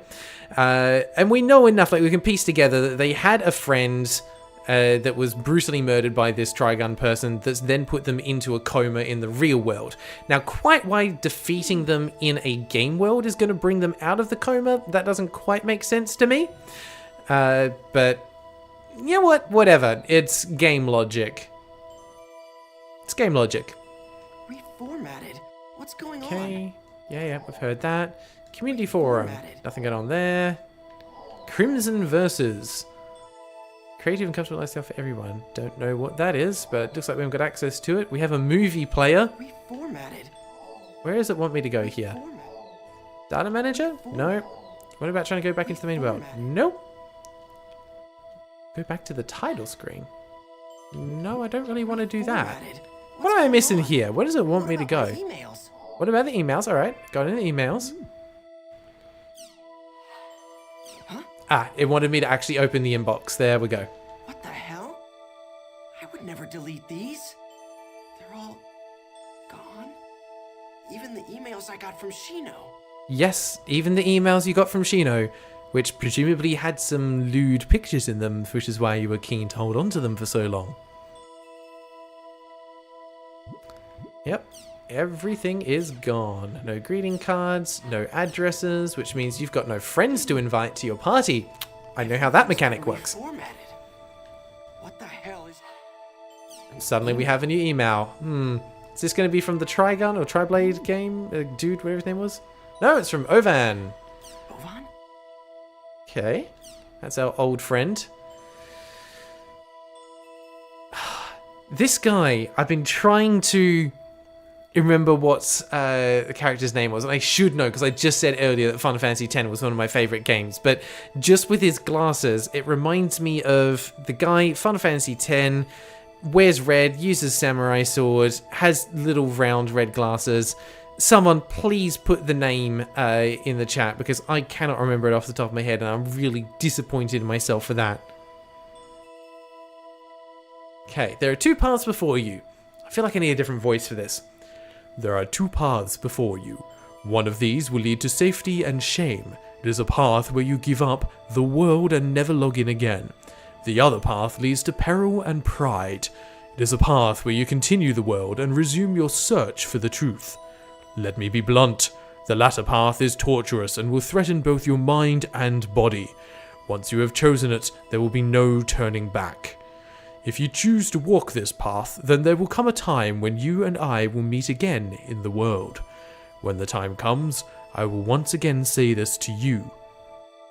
And we know enough, like we can piece together that they had a friend that was brutally murdered by this Trigun person that's then put them into a coma in the real world. Now, quite why defeating them in a game world is going to bring them out of the coma, that doesn't quite make sense to me. But, you know what? Whatever. It's game logic. It's game logic. Reformatted? What's going Okay. Yeah, we've heard that. Community forum. Nothing going on there. Crimson Versus. Creative and comfortable lifestyle for everyone. Don't know what that is, but it looks like we haven't got access to it. We have a movie player. Reformatted. Where does it want me to go here? Data manager? No. What about trying to go back into the main world? Nope. Go back to the title screen. No, I don't really want to do that. What am I missing here? Where does it want me to go? What about the emails? Alright, got in the emails. Ah, it wanted me to actually open the inbox. There we go. What the hell? I would never delete these. They're all gone. Even the emails I got from Shino. Yes, even the emails you got from Shino, which presumably had some lewd pictures in them, which is why you were keen to hold on to them for so long. Yep, everything is gone. No greeting cards, no addresses, which means you've got no friends to invite to your party. I know how that mechanic works. What the hell is... Suddenly we have a new email. Is this going to be from the Trigun or Triblade game? Dude, whatever his name was? No, it's from Ovan. Ovan? Okay, that's our old friend. This guy, I've been trying to remember what the character's name was, and I should know because I just said earlier that Final Fantasy X was one of my favorite games, but just with his glasses, it reminds me of the guy, Final Fantasy X, wears red, uses samurai sword, has little round red glasses. Someone please put the name in the chat because I cannot remember it off the top of my head and I'm really disappointed in myself for that. Okay, there are two paths before you. I feel like I need a different voice for this. There are two paths before you. One of these will lead to safety and shame. It is a path where you give up the world and never log in again. The other path leads to peril and pride. It is a path where you continue the world and resume your search for the truth. Let me be blunt. The latter path is torturous and will threaten both your mind and body. Once you have chosen it, there will be no turning back. If you choose to walk this path, then there will come a time when you and I will meet again in the world. When the time comes, I will once again say this to you.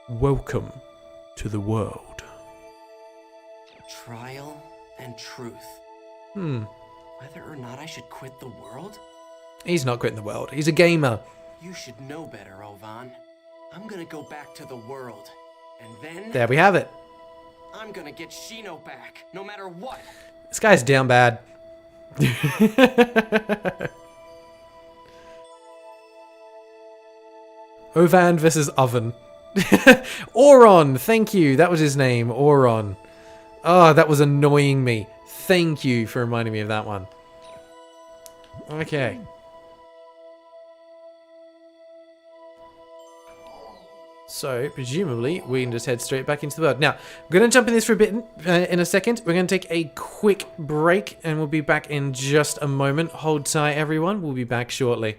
Welcome to the world. Trial and truth. Whether or not I should quit the world? He's not quitting the world. He's a gamer. You should know better, Ovan. I'm gonna go back to the world. And then... There we have it. I'm gonna get Shino back, no matter what. This guy's down bad. Ovan versus Oven. Auron, thank you. That was his name, Auron. Oh, that was annoying me. Thank you for reminding me of that one. Okay. So, presumably, we can just head straight back into the world. Now, we're going to jump in this for a bit in a second. We're going to take a quick break, and we'll be back in just a moment. Hold tight, everyone. We'll be back shortly.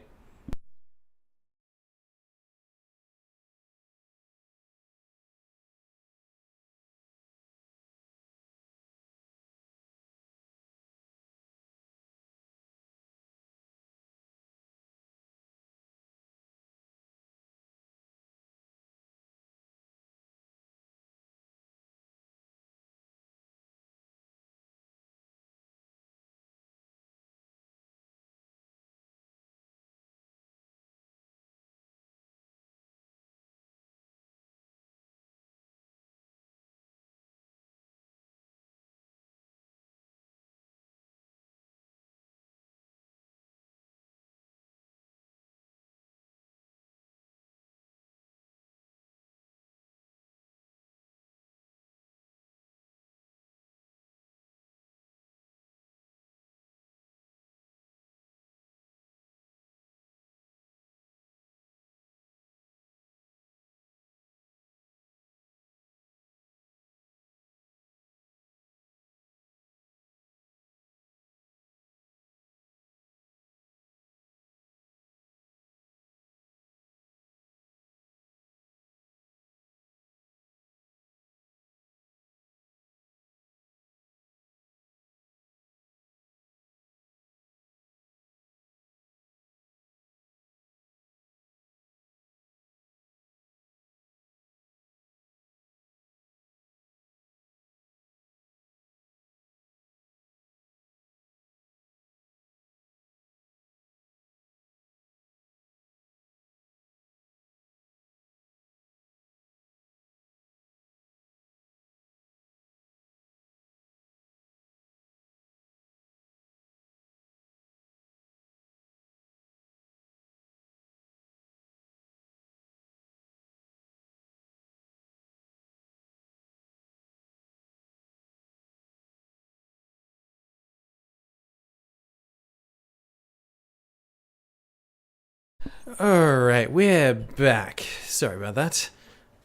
Alright, we're back. Sorry about that.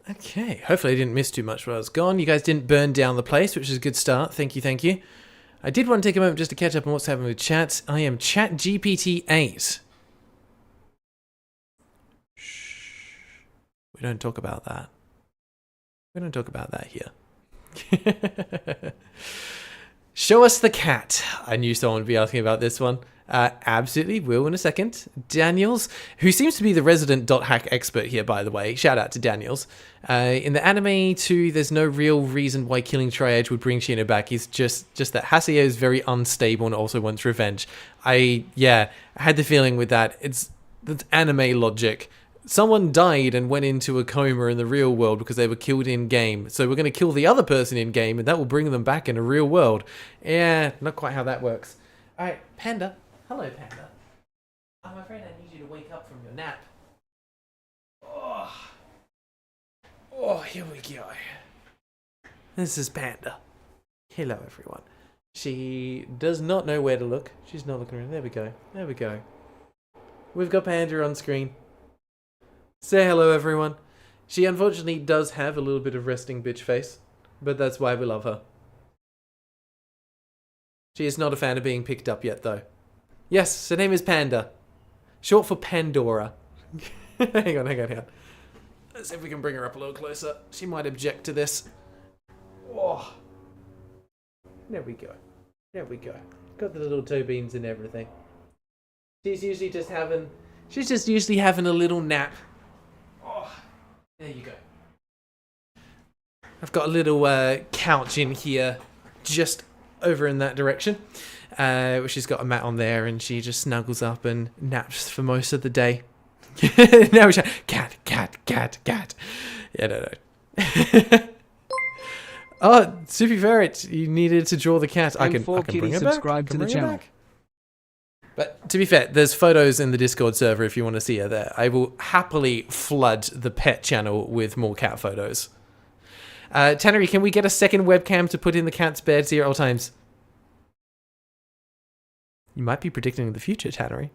Okay, hopefully I didn't miss too much while I was gone. You guys didn't burn down the place, which is a good start. Thank you, thank you. I did want to take a moment just to catch up on what's happening with chat. I am ChatGPT-8. Shh. We don't talk about that. We don't talk about that here. Show us the cat. I knew someone would be asking about this one. Absolutely, will in a second. Daniels, who seems to be the resident .hack expert here, by the way. Shout out to Daniels. In the anime, too, there's no real reason why killing Triage would bring Shino back. It's just that Haseo is very unstable and also wants revenge. I had the feeling with that. That's anime logic. Someone died and went into a coma in the real world because they were killed in-game. So we're going to kill the other person in-game, and that will bring them back in the real world. Yeah, not quite how that works. Alright, Panda. Hello, Panda. I'm afraid I need you to wake up from your nap. Oh, here we go. This is Panda. Hello, everyone. She does not know where to look. She's not looking around. There we go. There we go. We've got Panda on screen. Say hello, everyone. She unfortunately does have a little bit of resting bitch face, but that's why we love her. She is not a fan of being picked up yet, though. Yes, her name is Panda. Short for Pandora. hang on. Let's see if we can bring her up a little closer. She might object to this. Oh. There we go. There we go. Got the little toe beans and everything. She's just usually having a little nap. Oh, there you go. I've got a little couch in here, just over in that direction. She's got a mat on there, and she just snuggles up and naps for most of the day. Now she's cat. Yeah, no. Oh, Soupy Ferret, you needed to draw the cat. I can bring her back. Subscribe to the channel. Back. But to be fair, there's photos in the Discord server if you want to see her there. I will happily flood the pet channel with more cat photos. Tannery, can we get a second webcam to put in the cat's bed here at all times? You might be predicting the future, Tannery.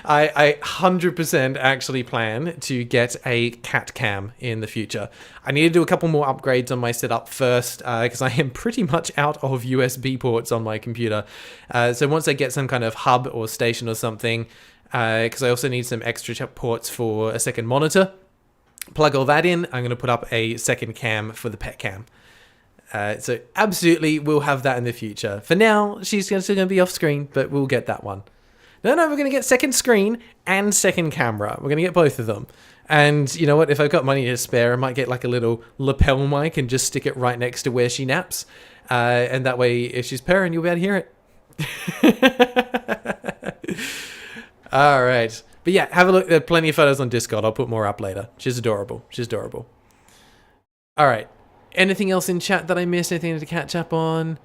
I 100% actually plan to get a cat cam in the future. I need to do a couple more upgrades on my setup first, because I am pretty much out of USB ports on my computer. So once I get some kind of hub or station or something, because I also need some extra ports for a second monitor, plug all that in, I'm going to put up a second cam for the pet cam. So absolutely, we'll have that in the future. For now, she's still going to be off screen, but we'll get that one. No, we're going to get second screen and second camera. We're going to get both of them. And you know what? If I've got money to spare, I might get like a little lapel mic and just stick it right next to where she naps. And that way, if she's purring, you'll be able to hear it. All right. But yeah, have a look. There are plenty of photos on Discord. I'll put more up later. She's adorable. All right. Anything else in chat that I missed? Anything to catch up on?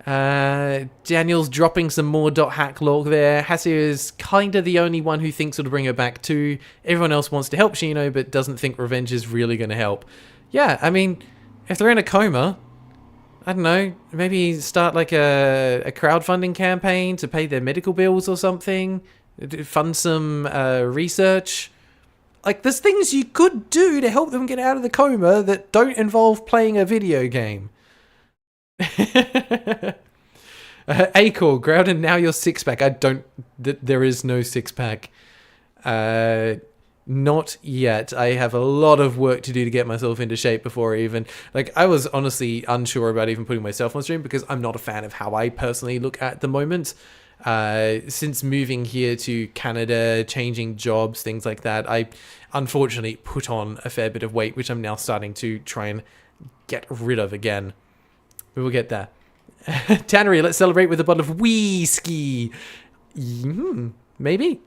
Daniel's dropping some more .hack lore there. Haseo is kind of the only one who thinks it'll bring her back too. Everyone else wants to help Shino, but doesn't think revenge is really going to help. Yeah, I mean, if they're in a coma, I don't know, maybe start like a crowdfunding campaign to pay their medical bills or something. Fund some research. Like, there's things you could do to help them get out of the coma that don't involve playing a video game. Acor, Groudon, now your six-pack. There is no six-pack. Not yet. I have a lot of work to do to get myself into shape before I was honestly unsure about even putting myself on stream because I'm not a fan of how I personally look at the moment. Since moving here to Canada, changing jobs, things like that, I unfortunately put on a fair bit of weight, which I'm now starting to try and get rid of again. We will get there. Tannery, let's celebrate with a bottle of whiskey. Maybe.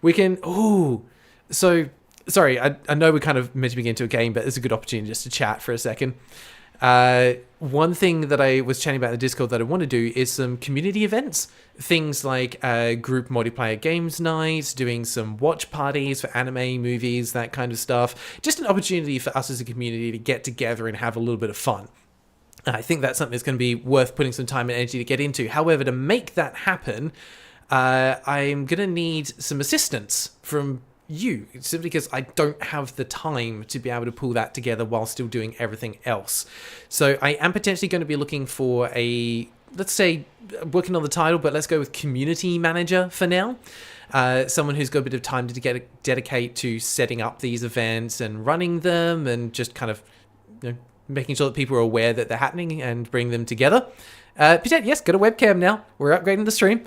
We can... Ooh. So, sorry, I know we're kind of meant to begin to a game, but it's a good opportunity just to chat for a second. One thing that I was chatting about in the Discord that I want to do is some community events. Things like group multiplayer games nights, doing some watch parties for anime, movies, that kind of stuff. Just an opportunity for us as a community to get together and have a little bit of fun. I think that's something that's going to be worth putting some time and energy to get into. However, to make that happen, I'm going to need some assistance from you, simply because I don't have the time to be able to pull that together while still doing everything else. So I am potentially going to be looking for a, let's say, working on the title, but let's go with community manager for now. Someone who's got a bit of time to dedicate to setting up these events and running them, and just kind of, you know, making sure that people are aware that they're happening and bring them together. Yes, got a webcam now. We're upgrading the stream.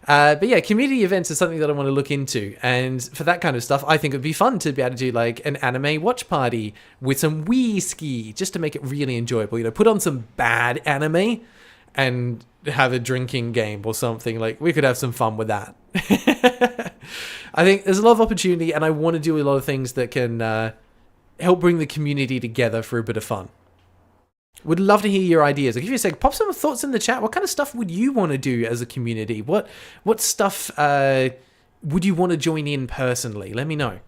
But yeah, community events is something that I want to look into. And for that kind of stuff, I think it would be fun to be able to do like an anime watch party with some whiskey, just to make it really enjoyable. You know, put on some bad anime and have a drinking game or something. Like, we could have some fun with that. I think there's a lot of opportunity, and I want to do a lot of things that can help bring the community together for a bit of fun. Would love to hear your ideas. I'll give you a sec. Pop some thoughts in the chat. What kind of stuff would you want to do as a community? What stuff would you want to join in personally? Let me know.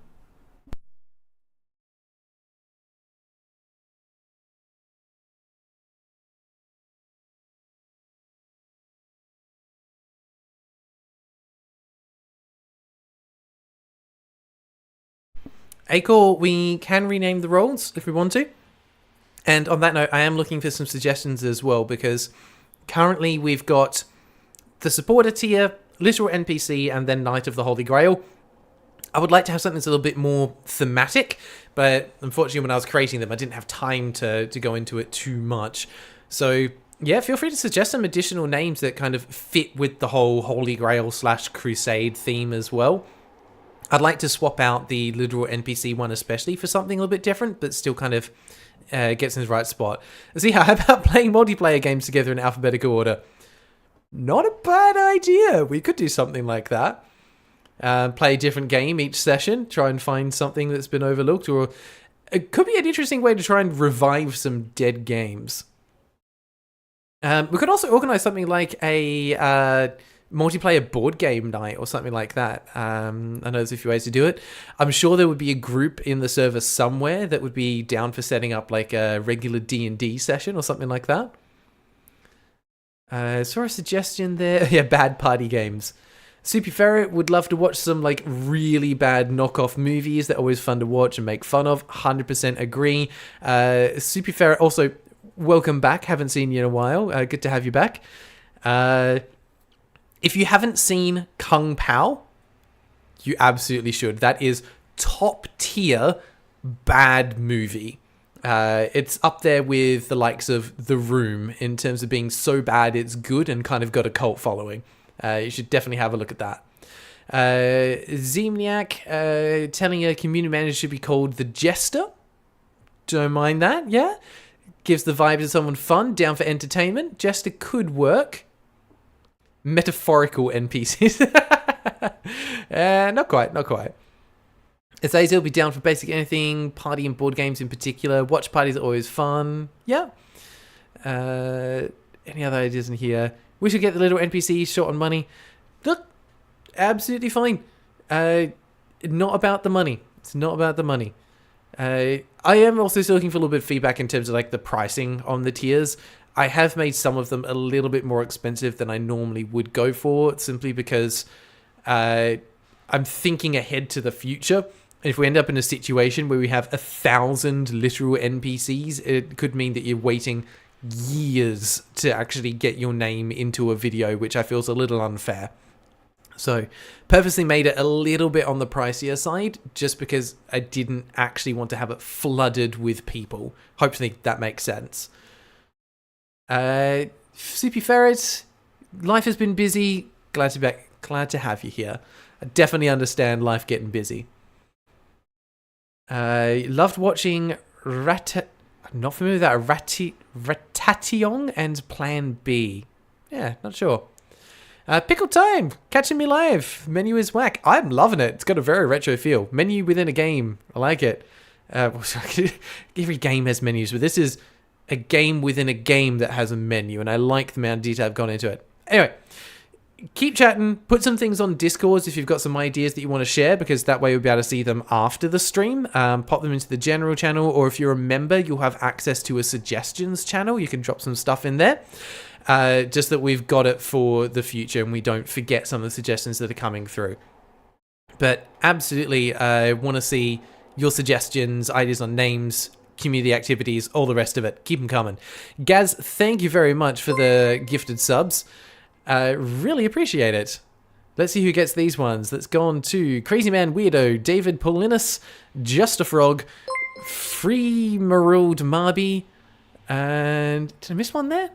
Acor, we can rename the roles if we want to. And on that note, I am looking for some suggestions as well, because currently we've got the supporter tier, literal NPC, and then Knight of the Holy Grail. I would like to have something that's a little bit more thematic, but unfortunately when I was creating them, I didn't have time to go into it too much. So yeah, feel free to suggest some additional names that kind of fit with the whole Holy Grail / Crusade theme as well. I'd like to swap out the literal NPC one especially for something a little bit different, but still kind of gets in the right spot. See, how about playing multiplayer games together in alphabetical order? Not a bad idea. We could do something like that. Play a different game each session. Try and find something that's been overlooked. Or it could be an interesting way to try and revive some dead games. We could also organize something like a multiplayer board game night or something like that. I know there's a few ways to do it. I'm sure there would be a group in the server somewhere that would be down for setting up like a regular D&D session or something like that. Saw a suggestion there. Yeah, bad party games. Soupy Ferret would love to watch some like really bad knockoff movies that are always fun to watch and make fun of. 100% agree. Soupy Ferret, also welcome back. Haven't seen you in a while. Good to have you back. If you haven't seen Kung Pao, you absolutely should. That is top tier bad movie. It's up there with the likes of The Room in terms of being so bad it's good and kind of got a cult following. You should definitely have a look at that. Zemniak telling a community manager should be called the Jester. Don't mind that, yeah? Gives the vibe to someone fun, down for entertainment. Jester could work. Metaphorical NPCs. Not quite. Azazel will be down for basic anything, party and board games in particular. Watch parties are always fun. Yeah. Any other ideas in here? We should get the little NPCs short on money. Look, absolutely fine. Not about the money. It's not about the money. I am also still looking for a little bit of feedback in terms of like the pricing on the tiers. I have made some of them a little bit more expensive than I normally would go for, simply because I'm thinking ahead to the future. If we end up in a situation where we have 1,000 literal NPCs, it could mean that you're waiting years to actually get your name into a video, which I feel is a little unfair. So purposely made it a little bit on the pricier side, just because I didn't actually want to have it flooded with people. Hopefully that makes sense. Soupy Ferret, life has been busy. Glad to be back. Glad to have you here. I definitely understand life getting busy. Loved watching I'm not familiar with that. Ratationg and Plan B. Yeah, not sure. Pickle Time, catching me live. Menu is whack. I'm loving it. It's got a very retro feel. Menu within a game. I like it. Every game has menus, but this is a game within a game that has a menu, and I like the amount of detail I've gone into it. Anyway, keep chatting. Put some things on Discord if you've got some ideas that you want to share, because that way we'll be able to see them after the stream. Pop them into the general channel, or if you're a member, you'll have access to a suggestions channel. You can drop some stuff in there. just that we've got it for the future and we don't forget some of the suggestions that are coming through. But absolutely, I want to see your suggestions, ideas on names, community activities, all the rest of it. Keep them coming. Gaz, thank you very much for the gifted subs. Really appreciate it. Let's see who gets these ones. Let's go on to Crazy Man Weirdo, David Paulinus, Just a Frog, Free Maruled Marby, and did I miss one there?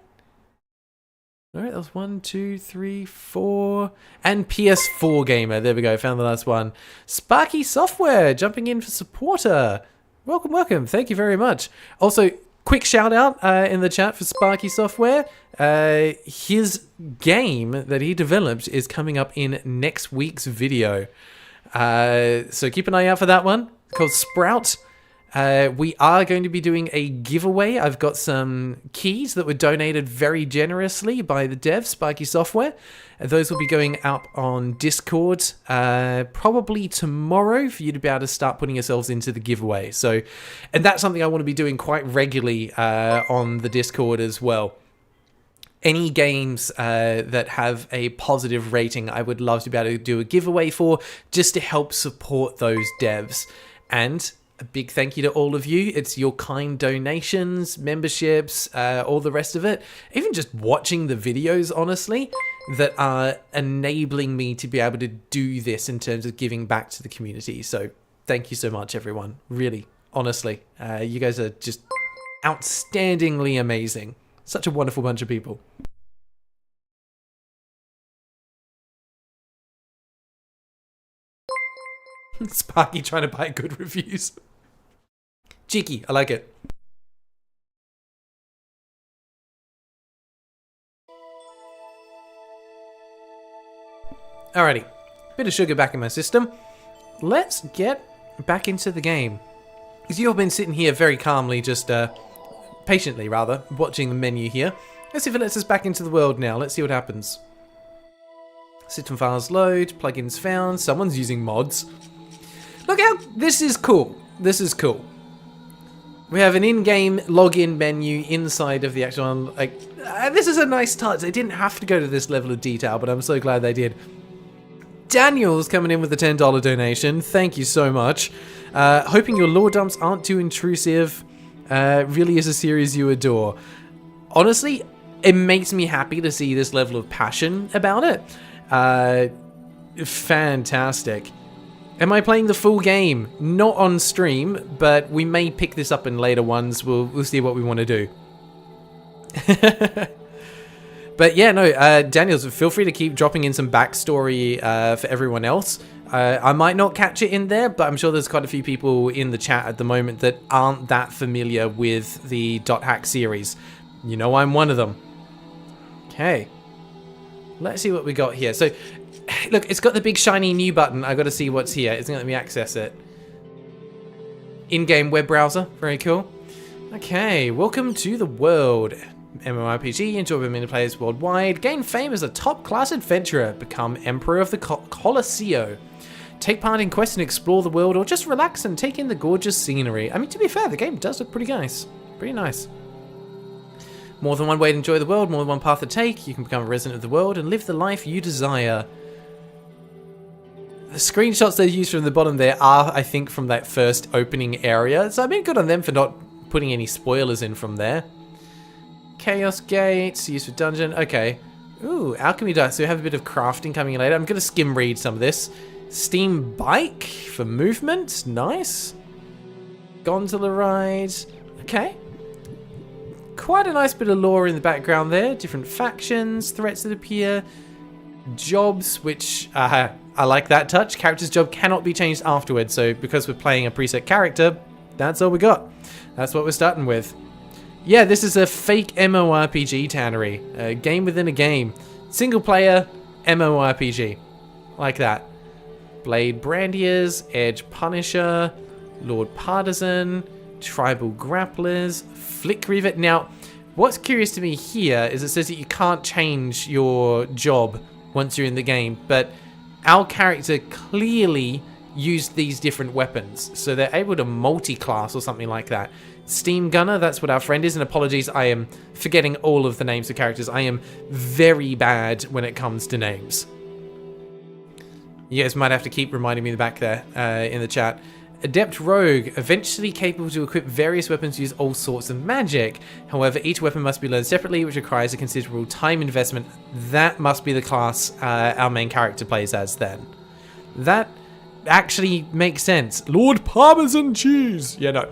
Alright, that was 1, 2, 3, 4, and PS4 Gamer. There we go, found the last one. Sparky Software, jumping in for supporter. Welcome, welcome. Thank you very much. Also, quick shout out in the chat for Sparky Software. His game that he developed is coming up in next week's video. So keep an eye out for that one. It's called Sprout. We are going to be doing a giveaway. I've got some keys that were donated very generously by the devs, Sparky Software. Those will be going up on Discord probably tomorrow for you to be able to start putting yourselves into the giveaway. So, and that's something I want to be doing quite regularly on the Discord as well. Any games that have a positive rating, I would love to be able to do a giveaway for, just to help support those devs. And a big thank you to all of you. It's your kind donations, memberships, all the rest of it. Even just watching the videos, honestly, that are enabling me to be able to do this in terms of giving back to the community. So thank you so much, everyone. Really, honestly. You guys are just outstandingly amazing. Such a wonderful bunch of people. Sparky trying to buy good reviews. Cheeky, I like it. Alrighty, bit of sugar back in my system. Let's get back into the game. Because you've been sitting here very calmly, just patiently rather, watching the menu here. Let's see if it lets us back into the world now. Let's see what happens. System files load, plugins found, someone's using mods. Look how, this is cool. This is cool. We have an in-game login menu inside of the actual, like, this is a nice touch. They didn't have to go to this level of detail, but I'm so glad they did. Daniel's coming in with a $10 donation. Thank you so much. Hoping your lore dumps aren't too intrusive. Really is a series you adore. Honestly, it makes me happy to see this level of passion about it. Fantastic. Am I playing the full game? Not on stream, but we may pick this up in later ones. We'll see what we want to do. But yeah, no, Daniels, feel free to keep dropping in some backstory for everyone else. I might not catch it in there, but I'm sure there's quite a few people in the chat at the moment that aren't that familiar with the .hack series. You know I'm one of them. Okay. Let's see what we got here. So, look, it's got the big shiny new button. I've got to see what's here. It's going to let me access it. In-game web browser. Very cool. Okay, welcome to the world. MMORPG, enjoyed by many players worldwide. Gain fame as a top-class adventurer. Become Emperor of the Colosseo. Take part in quests and explore the world, or just relax and take in the gorgeous scenery. I mean, to be fair, the game does look pretty nice. Pretty nice. More than one way to enjoy the world, more than one path to take. You can become a resident of the world and live the life you desire. The screenshots they use from the bottom there are, I think, from that first opening area. So I mean, good on them for not putting any spoilers in from there. Chaos Gates, used for dungeon. Okay. Ooh, alchemy dice. So we have a bit of crafting coming in later. I'm going to skim read some of this. Steam bike for movement. Nice. Gondola ride. Okay. Quite a nice bit of lore in the background there. Different factions, threats that appear. Jobs, which I like that touch. Character's job cannot be changed afterwards. So because we're playing a preset character, that's all we got. That's what we're starting with. Yeah, this is a fake MMORPG, Tannery. A game within a game. Single player MMORPG. Like that. Blade Brandiers, Edge Punisher, Lord Partisan, Tribal Grapplers, Flick Reaver. Now, what's curious to me here is it says that you can't change your job once you're in the game, but our character clearly use these different weapons. So they're able to multi-class or something like that. Steam Gunner, that's what our friend is. And apologies, I am forgetting all of the names of characters. I am very bad when it comes to names. You guys might have to keep reminding me back there in the chat. Adept Rogue, eventually capable to equip various weapons to use all sorts of magic. However, each weapon must be learned separately, which requires a considerable time investment. That must be the class our main character plays as then. That actually makes sense. Lord Parmesan Cheese! Yeah, no.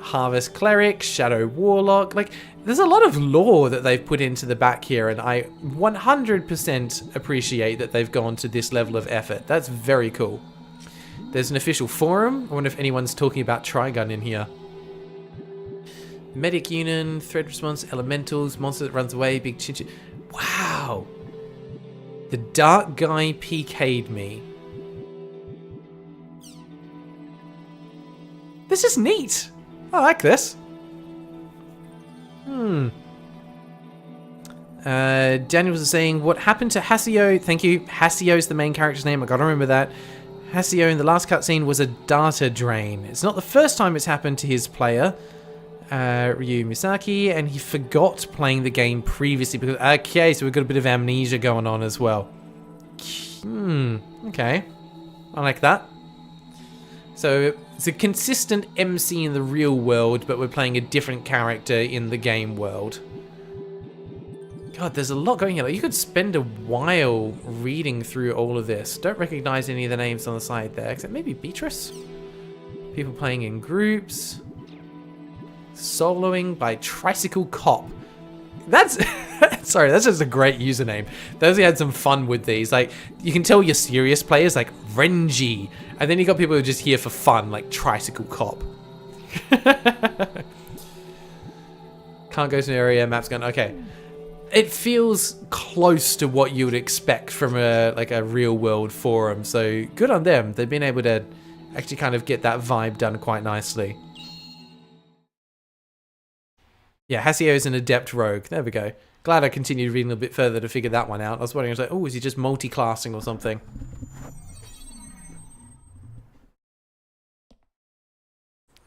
Harvest Cleric, Shadow Warlock, like, there's a lot of lore that they've put into the back here, and I 100% appreciate that they've gone to this level of effort. That's very cool. There's an official forum. I wonder if anyone's talking about Trigun in here. Medic Union, Threat Response, Elementals, Monster that runs away, Big Chin. Wow! The Dark Guy PK'd me. This is neat! I like this. Daniels is saying, what happened to Hasio? Thank you. Hasio's the main character's name. I gotta remember that. Hasio in the last cutscene was a data drain. It's not the first time it's happened to his player, Ryu Misaki, and he forgot playing the game previously because, okay, so we've got a bit of amnesia going on as well. Okay. I like that. So it's a consistent MC in the real world, but we're playing a different character in the game world. God, there's a lot going on. Like, you could spend a while reading through all of this. Don't recognize any of the names on the side there, except maybe Beatrice. People playing in groups. Soloing by Tricycle Cop. That's sorry, that's just a great username. Those who had some fun with these. Like, you can tell you're serious players, like Renji, and then you got people who are just here for fun, like Tricycle Cop. Can't go to an area. Map's gone. Okay. It feels close to what you would expect from a real world forum, so good on them. They've been able to actually kind of get that vibe done quite nicely. Yeah, Hasio's an adept rogue. There we go. Glad I continued reading a bit further to figure that one out. I was wondering, I was like, oh, is he just multi-classing or something?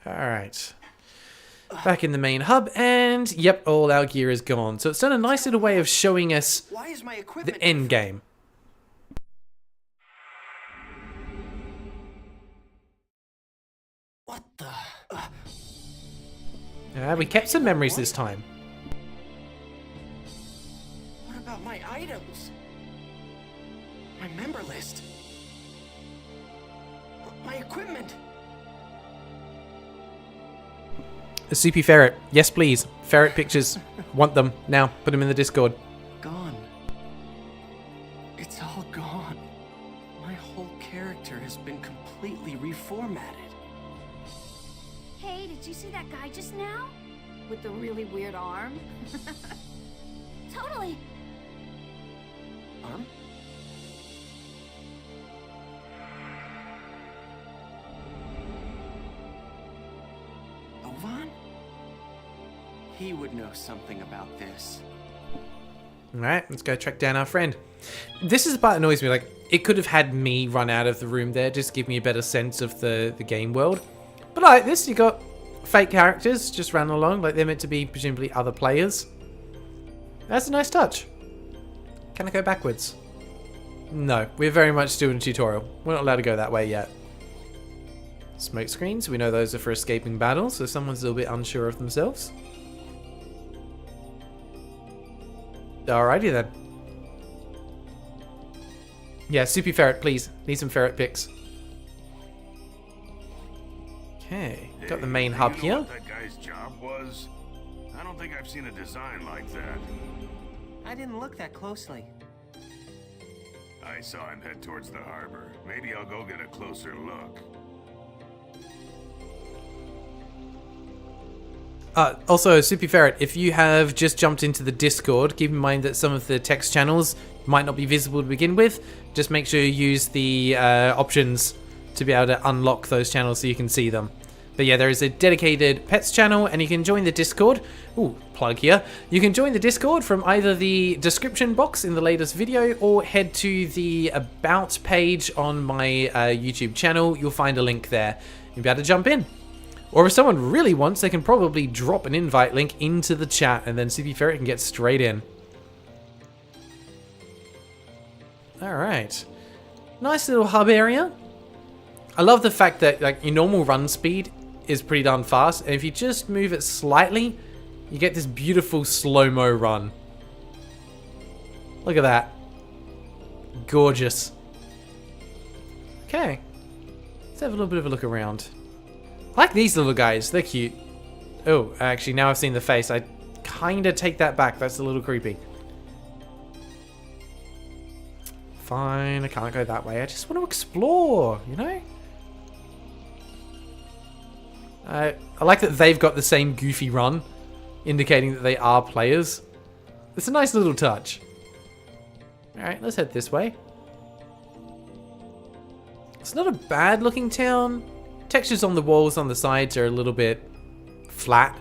Alright. Back in the main hub, and yep, all our gear is gone. So it's done a nice little way of showing us the end game. What the? We kept some memories this time. What about my items? My member list? My equipment? A soupy ferret. Yes, please. Ferret pictures. Want them. Now, put them in the Discord. Gone. It's all gone. My whole character has been completely reformatted. Hey, did you see that guy just now? With the really weird arm? Totally. Arm? Ovan? He would know something about this. Alright, let's go track down our friend. This is the part that annoys me. Like, it could have had me run out of the room there, just give me a better sense of the game world. But like this, you got fake characters just running along, like they're meant to be presumably other players. That's a nice touch. Can I go backwards? No, we're very much still in a tutorial. We're not allowed to go that way yet. Smoke screens, we know those are for escaping battles, so someone's a little bit unsure of themselves. Alrighty then. Yeah, soupy ferret, please. Need some ferret pics. Okay, got the main hub here. What that guy's job was? I don't think I've seen a design like that. I didn't look that closely. I saw him head towards the harbor. Maybe I'll go get a closer look. Also, Soupy Ferret, if you have just jumped into the Discord, keep in mind that some of the text channels might not be visible to begin with. Just make sure you use the options to be able to unlock those channels so you can see them. But yeah, there is a dedicated pets channel, and you can join the Discord. Ooh, plug here. You can join the Discord from either the description box in the latest video, or head to the About page on my YouTube channel. You'll find a link there. You'll be able to jump in. Or if someone really wants, they can probably drop an invite link into the chat, and then CP Ferret can get straight in. Alright. Nice little hub area. I love the fact that like your normal run speed is pretty darn fast, and if you just move it slightly, you get this beautiful slow-mo run. Look at that. Gorgeous. Okay. Let's have a little bit of a look around. I like these little guys. They're cute. Oh, actually, now I've seen the face. I kind of take that back. That's a little creepy. Fine, I can't go that way. I just want to explore, you know? I like that they've got the same goofy run, indicating that they are players. It's a nice little touch. Alright, let's head this way. It's not a bad looking town. Textures on the walls on the sides are a little bit flat,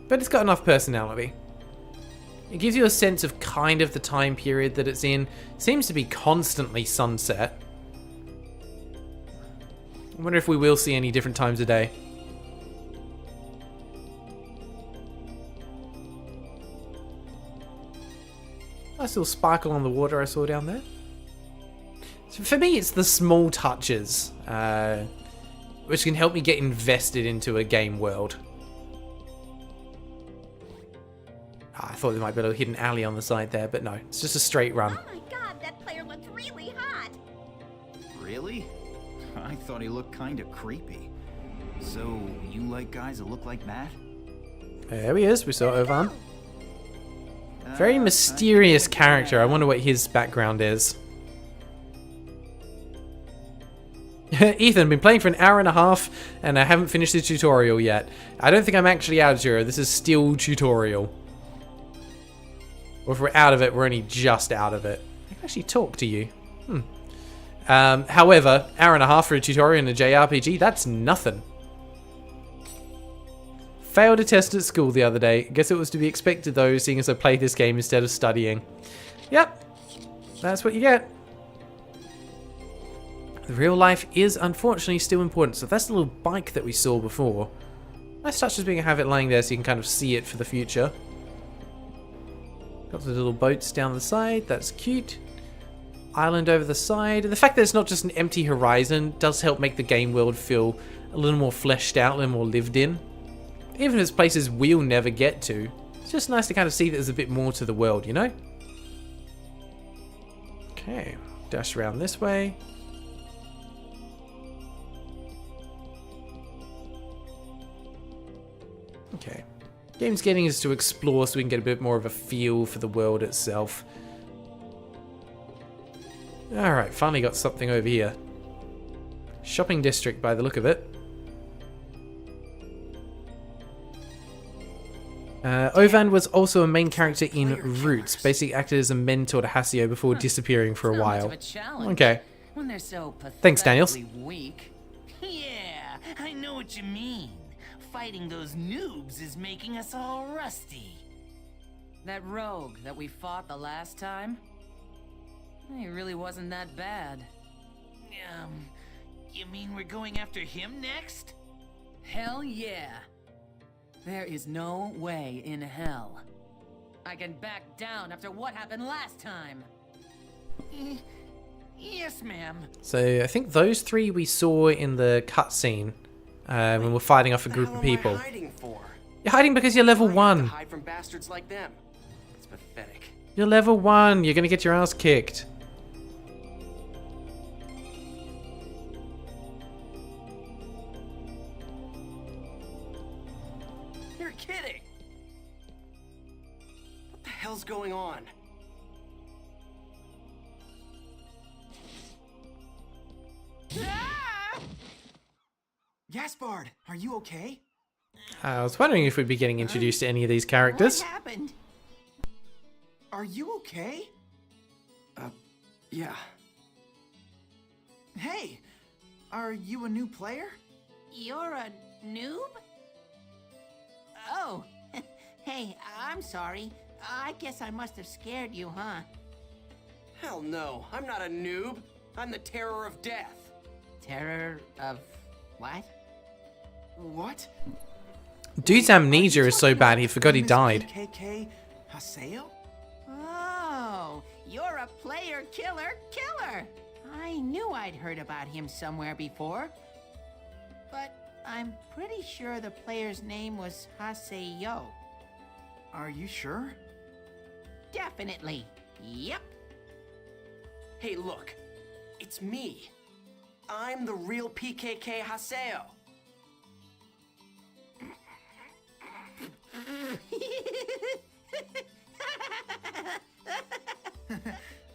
but it's got enough personality. It gives you a sense of kind of the time period that it's in. It seems to be constantly sunset. I wonder if we will see any different times of day. Nice little sparkle on the water I saw down there. So for me, it's the small touches, which can help me get invested into a game world. I thought there might be a little hidden alley on the side there, but no, it's just a straight run. Oh my god, that player looked really hot. Really? I thought he looked kind of creepy. So, you like guys that look like Matt? There he is, we saw Ovan. Very mysterious character. I wonder what his background is. Ethan, been playing for an hour and a half, and I haven't finished the tutorial yet. I don't think I'm actually out of Zero. This is still tutorial. Or if we're out of it, we're only just out of it. I can actually talk to you. However, hour and a half for a tutorial in a JRPG, that's nothing. Failed a test at school the other day. Guess it was to be expected though, seeing as I played this game instead of studying. Yep, that's what you get. The real life is unfortunately still important. So that's the little bike that we saw before. Nice touch as being have it lying there so you can kind of see it for the future. Got the little boats down the side, that's cute. Island over the side. And the fact that it's not just an empty horizon does help make the game world feel a little more fleshed out, a little more lived in. Even if it's places we'll never get to, it's just nice to kind of see that there's a bit more to the world, you know? Okay, dash around this way. Okay. Game's getting us to explore so we can get a bit more of a feel for the world itself. Alright, finally got something over here. Shopping district by the look of it. Ovan was also a main character in Roots, basically acted as a mentor to Hasio before disappearing for a while. Okay. When they're so Thanks, Daniels. Weak. Yeah, I know what you mean. Fighting those noobs is making us all rusty. That rogue that we fought the last time? He really wasn't that bad. You mean we're going after him next? Hell yeah. There is no way in hell I can back down after what happened last time. Yes, ma'am. So I think those three we saw in the cutscene when we're fighting off a group of people. What am I hiding for? You're hiding because you're level I have 1. to hide from bastards like them. It's pathetic. You're level 1. You're gonna get your ass kicked. You're kidding. What the hell's going on? Gaspard, are you okay? I was wondering if we'd be getting introduced to any of these characters. What happened? Are you okay? Yeah. Hey, are you a new player? You're a Noob? Oh, hey, I'm sorry. I guess I must have scared you, huh? Hell no, I'm not a noob. I'm the terror of death. Terror of what? What? Dude's amnesia is so bad he forgot he died. PKK Haseo? Oh, you're a player killer. I knew I'd heard about him somewhere before. But I'm pretty sure the player's name was Haseo. Are you sure? Definitely. Yep. Hey, look. It's me. I'm the real PKK Haseo.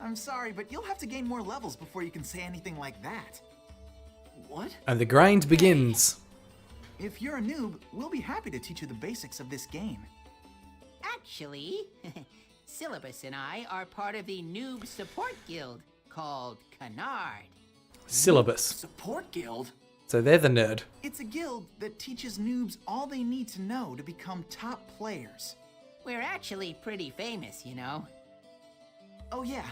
I'm sorry, but you'll have to gain more levels before you can say anything like that. What? And the grind begins. If you're a noob, we'll be happy to teach you the basics of this game. Actually, Syllabus and I are part of the Noob Support Guild called Canard. Syllabus. Support guild? So they're the nerd. It's a guild that teaches noobs all they need to know to become top players. We're actually pretty famous, you know. Oh yeah,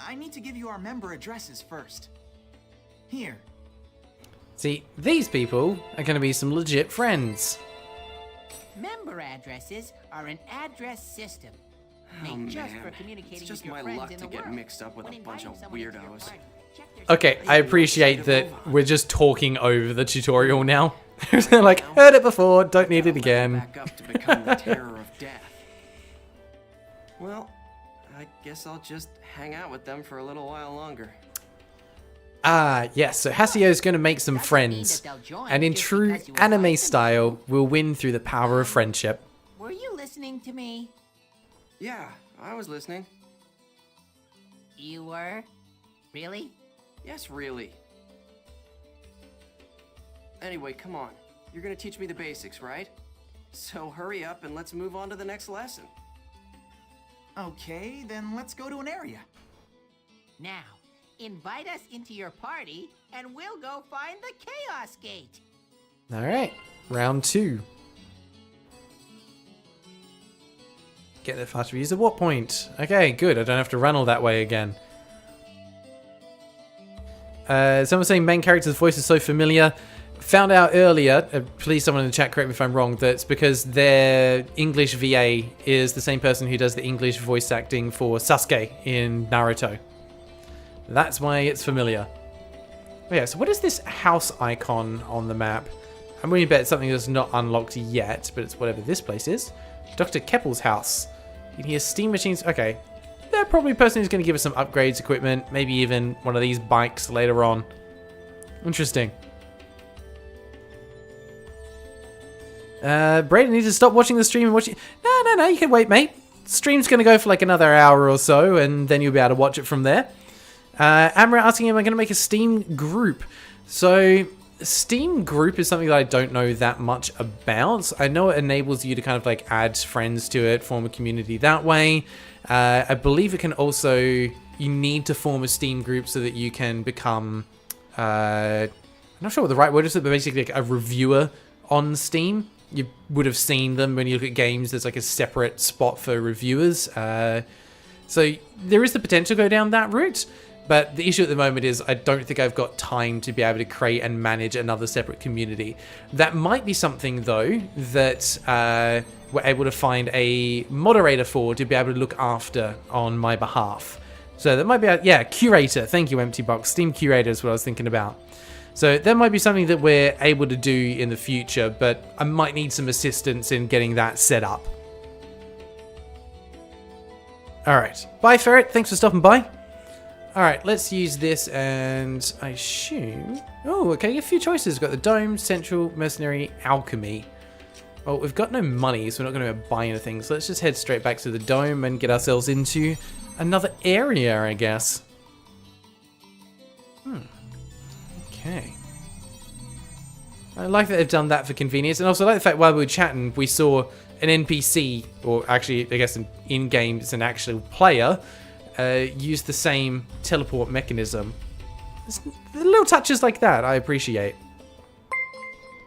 I need to give you our member addresses first. Here. See, these people are going to be some legit friends. Member addresses are an address system made just for communicating It's just with your my friends luck in to the get world. mixed up with When a bunch of inviting someone into your weirdos. party, check their Okay, I appreciate that we're just talking over the tutorial now. They're like, heard it before, don't need it again. Back up to become the terror of death. Well, I guess I'll just hang out with them for a little while longer. Ah, yes, so Haseo's going to make some friends. And in true anime style, we'll win through the power of friendship. Were you listening to me? Yeah, I was listening. You were? Really? Yes, really. Anyway, come on. You're gonna teach me the basics, right? So hurry up and let's move on to the next lesson. Okay, then let's go to an area. Now, invite us into your party and we'll go find the Chaos Gate. Alright, round 2. Get there faster, use the warp point. Okay, good, I don't have to run all that way again. Someone saying main character's voice is so familiar. Found out earlier, please someone in the chat correct me if I'm wrong, that's because their English VA is the same person who does the English voice acting for Sasuke in Naruto. That's why it's familiar. Oh yeah, so what is this house icon on the map? I'm willing to bet it's something that's not unlocked yet, but it's whatever this place is. Dr. Keppel's house. You can hear steam machines. Okay. They're probably a person who's going to give us some upgrades, equipment, maybe even one of these bikes later on. Interesting. Brayden needs to stop watching the stream and watch it. No, you can wait, mate. Stream's going to go for like another hour or so, and then you'll be able to watch it from there. Amra asking him, am I going to make a Steam group? So, Steam group is something that I don't know that much about. I know it enables you to kind of like add friends to it, form a community that way. I believe it can also, you need to form a Steam group so that you can become, I'm not sure what the right word is, but basically like a reviewer on Steam. You would have seen them when you look at games. There's like a separate spot for reviewers. So there is the potential to go down that route. But the issue at the moment is I don't think I've got time to be able to create and manage another separate community. That might be something, though, that we're able to find a moderator for to be able to look after on my behalf. So that might be, yeah, curator. Thank you, Empty Box. Steam curator is what I was thinking about. So that might be something that we're able to do in the future, but I might need some assistance in getting that set up. Alright. Bye, Ferret. Thanks for stopping by. Alright, let's use this and I assume... Oh, okay, a few choices. We've got the Dome, Central, Mercenary, Alchemy. Well, we've got no money, so we're not going to buy anything. So let's just head straight back to the Dome and get ourselves into another area, I guess. Okay. I like that they've done that for convenience. And also I like the fact while we were chatting, we saw an NPC, or actually, I guess in-game, it's an actual player, use the same teleport mechanism. There's little touches like that I appreciate.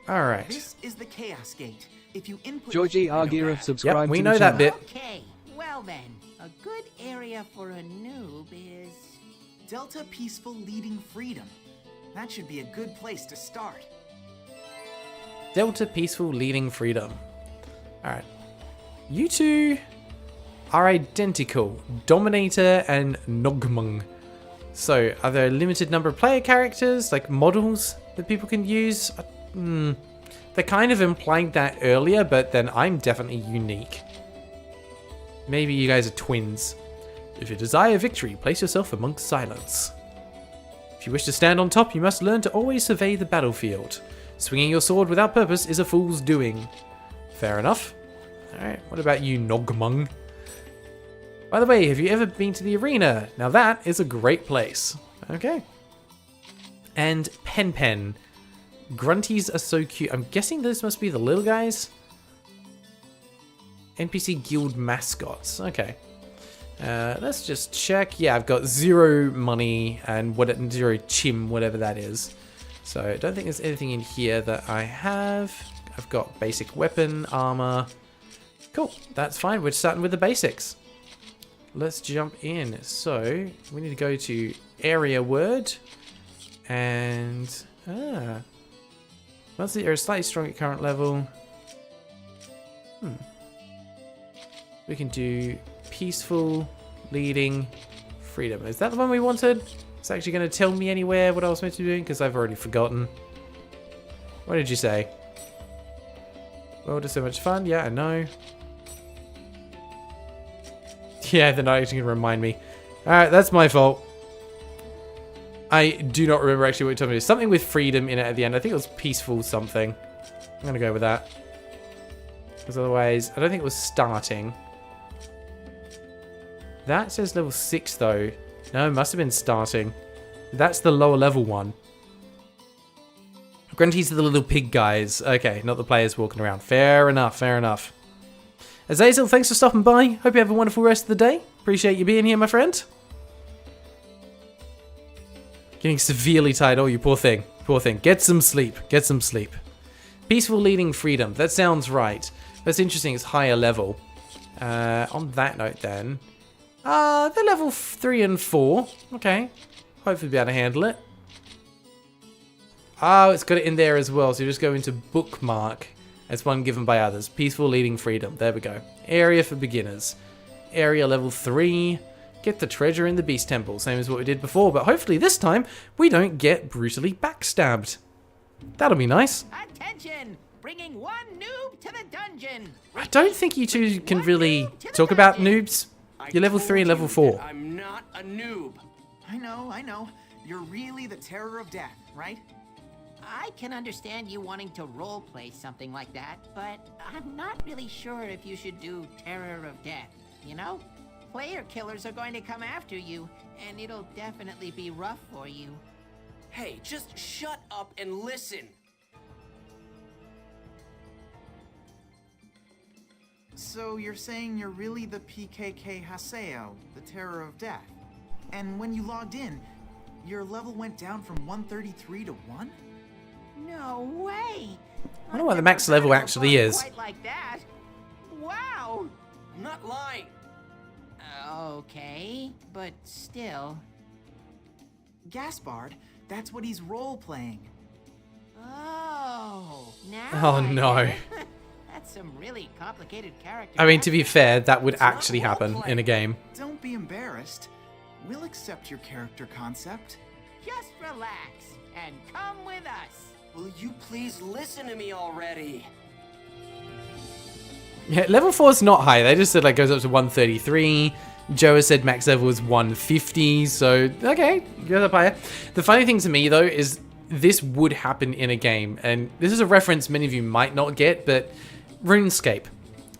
Alright. This is the Chaos Gate. If you input Georgie Argira subscribed Yep, we to know the that channel. bit. Okay, well then, a good area for a noob is... Delta Peaceful Leading Freedom. That should be a good place to start. Delta Peaceful Leading Freedom. Alright. You two are identical. Dominator and Nogmung. So, are there a limited number of player characters, like models, that people can use? They kind of implied that earlier, but then I'm definitely unique. Maybe you guys are twins. If you desire victory, place yourself amongst silence. If you wish to stand on top, you must learn to always survey the battlefield. Swinging your sword without purpose is a fool's doing. Fair enough. Alright, what about you, Nogmung? By the way, have you ever been to the arena? Now that is a great place. Okay. And Pen. Grunties are so cute. I'm guessing this must be the little guys. NPC guild mascots. Okay. Let's just check. Yeah, I've got 0 money and 0 chim, whatever that is. So I don't think there's anything in here that I have. I've got basic weapon, armor. Cool, that's fine. We're starting with the basics. Let's jump in. So we need to go to area word and once the area is slightly strong at current level. We can do peaceful leading freedom. Is that the one we wanted? It's actually going to tell me anywhere what I was meant to be doing because I've already forgotten. What did you say? World is so much fun. Yeah, I know. Yeah, they're not actually going to remind me. Alright, that's my fault. I do not remember actually what you told me. There's something with freedom in it at the end. I think it was peaceful something. I'm going to go with that. Because otherwise, I don't think it was starting. That says level 6 though. No, it must have been starting. That's the lower level one. Grunties are the little pig guys. Okay, not the players walking around. Fair enough, fair enough. Azazel, thanks for stopping by. Hope you have a wonderful rest of the day. Appreciate you being here, my friend. Getting severely tired. Oh, you poor thing. Poor thing. Get some sleep. Get some sleep. Peaceful leading freedom. That sounds right. That's interesting. It's higher level. On that note then. They're level 3 and 4. Okay. Hopefully be able to handle it. Oh, it's got it in there as well. So you just go into bookmark. As one given by others. Peaceful leading freedom. There we go. Area for beginners. Area level 3. Get the treasure in the beast temple. Same as what we did before. But hopefully this time we don't get brutally backstabbed. That'll be nice. Attention! Bringing one noob to the dungeon! I don't think you two can really talk about noobs. You're level 3 and level 4. I'm not a noob. I know. You're really the terror of death, right? I can understand you wanting to roleplay something like that, but I'm not really sure if you should do Terror of Death, you know? Player killers are going to come after you, and it'll definitely be rough for you. Hey, just shut up and listen. So you're saying you're really the PKK Haseo, the terror of death. And when you logged in, your level went down from 133 to 1? No way! I wonder what the max level actually is. Quite like that. Wow! I'm not lying. Okay, but still. Gaspard, that's what he's role-playing. Oh, now Oh no. That's some really complicated character. I mean, to be fair, that would actually happen in a game. Don't be embarrassed. We'll accept your character concept. Just relax and come with us. Will you please listen to me already? Yeah, level 4 is not high. They just said like goes up to 133. Joe has said max level is 150. So, okay, goes up higher. The funny thing to me, though, is this would happen in a game. And this is a reference many of you might not get, but RuneScape.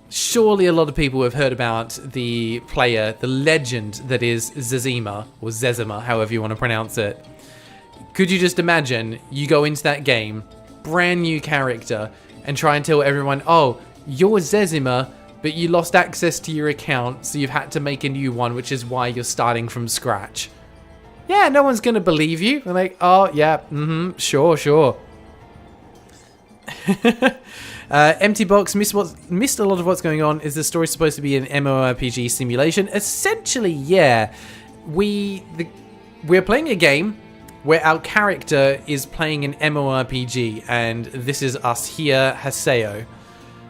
Surely a lot of people have heard about the player, the legend that is Zezima, or Zezima, however you want to pronounce it. Could you just imagine you go into that game, brand new character, and try and tell everyone, oh, you're Zezima, but you lost access to your account, so you've had to make a new one, which is why you're starting from scratch. Yeah, no one's going to believe you. They're like, oh, yeah, sure. Empty box, missed a lot of what's going on. Is the story supposed to be an MMORPG simulation? Essentially, yeah. We're playing a game where our character is playing an MMORPG, and this is us here, Haseo.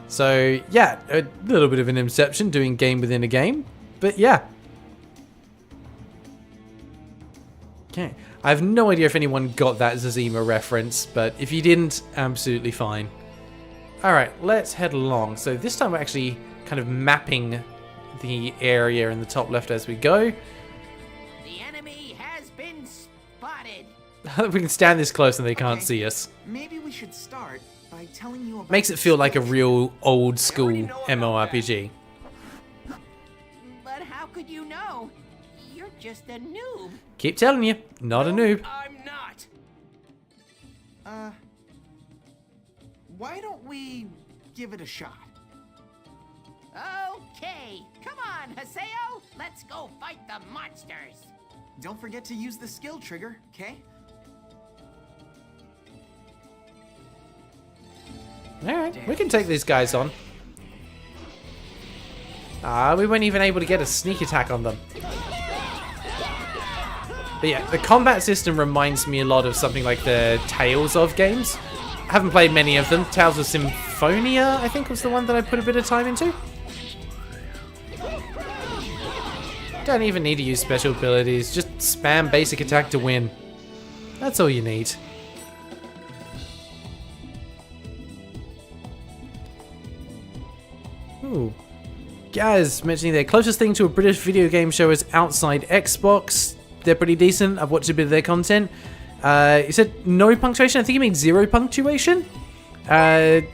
So, yeah, a little bit of an Inception, doing game within a game, but yeah. Okay, I have no idea if anyone got that Zazima reference, but if you didn't, absolutely fine. Alright, let's head along. So this time we're actually kind of mapping the area in the top left as we go. The enemy has been spotted. We can stand this close and they can't see us. Maybe we should start by telling you about Makes it feel like a real old school MMORPG. But how could you know? You're just a noob. Keep telling you, not a noob. I'm not. Why don't we give it a shot? Okay, come on, Haseo. Let's go fight the monsters. Don't forget to use the skill trigger, okay? Alright, we can take these guys on. We weren't even able to get a sneak attack on them. But yeah, the combat system reminds me a lot of something like the Tales of games. I haven't played many of them. Tales of Symphonia, I think, was the one that I put a bit of time into. Don't even need to use special abilities. Just spam basic attack to win. That's all you need. Ooh. Guys mentioning their closest thing to a British video game show is Outside Xbox. They're pretty decent. I've watched a bit of their content. He said no punctuation. I think he means 0 punctuation. I'm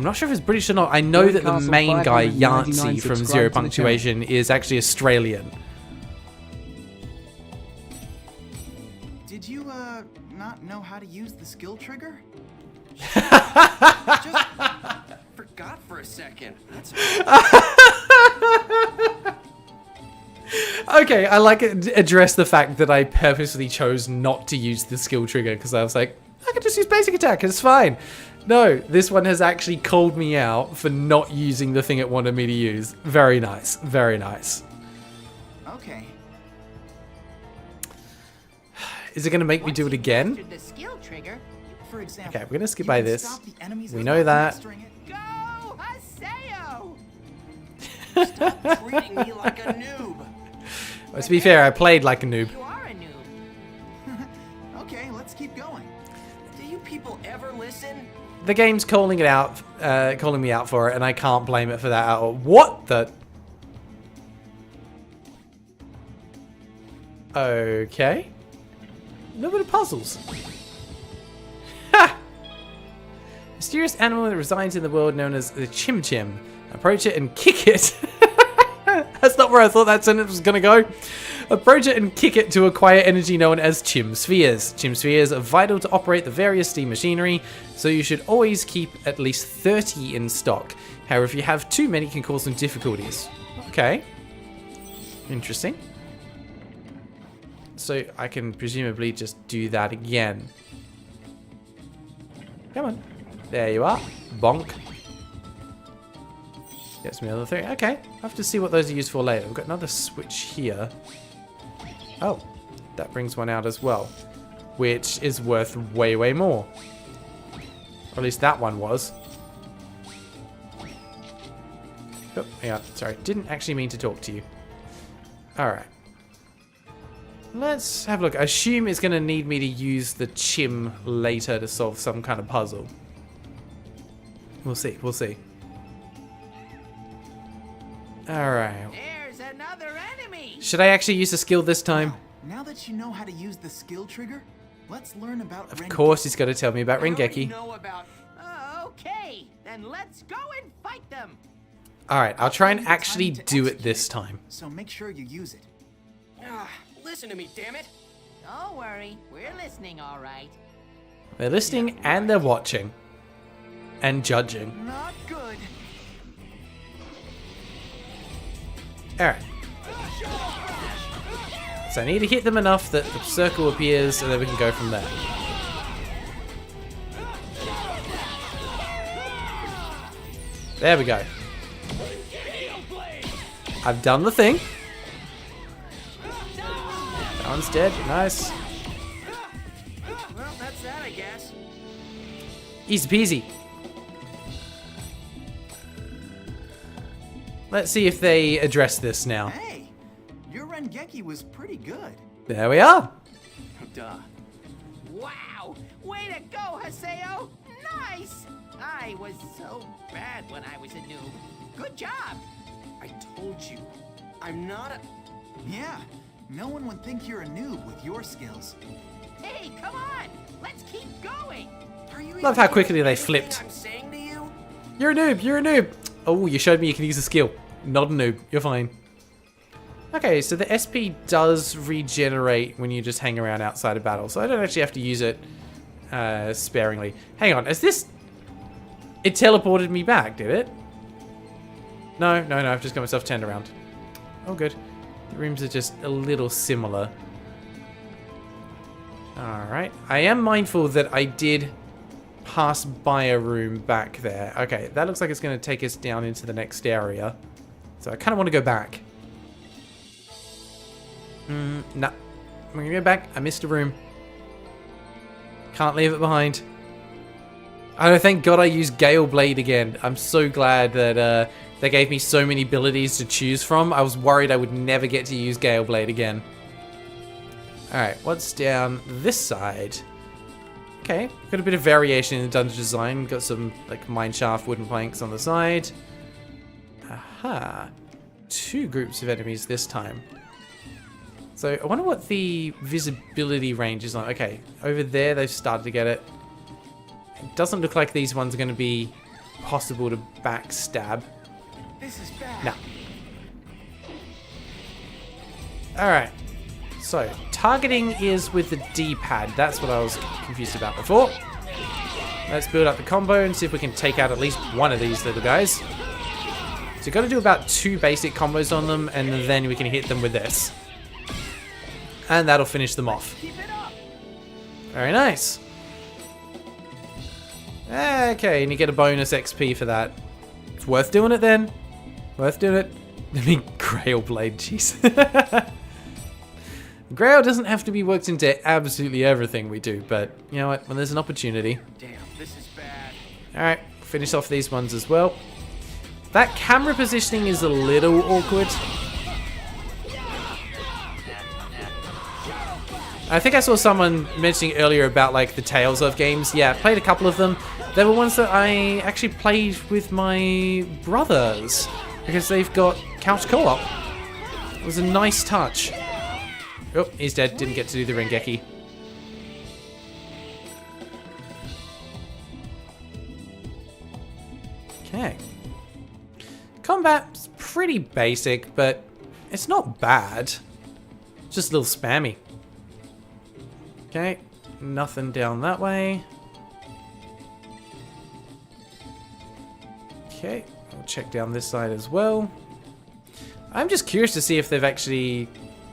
not sure if it's British or not. I know that the main guy, Yahtzee from 0 punctuation, is actually Australian. Did you, not know how to use the skill trigger? Just forgot for a second. That's Okay, I like it to address the fact that I purposely chose not to use the skill trigger because I was like, I can just use basic attack, it's fine. No, this one has actually called me out for not using the thing it wanted me to use. Very nice, very nice. Okay. Is it going to make me do it again? The skill trigger. For example, Okay, we're going to skip by this. stop the enemies We as know well that. mastering it. Go, Haseo! Stop treating me like a noob. Well, to be fair, I played like a noob. You are a noob. Okay, let's keep going. Do you people ever listen? The game's calling me out for it, and I can't blame it for that at all. What the? Okay. A little bit of puzzles. Ha! Mysterious animal that resides in the world known as the Chim Chim. Approach it and kick it. That's not where I thought that sentence was going to go. Approach it and kick it to acquire energy known as Chim Spheres. Chim Spheres are vital to operate the various steam machinery, so you should always keep at least 30 in stock. However, if you have too many, it can cause some difficulties. Okay. Interesting. So I can presumably just do that again. Come on. There you are. Bonk. Gets me another 3. Okay. I'll have to see what those are used for later. We've got another switch here. Oh. That brings one out as well. Which is worth way, way more. Or at least that one was. Oh, hang on. Sorry. Didn't actually mean to talk to you. Alright. Let's have a look. I assume it's going to need me to use the Chim later to solve some kind of puzzle. We'll see. We'll see. Alright. There's another enemy. Should I actually use the skill this time? Now that you know how to use the skill trigger, let's learn about Of course he's got to tell me about Rengeki. Know about Okay, then let's go and fight them. Alright, I'll try and actually do it this time. So make sure you use it. Listen to me, damn it. Don't worry, we're listening all right. They're listening and they're watching. And judging. Not good. Alright. So I need to hit them enough that the circle appears and then we can go from there. There we go. I've done the thing. That one's dead. Nice. Well, that's that, I guess. Easy peasy. Let's see if they address this now. Hey, your Rengeki was pretty good. There we are. Duh. Wow! Way to go, Haseo! Nice! I was so bad when I was a noob. Good job! I told you, I'm not a... Yeah, no one would think you're a noob with your skills. Hey, come on! Let's keep going! Are you Love how quickly they flipped. I'm saying to you? You're a noob. You're a noob. Oh, you showed me you can use a skill. Not a noob. You're fine. Okay, so the SP does regenerate when you just hang around outside of battle, so I don't actually have to use it sparingly. Hang on, is this... It teleported me back, did it? No, I've just got myself turned around. Oh, good. The rooms are just a little similar. Alright, I am mindful that I did pass by a room back there. Okay, that looks like it's going to take us down into the next area. So I kind of want to go back. Nah, I'm going to go back. I missed a room. Can't leave it behind. Oh, thank God I used Gale Blade again. I'm so glad that they gave me so many abilities to choose from. I was worried I would never get to use Gale Blade again. Alright, what's down this side? Okay, got a bit of variation in the dungeon design. Got some like mineshaft wooden planks on the side. Aha. 2 groups of enemies this time. So I wonder what the visibility range is on. Okay, over there they've started to get it. It doesn't look like these ones are going to be possible to backstab. This is bad. No. Alright. So, targeting is with the D-pad. That's what I was confused about before. Let's build up the combo and see if we can take out at least one of these little guys. So you've got to do about 2 basic combos on them, and then we can hit them with this. And that'll finish them off. Very nice. Okay, and you get a bonus XP for that. It's worth doing it then. Worth doing it. I mean, Grail Blade, jeez. Grail doesn't have to be worked into absolutely everything we do, but you know what? When there's an opportunity. Damn, this is bad. Alright, finish off these ones as well. That camera positioning is a little awkward. I think I saw someone mentioning earlier about like the Tales of games. Yeah, I played a couple of them. They were ones that I actually played with my brothers because they've got couch co-op. It was a nice touch. Oh, he's dead. Didn't get to do the Rengeki. Okay. Combat's pretty basic, but it's not bad. Just a little spammy. Okay, nothing down that way. Okay, I'll check down this side as well. I'm just curious to see if they've actually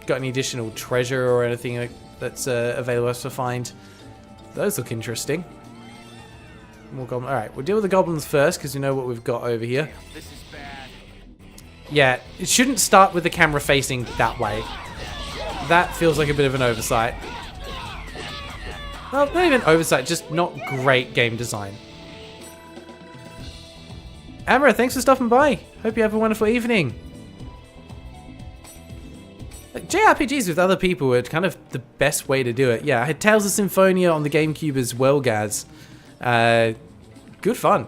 got any additional treasure or anything that's available to find. Those look interesting. More goblins. Alright, we'll deal with the goblins first because we know what we've got over here. Damn, this is bad. Yeah, it shouldn't start with the camera facing that way. That feels like a bit of an oversight. Well, not even oversight, just not great game design. Amra, thanks for stopping by. Hope you have a wonderful evening. JRPGs with other people are kind of the best way to do it. Yeah, I had Tales of Symphonia on the GameCube as well, Gaz. Good fun.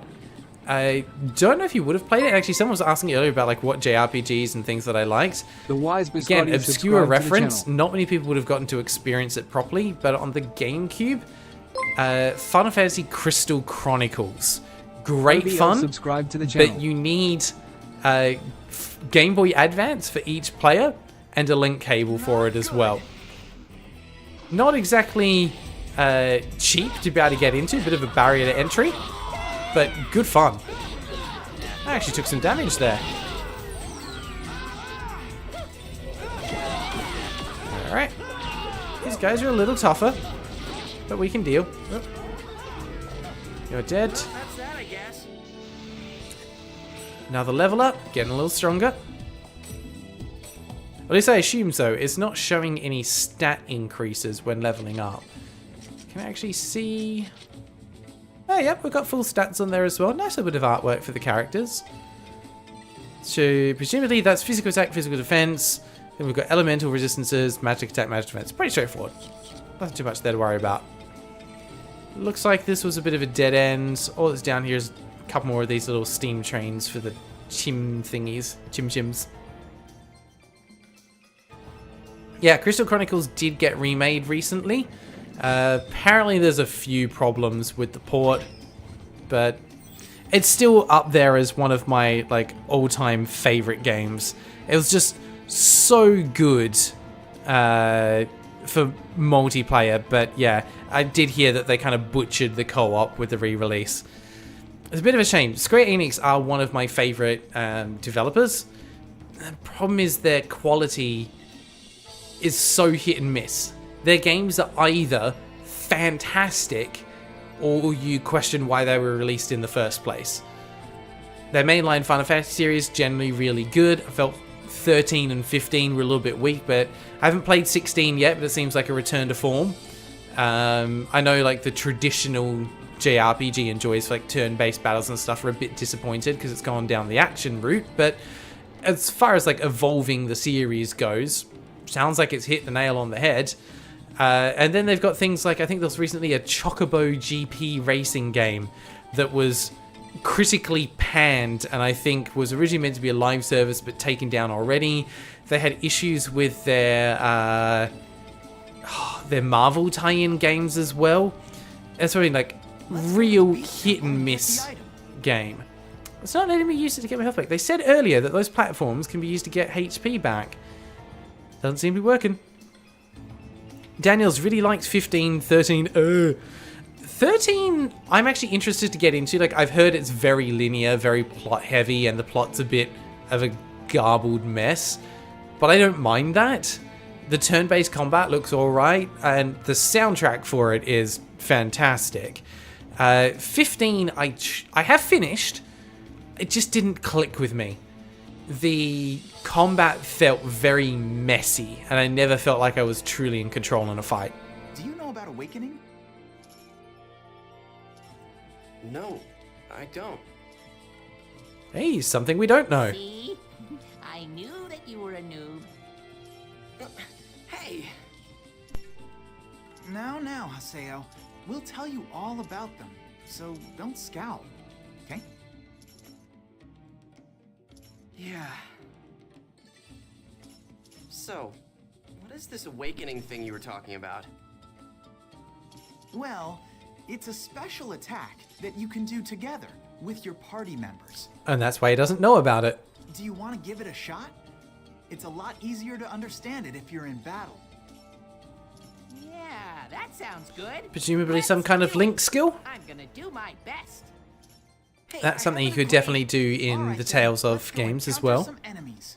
I don't know if you would have played it. Actually, someone was asking earlier about like what JRPGs and things that I liked. The wise Again, Biscotti obscure subscribed to the reference. channel. Not many people would have gotten to experience it properly, but on the GameCube, Final Fantasy Crystal Chronicles. Great RBL fun, subscribe to the channel. but you need Game Boy Advance for each player and a link cable for it as well. Not exactly cheap to be able to get into, a bit of a barrier to entry, but good fun. I actually took some damage there. Alright. These guys are a little tougher, but we can deal. Oh. You're dead. That's that, I guess. Another level up, getting a little stronger. At least I assume so. It's not showing any stat increases when leveling up. Can I actually see... Oh, yep, we've got full stats on there as well. Nice little bit of artwork for the characters. So, presumably that's physical attack, physical defense. Then we've got elemental resistances, magic attack, magic defense. Pretty straightforward. Nothing too much there to worry about. Looks like this was a bit of a dead end. All that's down here is a couple more of these little steam trains for the chim thingies. Chim-chims. Yeah, Crystal Chronicles did get remade recently. Apparently there's a few problems with the port, but it's still up there as one of my like all-time favorite games. It was just so good for multiplayer, but yeah, I did hear that they kind of butchered the co-op with the re-release. It's a bit of a shame. Square Enix are one of my favorite developers. The problem is their quality is so hit and miss. Their games are either fantastic or you question why they were released in the first place. Their mainline Final Fantasy series generally really good. I felt 13 and 15 were a little bit weak, but I haven't played 16 yet, but it seems like a return to form. I know like the traditional JRPG enjoys like turn-based battles and stuff are a bit disappointed because it's gone down the action route, but as far as like evolving the series goes, sounds like it's hit the nail on the head. And then they've got things like, I think there was recently a Chocobo GP racing game that was critically panned and I think was originally meant to be a live service but taken down already. They had issues with their Marvel tie-in games as well. It's really like real hit and miss game. It's not letting me use it to get my health back. They said earlier that those platforms can be used to get HP back. Doesn't seem to be working. Daniels really likes 15, 13. 13, I'm actually interested to get into. Like, I've heard it's very linear, very plot heavy, and the plot's a bit of a garbled mess. But I don't mind that. The turn-based combat looks alright, and the soundtrack for it is fantastic. 15, I have finished. It just didn't click with me. The combat felt very messy, and I never felt like I was truly in control in a fight. Do you know about Awakening? No, I don't. Hey, something we don't know. See? I knew that you were a noob. Hey! Now, Haseo. We'll tell you all about them, so don't scowl, okay? Yeah. So, what is this awakening thing you were talking about? Well, it's a special attack that you can do together with your party members. And that's why he doesn't know about it. Do you want to give it a shot? It's a lot easier to understand it if you're in battle. Yeah, that sounds good. Presumably some kind of link skill? I'm gonna do my best. Hey, That's something you could definitely do in the Tales of games as well. Some enemies.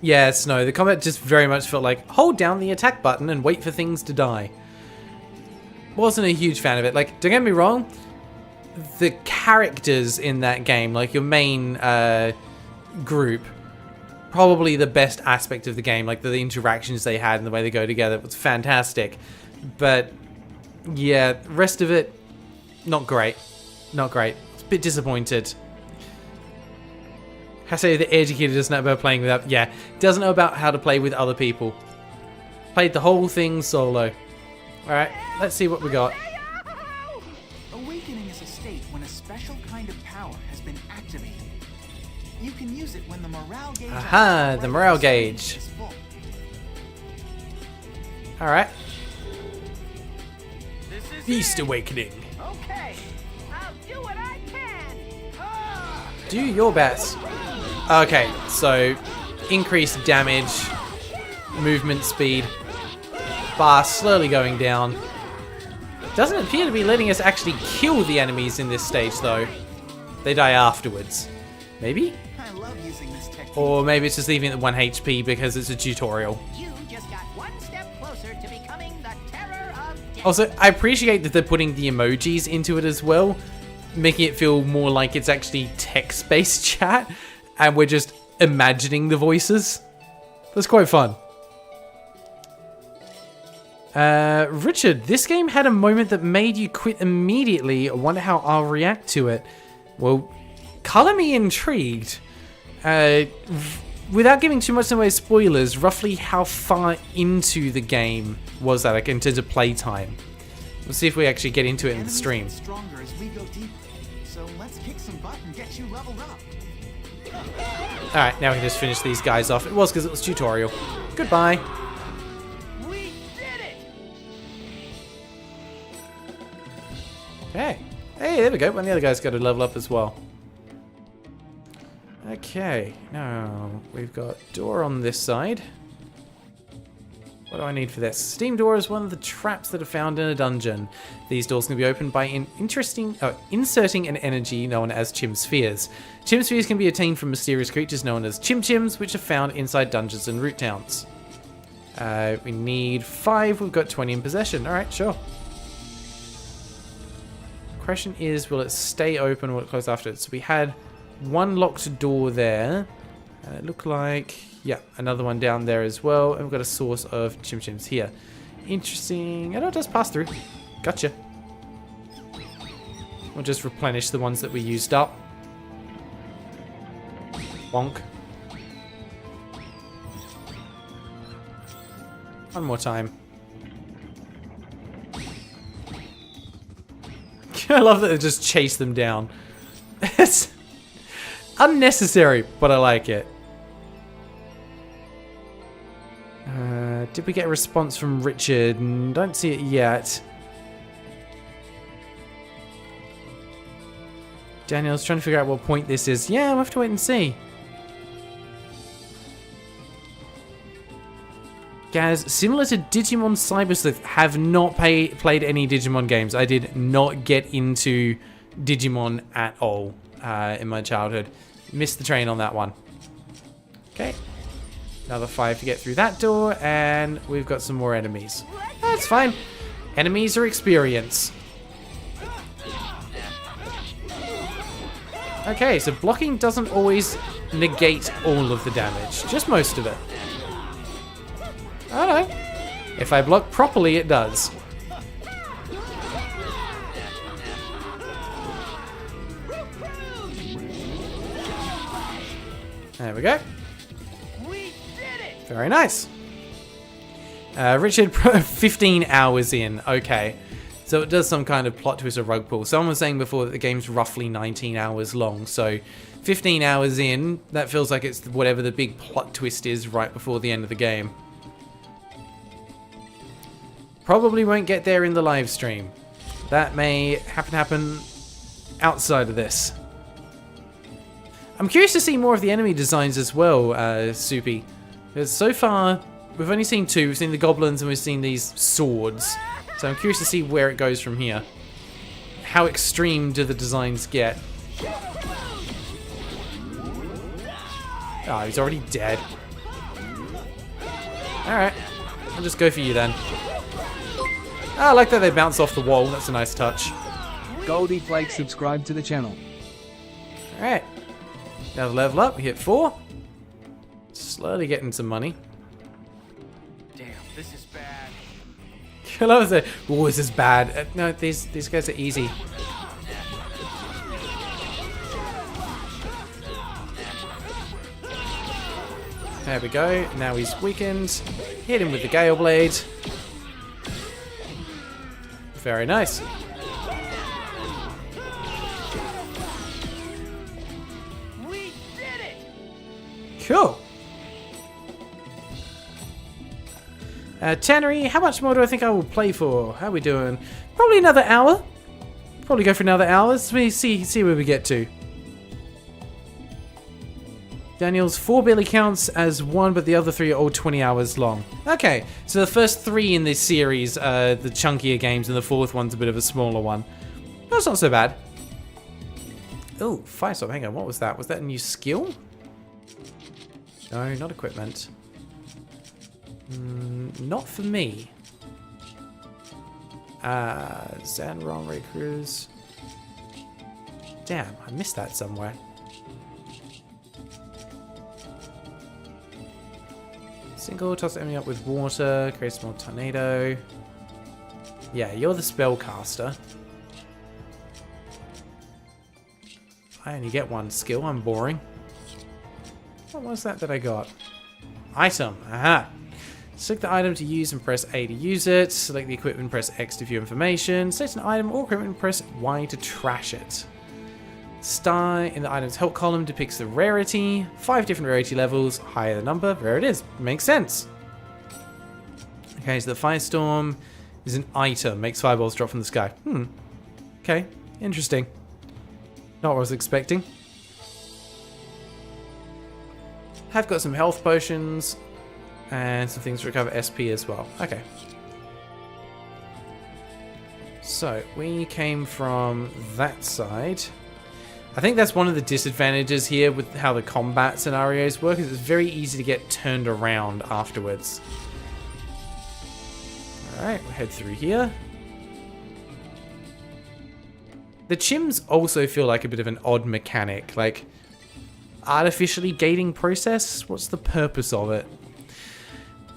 Yes, no, the combat just very much felt like hold down the attack button and wait for things to die. Wasn't a huge fan of it. Like, don't get me wrong, the characters in that game, like your main group, probably the best aspect of the game. Like the interactions they had and the way they go together was fantastic. But yeah, the rest of it, not great. Not great. It's a bit disappointed. Haseo the educator doesn't know about playing without... Yeah, doesn't know about how to play with other people. Played the whole thing solo. Alright, let's see what we got. Awakening is a state when a special kind of power has been activated. You can use it when the morale gauge... Aha, the morale gauge. Alright. Beast Awakening. Okay, I'll do what I can. Do your best. Okay, so increased damage, movement speed, bar slowly going down. Doesn't appear to be letting us actually kill the enemies in this stage though. They die afterwards. Maybe? I love using this technique. Or maybe it's just leaving it at 1 HP because it's a tutorial. You just got one step closer to becoming the terror of death. Also, I appreciate that they're putting the emojis into it as well. making it feel more like it's actually text-based chat, and we're just imagining the voices. That's quite fun. Richard, this game had a moment that made you quit immediately. I wonder how I'll react to it. Well, color me intrigued. Without giving too much away spoilers, roughly how far into the game was that, like, in terms of playtime? We'll see if we actually get into it in the stream. Stronger as we go deeper. So let's kick some butt and get you leveled up. Alright, now we can just finish these guys off. It was because it was tutorial. Goodbye. We did it! Okay. Hey, there we go. One of the other guys got to level up as well. Okay, now we've got door on this side. What do I need for this? Steam door is one of the traps that are found in a dungeon. These doors can be opened by inserting an energy known as Chim Spheres. Chim Spheres can be obtained from mysterious creatures known as Chim Chims, which are found inside dungeons and root towns. We need 5. We've got 20 in possession. Alright, sure. Question is, will it stay open or will it close after it? So we had one locked door there. It looked like, yeah, another one down there as well. And we've got a source of Chim Chims here. Interesting. Oh, it does pass through. Gotcha. We'll just replenish the ones that we used up. Bonk. One more time. I love that they just chase them down. It's unnecessary, but I like it. Did we get a response from Richard? Don't see it yet. Daniel's trying to figure out what point this is. Yeah, we'll have to wait and see. Guys, similar to Digimon Cyber Sleuth, have not played any Digimon games. I did not get into Digimon at all in my childhood. Missed the train on that one. Okay. Another 5 to get through that door, and we've got some more enemies. That's fine. Enemies are experience. Okay, so blocking doesn't always negate all of the damage, just most of it. I don't know. If I block properly, it does. There we go. Very nice. Richard, 15 hours in. Okay. So it does some kind of plot twist or rug pull. Someone was saying before that the game's roughly 19 hours long. So 15 hours in, that feels like it's whatever the big plot twist is right before the end of the game. Probably won't get there in the live stream. That may happen outside of this. I'm curious to see more of the enemy designs as well, Soupy. Because so far, we've only seen 2. We've seen the goblins and we've seen these swords. So I'm curious to see where it goes from here. How extreme do the designs get? Oh, he's already dead. Alright, I'll just go for you then. Oh, I like that they bounce off the wall. That's a nice touch. Goldie Flake subscribe to the channel. Alright. Now level up. We hit 4. Slowly getting some money. Damn, this is bad. I love it. Oh, this is bad. No, these guys are easy. There we go. Now he's weakened. Hit him with the Gale Blade. Very nice. We did it! Cool. Tannery, how much more do I think I will play for? How are we doing? Probably another hour. Probably go for another hour. Let's see where we get to. Daniel's 4 barely counts as 1, but the other 3 are all 20 hours long. Okay, so the first 3 in this series are the chunkier games, and the 4th one's a bit of a smaller one. That's not so bad. Oh, Firestorm, hang on, what was that? Was that a new skill? No, not equipment. Not for me. Zanron Ray Cruise. Damn, I missed that somewhere. Single, toss the enemy up with water, create a small tornado. Yeah, you're the spellcaster. I only get one skill, I'm boring. What was that I got? Item, aha! Select the item to use and press A to use it. Select the equipment, press X to view information. Select an item or equipment and press Y to trash it. Star in the item's help column depicts the rarity. 5 different rarity levels. Higher the number, there it is. Makes sense. Okay, so the firestorm is an item. Makes fireballs drop from the sky. Okay, interesting. Not what I was expecting. Have got some health potions and some things to recover SP as well. Okay. So, we came from that side. I think that's one of the disadvantages here with how the combat scenarios work, is it's very easy to get turned around afterwards. Alright, we'll head through here. The chims also feel like a bit of an odd mechanic, like artificially gating process? What's the purpose of it?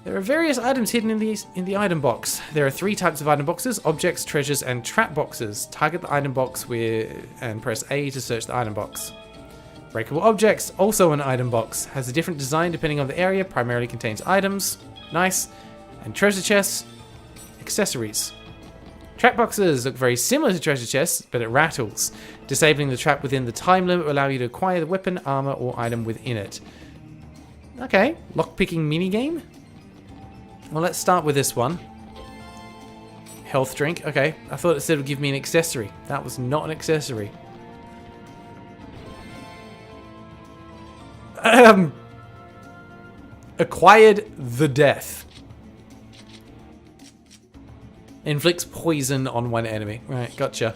There are various items hidden in the item box. There are 3 types of item boxes: objects, treasures, and trap boxes. Target the item box and press A to search the item box. Breakable objects, also an item box. Has a different design depending on the area, primarily contains items. Nice. And treasure chests, accessories. Trap boxes look very similar to treasure chests, but it rattles. Disabling the trap within the time limit will allow you to acquire the weapon, armor, or item within it. Okay, lockpicking minigame. Well, let's start with this one. Health drink. Okay, I thought it said it would give me an accessory. That was not an accessory. Acquired the death. Inflicts poison on one enemy. Right, gotcha.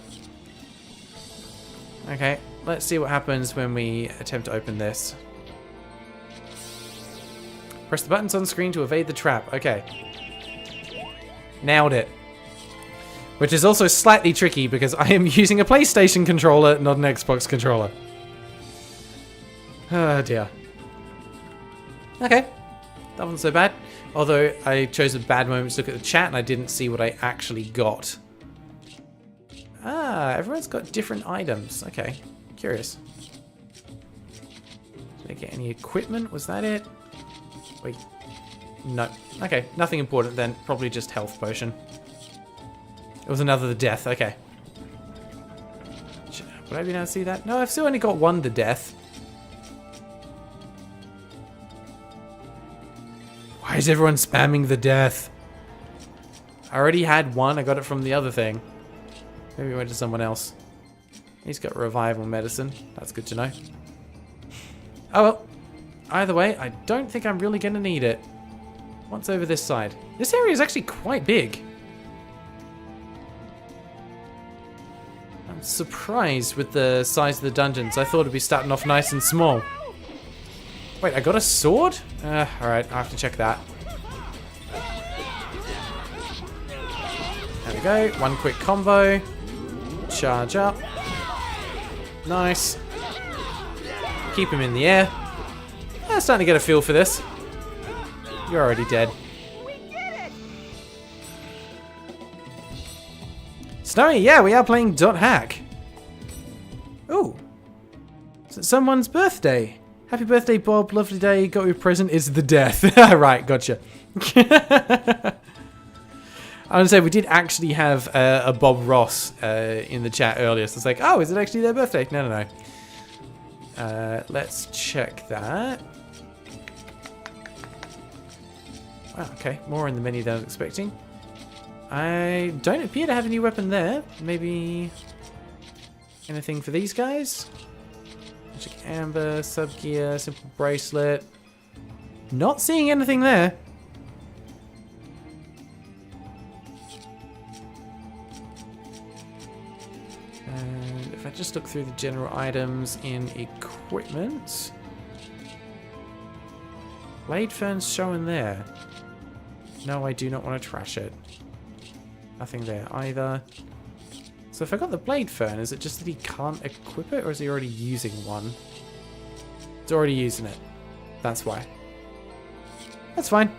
Okay, let's see what happens when we attempt to open this. Press the buttons on screen to evade the trap. Okay. Nailed it. Which is also slightly tricky because I am using a PlayStation controller, not an Xbox controller. Oh dear. Okay. That wasn't so bad. Although I chose a bad moment to look at the chat and I didn't see what I actually got. Ah, everyone's got different items. Okay. Curious. Did I get any equipment? Was that it? Wait. No. Okay, nothing important then. Probably just health potion. It was another the death. Okay. Would I be able to see that? No, I've still only got one the death. Why is everyone spamming the death? I already had one. I got it from the other thing. Maybe it went to someone else. He's got revival medicine. That's good to know. Oh well. Either way, I don't think I'm really going to need it. What's over this side? This area is actually quite big. I'm surprised with the size of the dungeons. I thought it'd be starting off nice and small. Wait, I got a sword? Alright, I have to check that. There we go. One quick combo. Charge up. Nice. Keep him in the air. I'm starting to get a feel for this. You're already dead. We did it! Snowy, yeah, we are playing .hack. Ooh. It's someone's birthday. Happy birthday, Bob. Lovely day. Got your present is the death. Right, gotcha. I was going to say, we did actually have a Bob Ross in the chat earlier. So it's like, oh, is it actually their birthday? No, no, no. Let's check that. Wow, okay. More in the menu than I was expecting. I don't appear to have a new weapon there. Maybe anything for these guys? Magic Amber, Sub-Gear, Simple Bracelet. Not seeing anything there. And if I just look through the general items in equipment. Blade Fern's showing there. No, I do not want to trash it. Nothing there either. So if I got the blade fern, is it just that he can't equip it, or is he already using one? He's already using it. That's why. That's fine.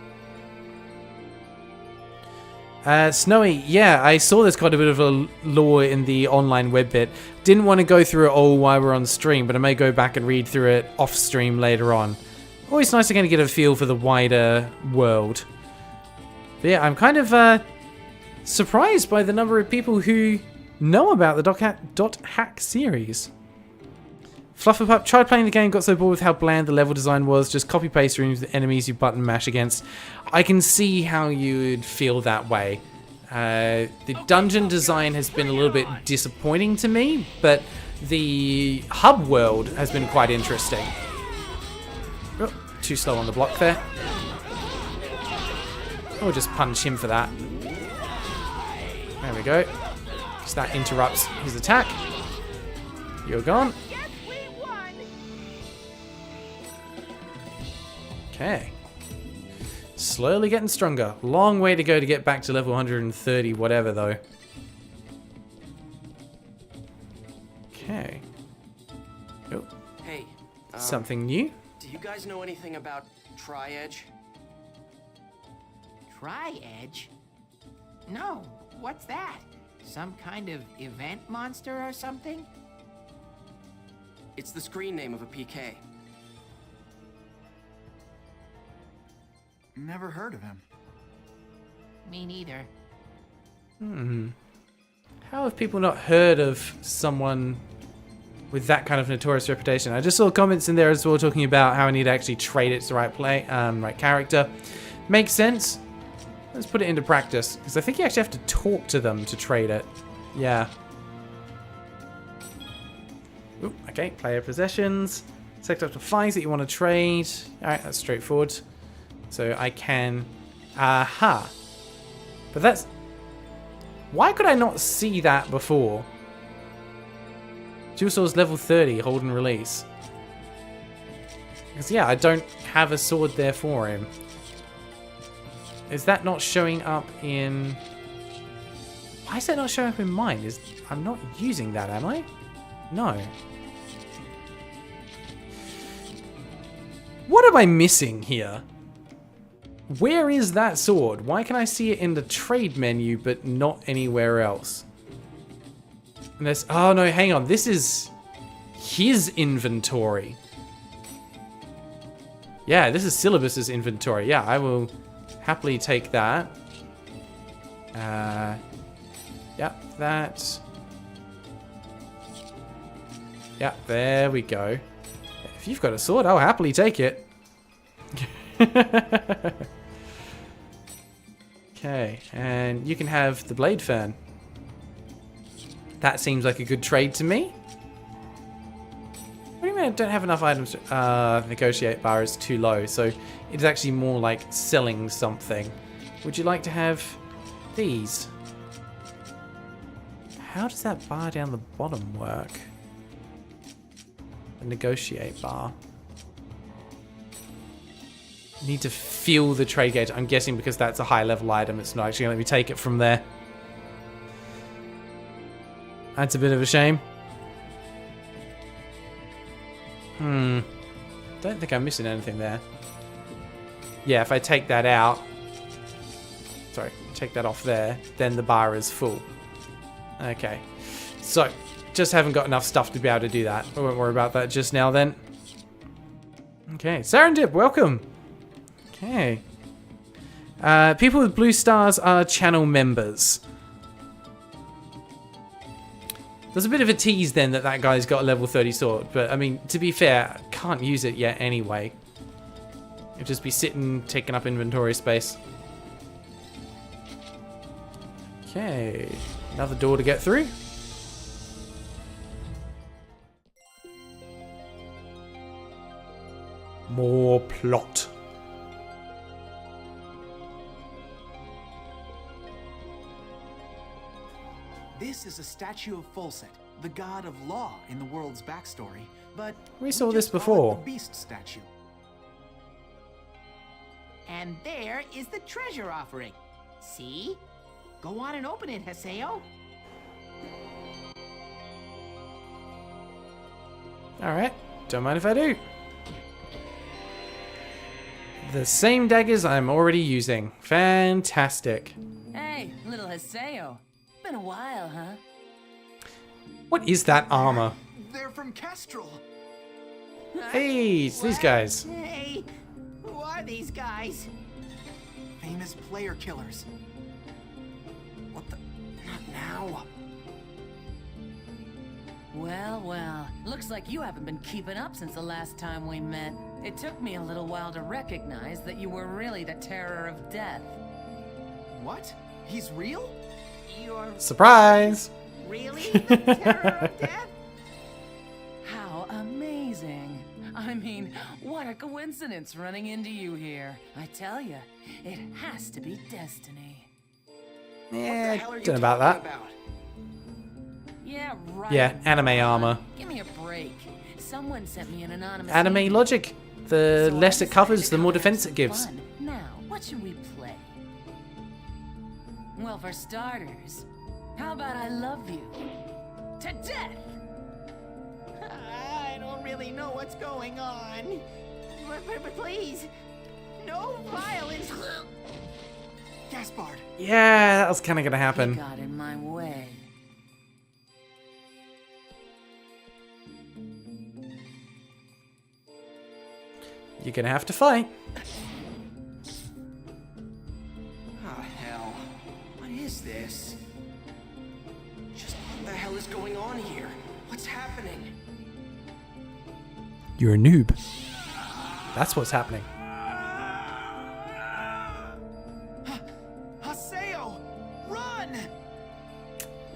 Snowy, yeah, I saw there's quite a bit of a lore in the online web bit. Didn't want to go through it all while we're on stream, but I may go back and read through it off stream later on. Always nice to kind of get a feel for the wider world. But yeah, I'm kind of surprised by the number of people who know about the Dot Hack series. Flufferpup tried playing the game, got so bored with how bland the level design was, just copy-paste rooms with enemies you button mash against. I can see how you would feel that way. The dungeon design has been a little bit disappointing to me, but the hub world has been quite interesting. Oh, too slow on the block there. I'll just punch him for that. There we go. Because that interrupts his attack. You're gone. Okay. Slowly getting stronger. Long way to go to get back to level 130 whatever though. Okay. Oh. Hey. Something new? Do you guys know anything about Tri-Edge? Tri-Edge? No, what's that? Some kind of event monster or something? It's the screen name of a PK. Never heard of him. Me neither. How have people not heard of someone with that kind of notorious reputation? I just saw comments in there as well talking about how I need to actually trade it to the right character. Makes sense. Let's put it into practice, because I think you actually have to talk to them to trade it. Yeah. Ooh, okay, player possessions. Select up to 5 that you want to trade. Alright, that's straightforward. So I can... Aha. But that's... Why could I not see that before? Dual Sword's level 30, hold and release. Because yeah, I don't have a sword there for him. Is that not showing up in... Why is that not showing up in mine? I'm not using that, am I? No. What am I missing here? Where is that sword? Why can I see it in the trade menu but not anywhere else? Unless, oh no, hang on. This is his inventory. Yeah, this is Syllabus's inventory. Yeah, I will happily take that. Yep, that. Yep, there we go. If you've got a sword, I'll happily take it. Okay, and you can have the blade fern. That seems like a good trade to me. What do you mean I don't have enough items to negotiate bar is too low, so it's actually more like selling something. Would you like to have these? How does that bar down the bottom work? The negotiate bar. Need to feel the trade gauge. I'm guessing because that's a high level item, it's not actually going to let me take it from there. That's a bit of a shame. Don't think I'm missing anything there. Yeah, if I take that out, sorry, take that off there, then the bar is full. Okay, so just haven't got enough stuff to be able to do that. I won't worry about that just now then. Okay, Serendip, welcome. Okay. People with blue stars are channel members. There's a bit of a tease then that guy's got a level 30 sword, but I mean, to be fair, I can't use it yet anyway. It'll just be sitting, taking up inventory space. Okay, another door to get through. More plot. This is a statue of Folset, the god of law in the world's backstory, but we saw this before. The beast statue. And there is the treasure offering. See? Go on and open it, Haseo. Alright, don't mind if I do. The same daggers I'm already using. Fantastic. Hey, little Haseo. Been a while, huh? What is that armor? They're from Kestrel. Hey, it's these guys. Hey, who are these guys? Famous player killers. What the? Not now. Well, well. Looks like you haven't been keeping up since the last time we met. It took me a little while to recognize that you were really the terror of death. What? He's real? You're Surprise! really the terror of death? How amazing. I mean, what a coincidence running into you here. I tell you, it has to be destiny. Yeah, don't know about that. Yeah, right. Yeah, anime armor. Give me a break. Someone sent me an anonymous Anime email. logic. The So less I it covers, decided the to more come have defense some it gives. fun. Now, what should we play? Well, for starters, how about I love you to death? I don't really know what's going on. But please, no violence. Gaspard. Yeah, that was kind of gonna You happen. got in my way. You're gonna have to fight. Oh, hell. What is this? Just what the hell is going on here? What's happening? You're a noob. That's what's happening. Haseo! Run!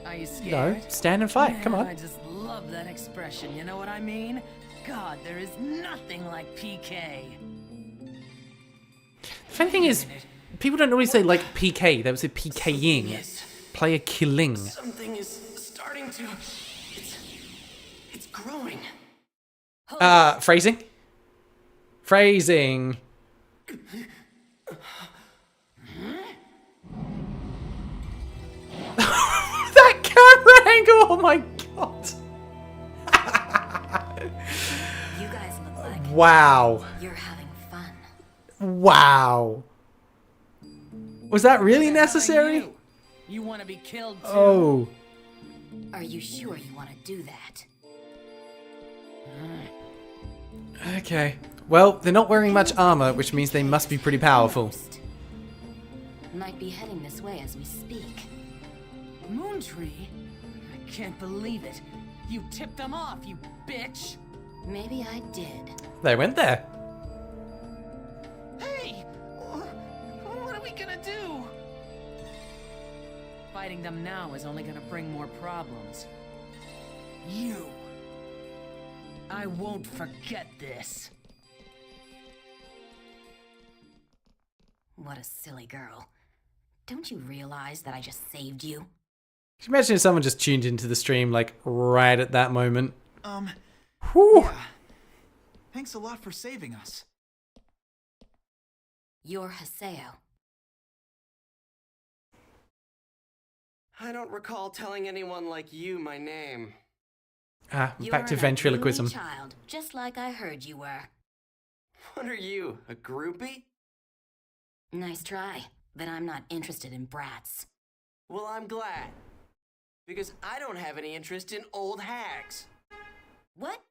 Are you scared? No, stand and fight. Come Man, on. I just love that expression. You know what I mean? God, there is nothing like PK. The funny thing is, people don't always say like PK. They would say PKing. Player killing. Something is starting to... It's growing. Phrasing. Phrasing. That camera angle! Oh my god! You guys look like Wow. you're having fun. Wow. Was that really necessary? You want to be killed too? Oh. Are you sure you want to do that? Okay. Well, they're not wearing much armor, which means they must be pretty powerful. Might be heading this way as we speak. Moontree? I can't believe it. You tipped them off, you bitch. Maybe I did. They went there. Hey, what are we gonna do? Fighting them now is only gonna bring more problems. You. I won't forget this. What a silly girl. Don't you realize that I just saved you? Can you imagine if someone just tuned into the stream, like, right at that moment? Yeah. Thanks a lot for saving us. You're Haseo. I don't recall telling anyone like you my name. Ah, You're back to an ventriloquism. unruly child, just like I heard you were. What are you, a groupie? Nice try, but I'm not interested in brats. Well, I'm glad. Because I don't have any interest in old hags. What?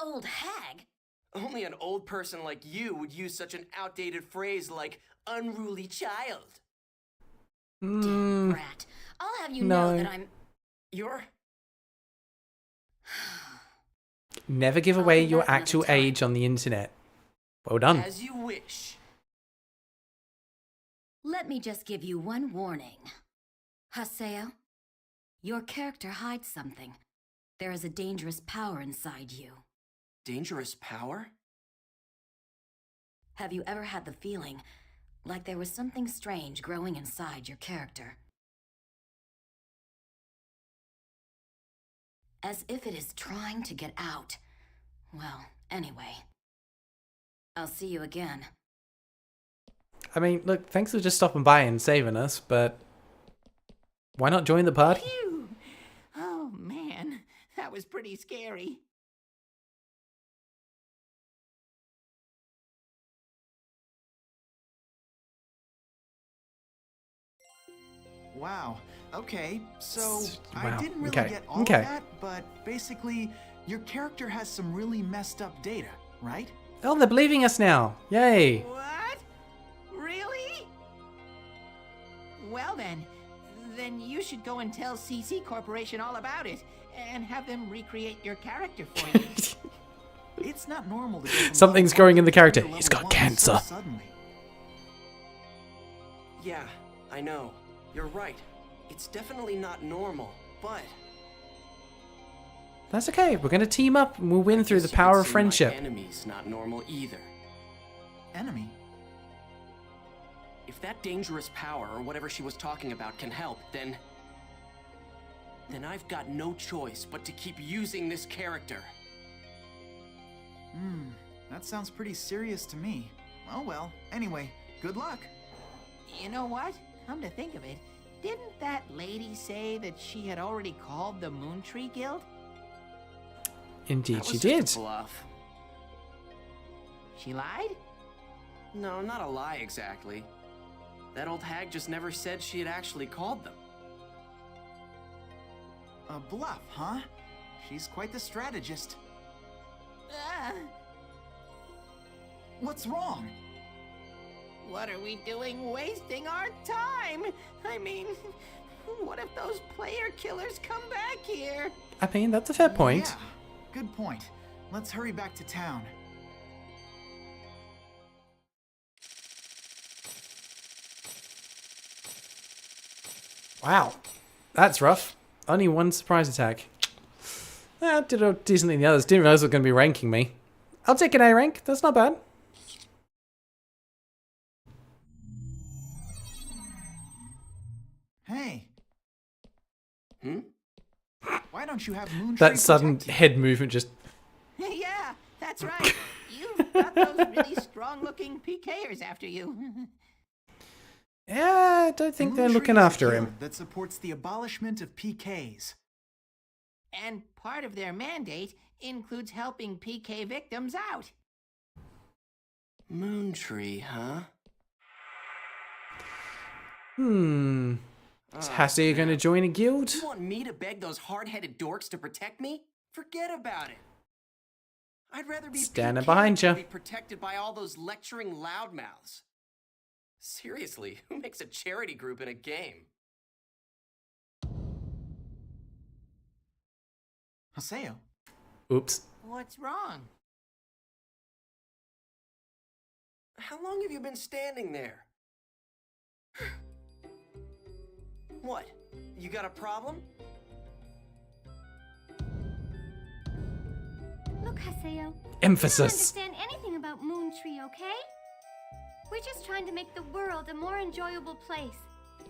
Old hag? Only an old person like you would use such an outdated phrase like unruly child. Damn brat. I'll have you no. know that I'm... You're... Never give away your actual age on the internet. Well done. As you wish. Let me just give you one warning. Haseo, your character hides something. There is a dangerous power inside you. Dangerous power? Have you ever had the feeling like there was something strange growing inside your character? As if it is trying to get out. Well, anyway. I'll see you again. I mean, look, thanks for just stopping by and saving us, but why not join the party? Phew. Oh man, that was pretty scary. Wow. Okay, so I Wow. didn't really Okay. get all Okay. of that, but basically, your character has some really messed up data, right? Oh, they're believing us now. Yay. What? Really? Well then you should go and tell CC Corporation all about it, and have them recreate your character for you. It's not normal to go from Something's level growing one in the to character. level He's got one cancer. so suddenly. Yeah, I know. You're right. It's definitely not normal, but That's okay. We're going to team up and we'll win through the guess you power could of say friendship. My enemy's not normal either. Enemy? If that dangerous power or whatever she was talking about can help, then I've got no choice but to keep using this character. That sounds pretty serious to me. Oh well, anyway, good luck. You know what? Come to think of it, didn't that lady say that she had already called the Moon Tree Guild? Indeed, That she was did. just a bluff. She lied? No, not a lie exactly. That old hag just never said she had actually called them. A bluff, huh? She's quite the strategist. What's wrong? What are we doing wasting our time? I mean, what if those player killers come back here? I mean, that's a fair point. Yeah, good point. Let's hurry back to town. Wow. That's rough. Only one surprise attack. Did decently in the others. Didn't realize it was going to be ranking me. I'll take an A rank. That's not bad. Hey. Why don't you have Moon Tree That sudden protect you? head movement just... Yeah, that's right. You've got those really strong-looking PKers after you. Yeah, I don't think Moon they're Tree looking is a after him. guild that supports the abolishment of PKs. And part of their mandate includes helping PK victims out. Moon Tree, huh? Is Hassie going to join a guild? You want me to beg those hard-headed dorks to protect me? Forget about it. I'd rather be Standing PK behind than ya. be protected by all those lecturing loudmouths. Seriously, who makes a charity group in a game? Haseo. Oops. What's wrong? How long have you been standing there? What? You got a problem? Look, Haseo. Emphasis. I don't understand anything about Moon Tree, okay? We're just trying to make the world a more enjoyable place.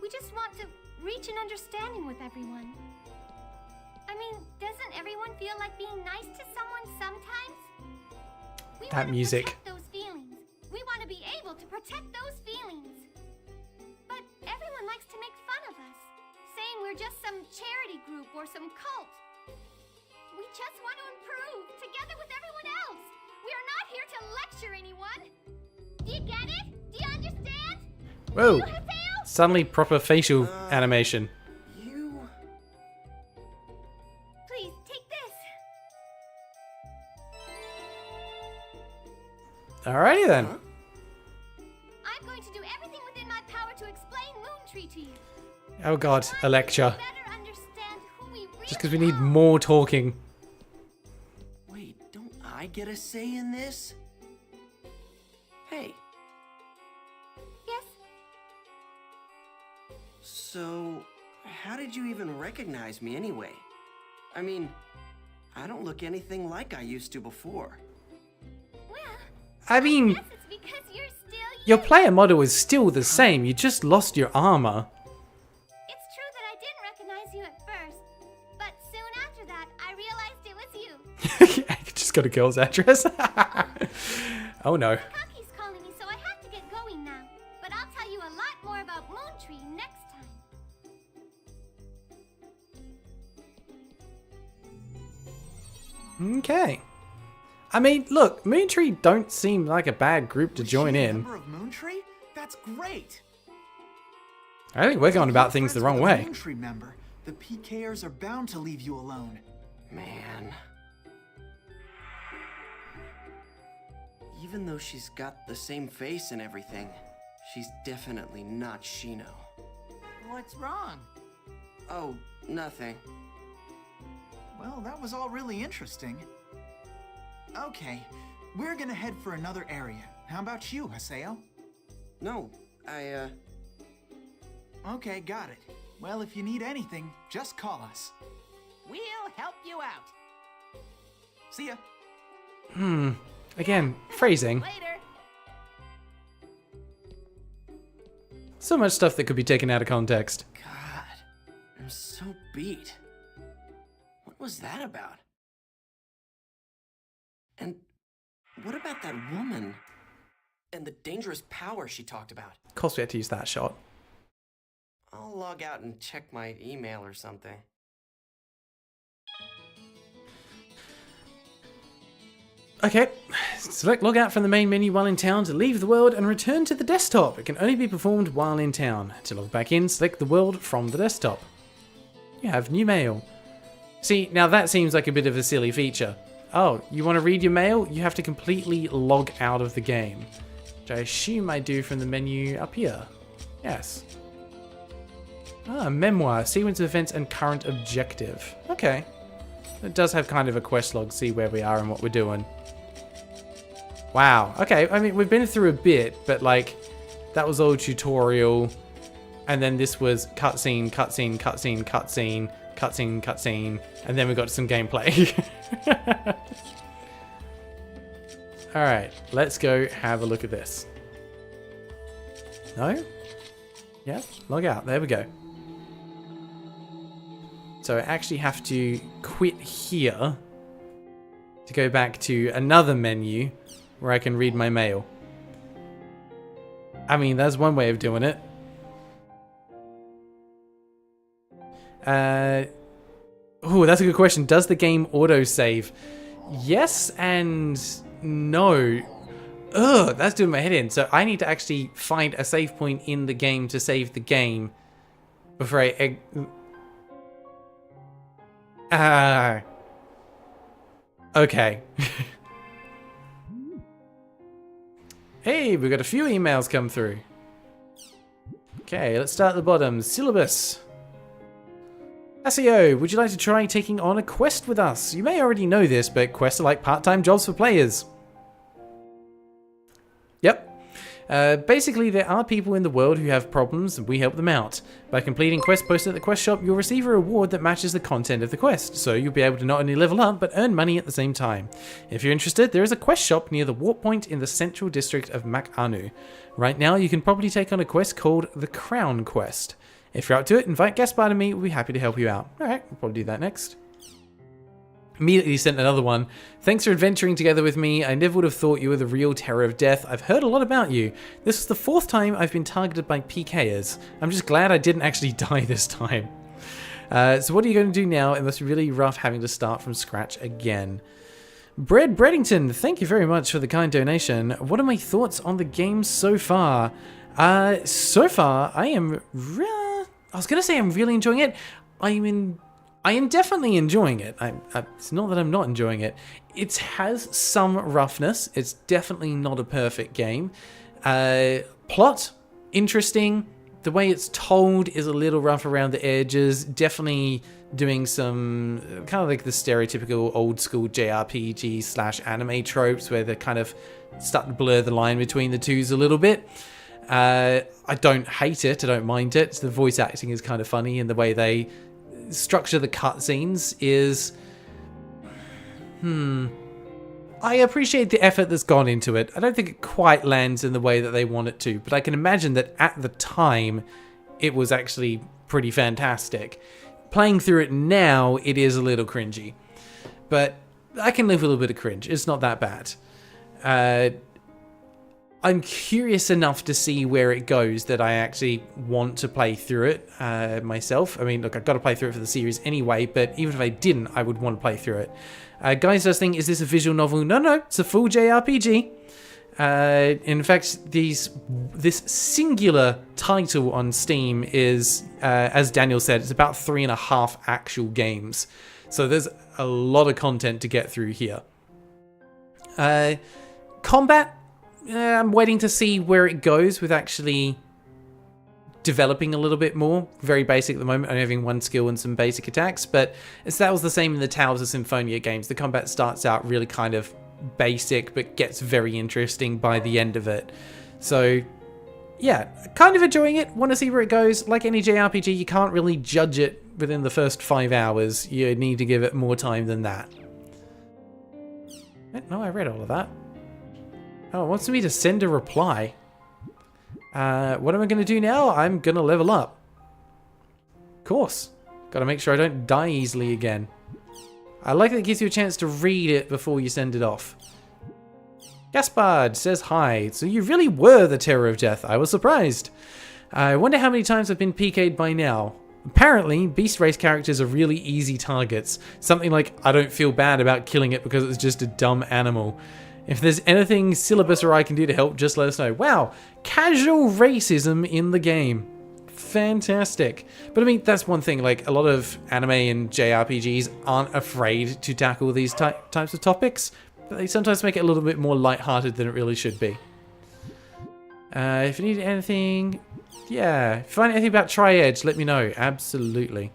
We just want to reach an understanding with everyone. I mean, doesn't everyone feel like being nice to someone sometimes? We That want to music. protect those feelings. We want to be able to protect those feelings. But everyone likes to make fun of us, saying we're just some charity group or some cult. We just want to improve together with everyone else. We are not here to lecture anyone. Do you get it? Do you understand? Whoa. Do you, Haseo? Suddenly proper facial animation. Please, take this. Alrighty then. I'm going to do everything within my power to explain Moon Tree to you. Oh god, a lecture. Better understand who we really Just because we need more talking. Wait, don't I get a say in this? Hey. Yes? So, how did you even recognize me anyway? I mean, I don't look anything like I used to before. Well, I mean, guess it's because you're still your player model is still the same. You just lost your armor. It's true that I didn't recognize you at first, but soon after that, I realized it was you. I just got a girl's address. Oh no. Kaki's calling me, so I have to get going now. But I'll tell you a lot more about Moon Tree next time. Okay. I mean, look, Moontree don't seem like a bad group to join Was she a in. member of Moon Tree? That's great. I think we're going about things the wrong way. Remember, the PKers are bound to leave you alone. Man. Even though she's got the same face and everything, she's definitely not Shino. What's wrong? Oh, nothing. Well, that was all really interesting. Okay, we're gonna head for another area. How about you, Haseo? No, Okay, got it. Well, if you need anything, just call us. We'll help you out. See ya. Again, phrasing. Later. So much stuff that could be taken out of context. God, I'm so beat. What was that about? And what about that woman? And the dangerous power she talked about? Of course we had to use that shot. I'll log out and check my email or something. Okay, select log out from the main menu while in town to leave the world and return to the desktop. It can only be performed while in town. To log back in, select the world from the desktop. You have new mail. See, now that seems like a bit of a silly feature. Oh, you want to read your mail? You have to completely log out of the game. Which I assume I do from the menu up here. Yes. Ah, memoir, sequence of events and current objective. Okay. It does have kind of a quest log, see where we are and what we're doing. Wow, okay, I mean, we've been through a bit, but like, that was all tutorial, and then this was cutscene, cutscene, cutscene, cutscene, cutscene, cutscene, and then we got some gameplay. Alright, let's go have a look at this. No? Yeah, log out, there we go. So I actually have to quit here to go back to another menu where I can read my mail. I mean, that's one way of doing it. Oh, that's a good question. Does the game autosave? Yes and no. Ugh, that's doing my head in. So I need to actually find a save point in the game to save the game before I... Okay. Hey, we got a few emails come through. Okay, let's start at the bottom. Syllabus. SEO, would you like to try taking on a quest with us? You may already know this, but quests are like part-time jobs for players. Yep. Basically, there are people in the world who have problems and we help them out. By completing quests posted at the quest shop, you'll receive a reward that matches the content of the quest, so you'll be able to not only level up, but earn money at the same time. If you're interested, there is a quest shop near the warp point in the central district of Mak'anu. Right now, you can probably take on a quest called the Crown Quest. If you're up to it, invite Gaspar to me, we'll be happy to help you out. Alright, we'll probably do that next. Immediately sent another one. Thanks for adventuring together with me. I never would have thought you were the real terror of death. I've heard a lot about you. This is the 4th time I've been targeted by PKers. I'm just glad I didn't actually die this time. So what are you going to do now? It must be really rough having to start from scratch again. Breddington, thank you very much for the kind donation. What are my thoughts on the game so far? So far, I am... I was going to say I'm really enjoying it. I am definitely enjoying it. It's not that I'm not enjoying it. It has some roughness. It's definitely not a perfect game. Plot, interesting. The way it's told is a little rough around the edges. Definitely doing some kind of like the stereotypical old school JRPG / anime tropes where they kind of start to blur the line between the twos a little bit. I don't hate it. I don't mind it. The voice acting is kind of funny, and the way they structure the cutscenes is... I appreciate the effort that's gone into it. I don't think it quite lands in the way that they want it to, but I can imagine that at the time, it was actually pretty fantastic. Playing through it now, it is a little cringy. But I can live with a little bit of cringe. It's not that bad. I'm curious enough to see where it goes that I actually want to play through it myself. I mean, look, I've got to play through it for the series anyway, but even if I didn't, I would want to play through it. Guys, first thing, is this a visual novel? No, it's a full JRPG. In fact, this singular title on Steam is, as Daniel said, it's about 3.5 actual games. So there's a lot of content to get through here. Combat, I'm waiting to see where it goes with actually developing a little bit more. Very basic at the moment, only having one skill and some basic attacks, but that was the same in the Tales of Symphonia games. The combat starts out really kind of basic, but gets very interesting by the end of it. So yeah, kind of enjoying it, want to see where it goes. Like any JRPG, you can't really judge it within the first 5 hours. You need to give it more time than that. No, I read all of that. Oh, it wants me to send a reply. What am I going to do now? I'm going to level up. Of course. Got to make sure I don't die easily again. I like that it gives you a chance to read it before you send it off. Gaspard says hi. So you really were the terror of death. I was surprised. I wonder how many times I've been PK'd by now. Apparently, beast race characters are really easy targets. Something like, I don't feel bad about killing it because it's just a dumb animal. If there's anything Syllabus or I can do to help, just let us know. Wow, casual racism in the game. Fantastic. But I mean, that's one thing, like a lot of anime and JRPGs aren't afraid to tackle these types of topics, but they sometimes make it a little bit more lighthearted than it really should be. If you need anything, yeah, if you find anything about Tri-Edge, let me know. Absolutely.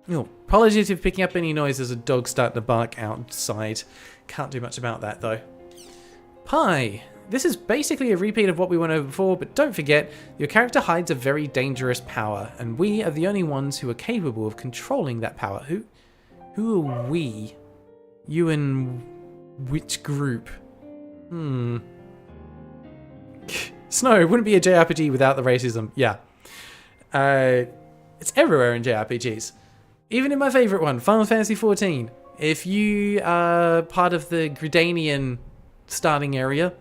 Oh, apologies if picking up any noise. There's a dog starting to bark outside. Can't do much about that though. Pie. This is basically a repeat of what we went over before, but don't forget, your character hides a very dangerous power, and we are the only ones who are capable of controlling that power. Who are we? You and which group? Snow, it wouldn't be a JRPG without the racism. Yeah. It's everywhere in JRPGs. Even in my favorite one, Final Fantasy XIV. If you are part of the Gridanian starting area,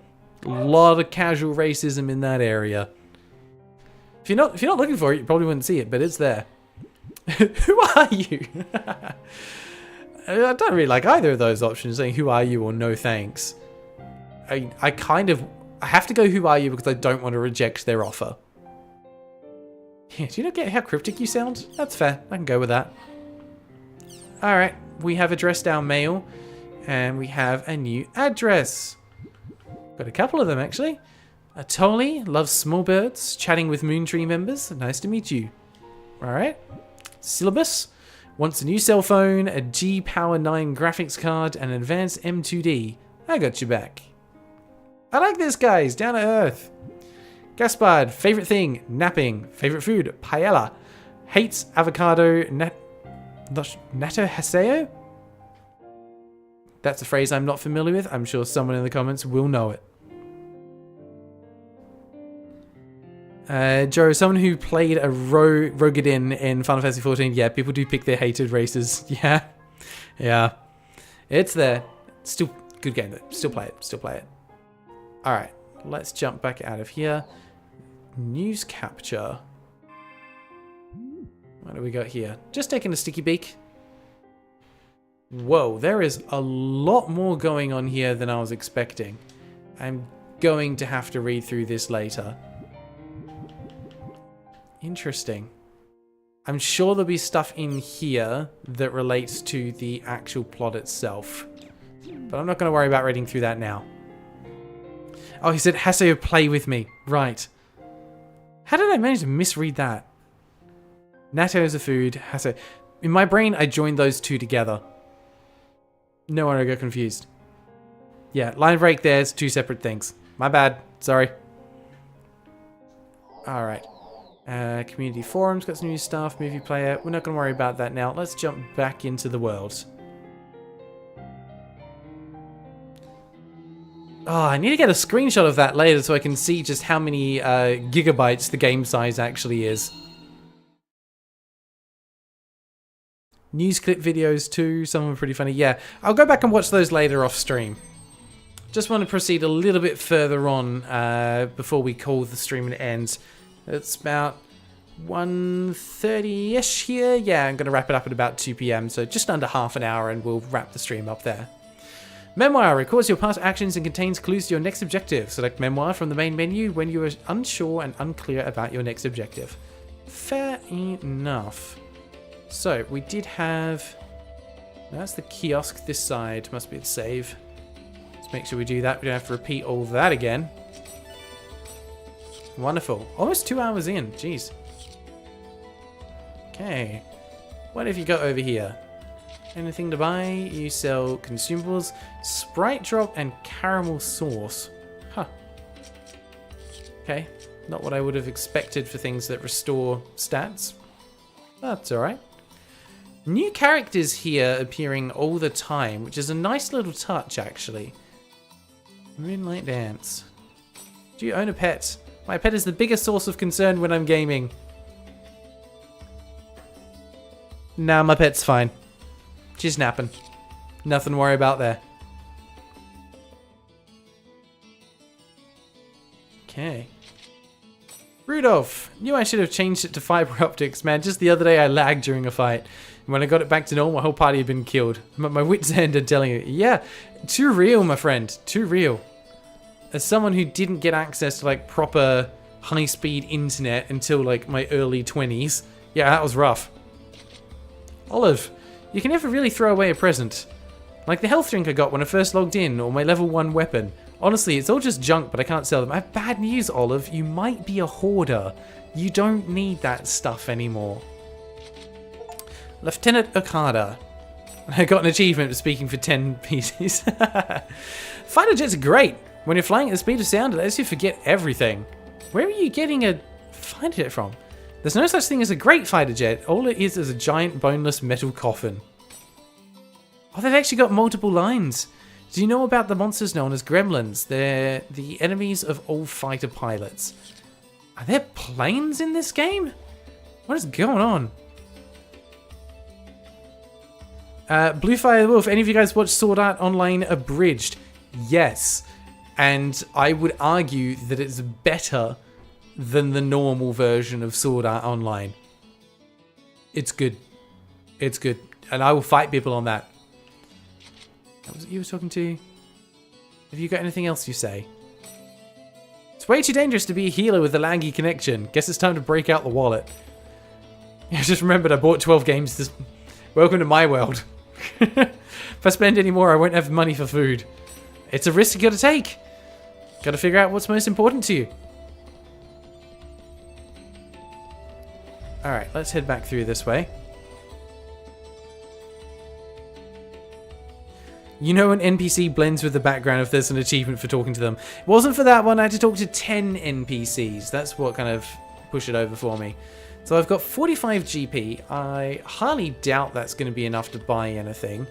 a lot of casual racism in that area. If you're not looking for it, you probably wouldn't see it, but it's there. Who are you? I don't really like either of those options, saying who are you or no thanks. I have to go who are you because I don't want to reject their offer. Yeah, do you not get how cryptic you sound? That's fair. I can go with that. Alright, we have addressed our mail, and we have a new address. Got a couple of them, actually. Atoli loves small birds, chatting with Moontree members. Nice to meet you. Alright. Syllabus wants a new cell phone, a G-Power 9 graphics card, and an advanced M2D. I got you back. I like this, guys. Down to earth. Gaspard, favorite thing, napping. Favorite food, paella. Hates avocado, natto haseo? That's a phrase I'm not familiar with. I'm sure someone in the comments will know it. Joe, someone who played a Rogadin in Final Fantasy XIV. Yeah, people do pick their hated races. Yeah. Yeah. It's there. Still good game though. Still play it. Alright. Let's jump back out of here. News capture. What do we got here? Just taking a sticky beak. Whoa, there is a lot more going on here than I was expecting. I'm going to have to read through this later. Interesting. I'm sure there'll be stuff in here that relates to the actual plot itself. But I'm not going to worry about reading through that now. Oh, he said, Haseo, play with me. Right. How did I manage to misread that? Natto is a food. Haseo. In my brain, I joined those two together. No wonder I got confused. Yeah, line break there's two separate things. My bad. Sorry. Alright. Community forums, got some new stuff. Movie player. We're not going to worry about that now. Let's jump back into the world. Oh, I need to get a screenshot of that later so I can see just how many gigabytes the game size actually is. News clip videos too, some of them are pretty funny. Yeah, I'll go back and watch those later off stream. Just want to proceed a little bit further on before we call the stream an end. It's about 1:30-ish here. Yeah, I'm going to wrap it up at about 2 PM, so just under half an hour and we'll wrap the stream up there. Memoir records your past actions and contains clues to your next objective. Select Memoir from the main menu when you are unsure and unclear about your next objective. Fair enough. So, we did have... That's the kiosk this side. Must be the save. Let's make sure we do that. We don't have to repeat all that again. Wonderful. Almost 2 hours in. Jeez. Okay. What have you got over here? Anything to buy? You sell consumables, Sprite Drop, and Caramel Sauce. Huh. Okay. Not what I would have expected for things that restore stats. That's alright. New characters here appearing all the time, which is a nice little touch, actually. Moonlight Dance. Do you own a pet? My pet is the biggest source of concern when I'm gaming. Nah, my pet's fine. She's napping. Nothing to worry about there. Okay. Rudolph! Knew I should have changed it to fiber optics, man. Just the other day I lagged during a fight. And when I got it back to normal, my whole party had been killed. My wits end are telling you. Yeah, too real, my friend. Too real. As someone who didn't get access to like proper high-speed internet until like my early 20s, yeah, that was rough. Olive, you can never really throw away a present. Like the health drink I got when I first logged in, or my level 1 weapon. Honestly, it's all just junk, but I can't sell them. I have bad news, Olive. You might be a hoarder. You don't need that stuff anymore. Lieutenant Okada. I got an achievement for speaking for 10 pieces. Fighter jets are great. When you're flying at the speed of sound, it lets you forget everything. Where are you getting a fighter jet from? There's no such thing as a great fighter jet. All it is a giant boneless metal coffin. Oh, they've actually got multiple lines. Do you know about the monsters known as gremlins? They're the enemies of all fighter pilots. Are there planes in this game? What is going on? Bluefire the Wolf, any of you guys watch Sword Art Online Abridged? Yes. And I would argue that it's better than the normal version of Sword Art Online. It's good. It's good. And I will fight people on that. That was what you were talking to? Have you got anything else you say? It's way too dangerous to be a healer with a laggy connection. Guess it's time to break out the wallet. I just remembered I bought 12 games this... Welcome to my world. If I spend any more, I won't have money for food. It's a risk you gotta take. Gotta figure out what's most important to you. Alright, let's head back through this way. You know an NPC blends with the background if there's an achievement for talking to them. It wasn't for that one, I had to talk to 10 NPCs. That's what kind of pushed it over for me. So I've got 45 GP. I highly doubt that's going to be enough to buy anything.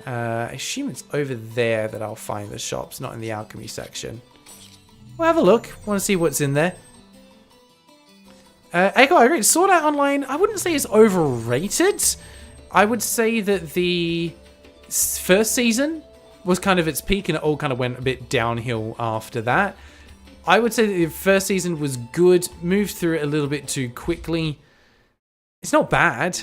I assume it's over there that I'll find the shops, not in the alchemy section. We'll have a look. Want to see what's in there. Echo, I agree. Sword Art Online, I wouldn't say it's overrated. I would say that the first season was kind of its peak and it all kind of went a bit downhill after that. I would say that the first season was good, moved through it a little bit too quickly. It's not bad,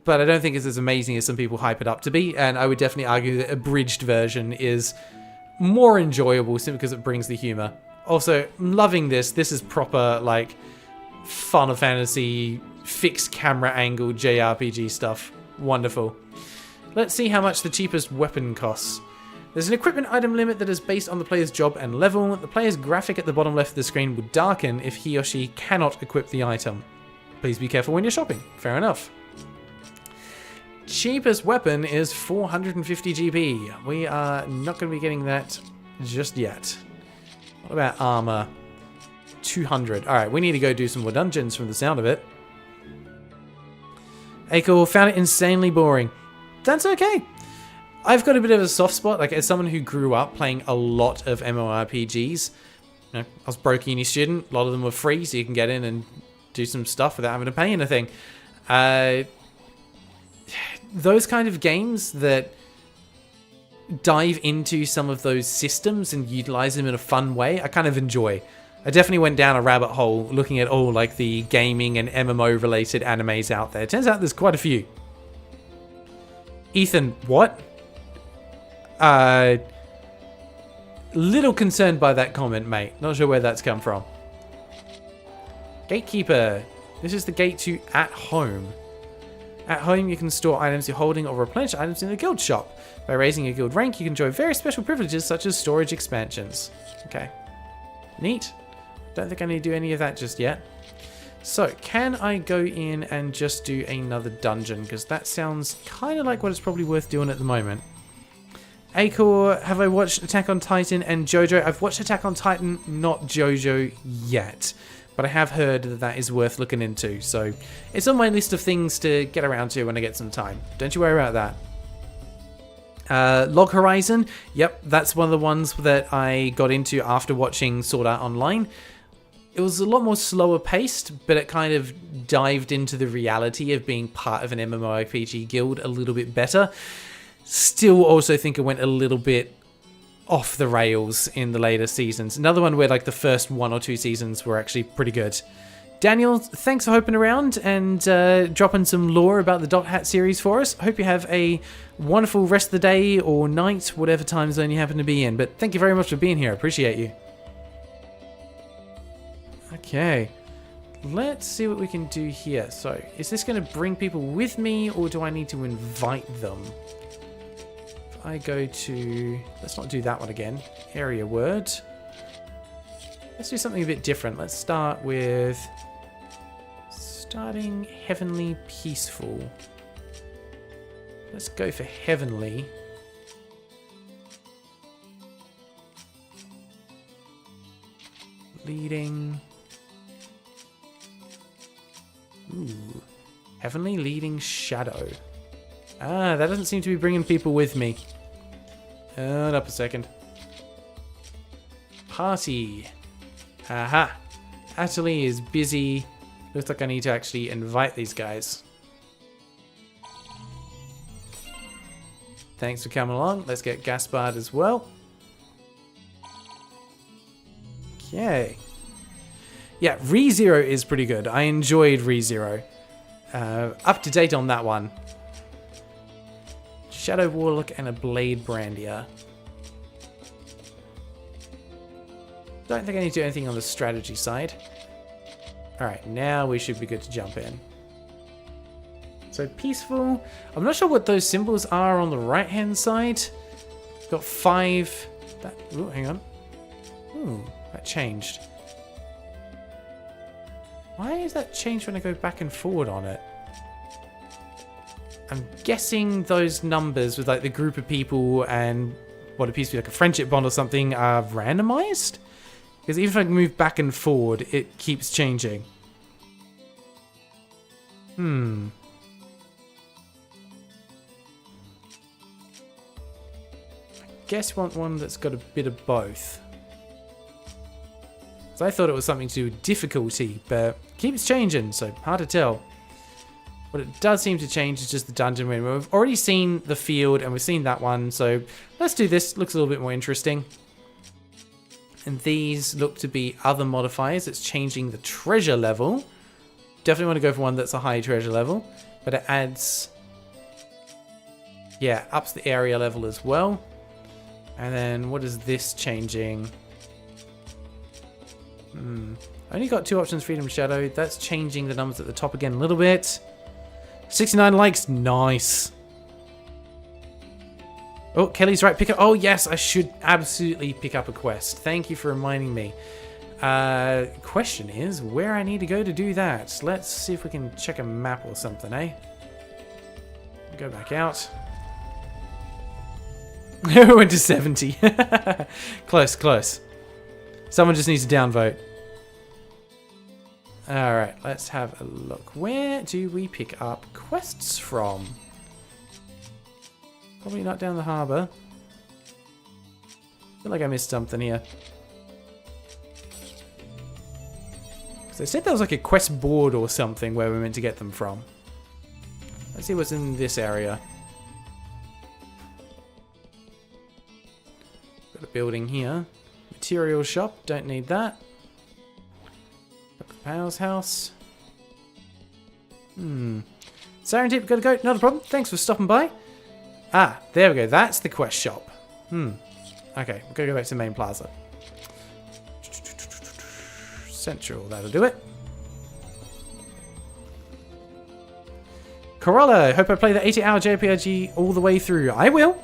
but I don't think it's as amazing as some people hype it up to be, and I would definitely argue that abridged version is more enjoyable simply because it brings the humor. Also, I'm loving this. This is proper, like, Final Fantasy, fixed camera angle JRPG stuff. Wonderful. Let's see how much the cheapest weapon costs. There's an equipment item limit that is based on the player's job and level. The player's graphic at the bottom left of the screen would darken if he or she cannot equip the item. Please be careful when you're shopping. Fair enough. Cheapest weapon is 450 GP. We are not going to be getting that just yet. What about armor? 200. Alright, we need to go do some more dungeons from the sound of it. Eiko found it insanely boring. That's okay. I've got a bit of a soft spot, like as someone who grew up playing a lot of MMORPGs. You know, I was a broke uni student, a lot of them were free, so you can get in and do some stuff without having to pay anything. Those kind of games that dive into some of those systems and utilize them in a fun way, I kind of enjoy. I definitely went down a rabbit hole looking at all like the gaming and MMO related animes out there. Turns out there's quite a few. Ethan, what? Little concerned by that comment, mate. Not sure where that's come from. Gatekeeper. This is the gate to at home. At home, you can store items you're holding or replenish items in the guild shop. By raising your guild rank, you can enjoy very special privileges such as storage expansions. Okay. Neat. Don't think I need to do any of that just yet. So, can I go in and just do another dungeon? Because that sounds kind of like what it's probably worth doing at the moment. Acor, have I watched Attack on Titan and JoJo? I've watched Attack on Titan, not JoJo yet. But I have heard that that is worth looking into. So, it's on my list of things to get around to when I get some time. Don't you worry about that. Log Horizon. Yep, that's one of the ones that I got into after watching Sword Art Online. It was a lot more slower paced, but it kind of dived into the reality of being part of an MMORPG guild a little bit better. Still also think it went a little bit off the rails in the later seasons. Another one where like the first 1 or 2 seasons were actually pretty good. Daniel, thanks for hoping around and dropping some lore about the Dot Hat series for us. Hope you have a wonderful rest of the day or night, whatever time zone you happen to be in. But thank you very much for being here. I appreciate you. Okay, let's see what we can do here. So, is this going to bring people with me, or do I need to invite them? If I go to... Let's not do that one again. Area word. Let's do something a bit different. Let's start with... Starting Heavenly Peaceful. Let's go for Heavenly. Leading... Ooh. Heavenly Leading Shadow. Ah, that doesn't seem to be bringing people with me. Hold up a second. Party. Aha. Atali is busy. Looks like I need to actually invite these guys. Thanks for coming along. Let's get Gaspard as well. Okay. Yeah, ReZero is pretty good. I enjoyed ReZero. Up to date on that one. Shadow Warlock and a Blade Brandier. Don't think I need to do anything on the strategy side. Alright, now we should be good to jump in. So peaceful. I'm not sure what those symbols are on the right hand side. Got 5. Ooh, hang on. Ooh, that changed. Why is that changed when I go back and forward on it? I'm guessing those numbers with like the group of people and what appears to be like a friendship bond or something are randomized? Because even if I move back and forward, it keeps changing. I guess I want one that's got a bit of both. So I thought it was something to do with difficulty, but it keeps changing, so hard to tell. What it does seem to change is just the dungeon win. We've already seen the field and we've seen that one, so let's do this. Looks a little bit more interesting. And these look to be other modifiers. It's changing the treasure level. Definitely want to go for one that's a high treasure level, but it adds... Yeah, ups the area level as well. And then what is this changing? Only got 2 options, Freedom and Shadow. That's changing the numbers at the top again a little bit. 69 likes, nice. Oh, Kelly's right, pick up. Oh yes, I should absolutely pick up a quest. Thank you for reminding me. Question is, where I need to go to do that. Let's see if we can check a map or something, eh? Go back out. Went to 70. Close, close. Someone just needs to downvote. Alright, let's have a look. Where do we pick up quests from? Probably not down the harbour. I feel like I missed something here. Because they said there was like a quest board or something where we're meant to get them from. Let's see what's in this area. Got a building here. Material shop, don't need that. Power's house. Siren Tip, gotta go. Not a problem. Thanks for stopping by. Ah, there we go. That's the quest shop. Okay, we're going to go back to the main plaza. Central, that'll do it. Corolla, hope I play the 80-hour JRPG all the way through. I will.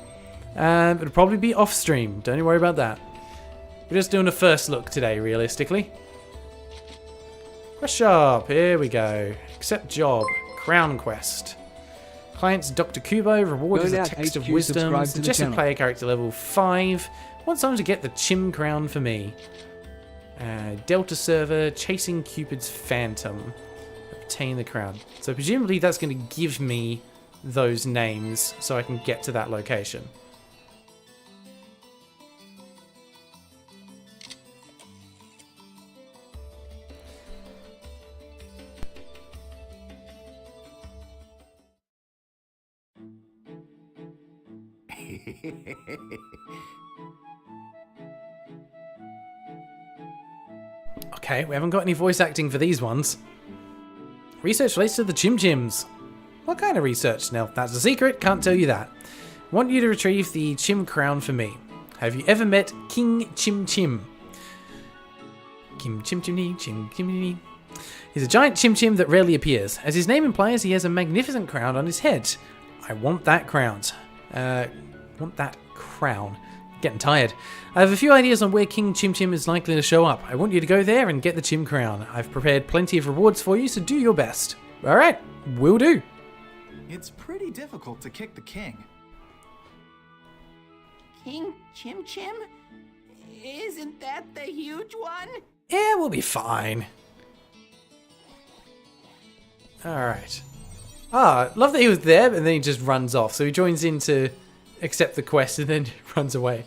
It'll probably be off stream. Don't you worry about that. We're just doing a first look today, realistically. Quest shop, here we go. Accept job. Crown quest. Clients Dr. Kubo. Reward is a text of wisdom. Suggested player character level 5. Want someone to get the Chim crown for me. Delta server. Chasing Cupid's phantom. Obtain the crown. So presumably that's going to give me those names so I can get to that location. Okay, we haven't got any voice acting for these ones. Research relates to the Chim Chims. What kind of research? Now, that's a secret, can't tell you that. Want you to retrieve the Chim crown for me. Have you ever met King Chim Chim? Kim Chim Chimney, Chim Chimney. He's a giant Chim Chim that rarely appears. As his name implies, he has a magnificent crown on his head. I want that crown. Getting tired. I have a few ideas on where King Chim Chim is likely to show up. I want you to go there and get the Chim crown. I've prepared plenty of rewards for you, so do your best. Alright, will do. It's pretty difficult to kick the king. King Chim Chim? Isn't that the huge one? Yeah, we'll be fine. Alright. Love that he was there, and then he just runs off. So he joins in to accept the quest and then runs away.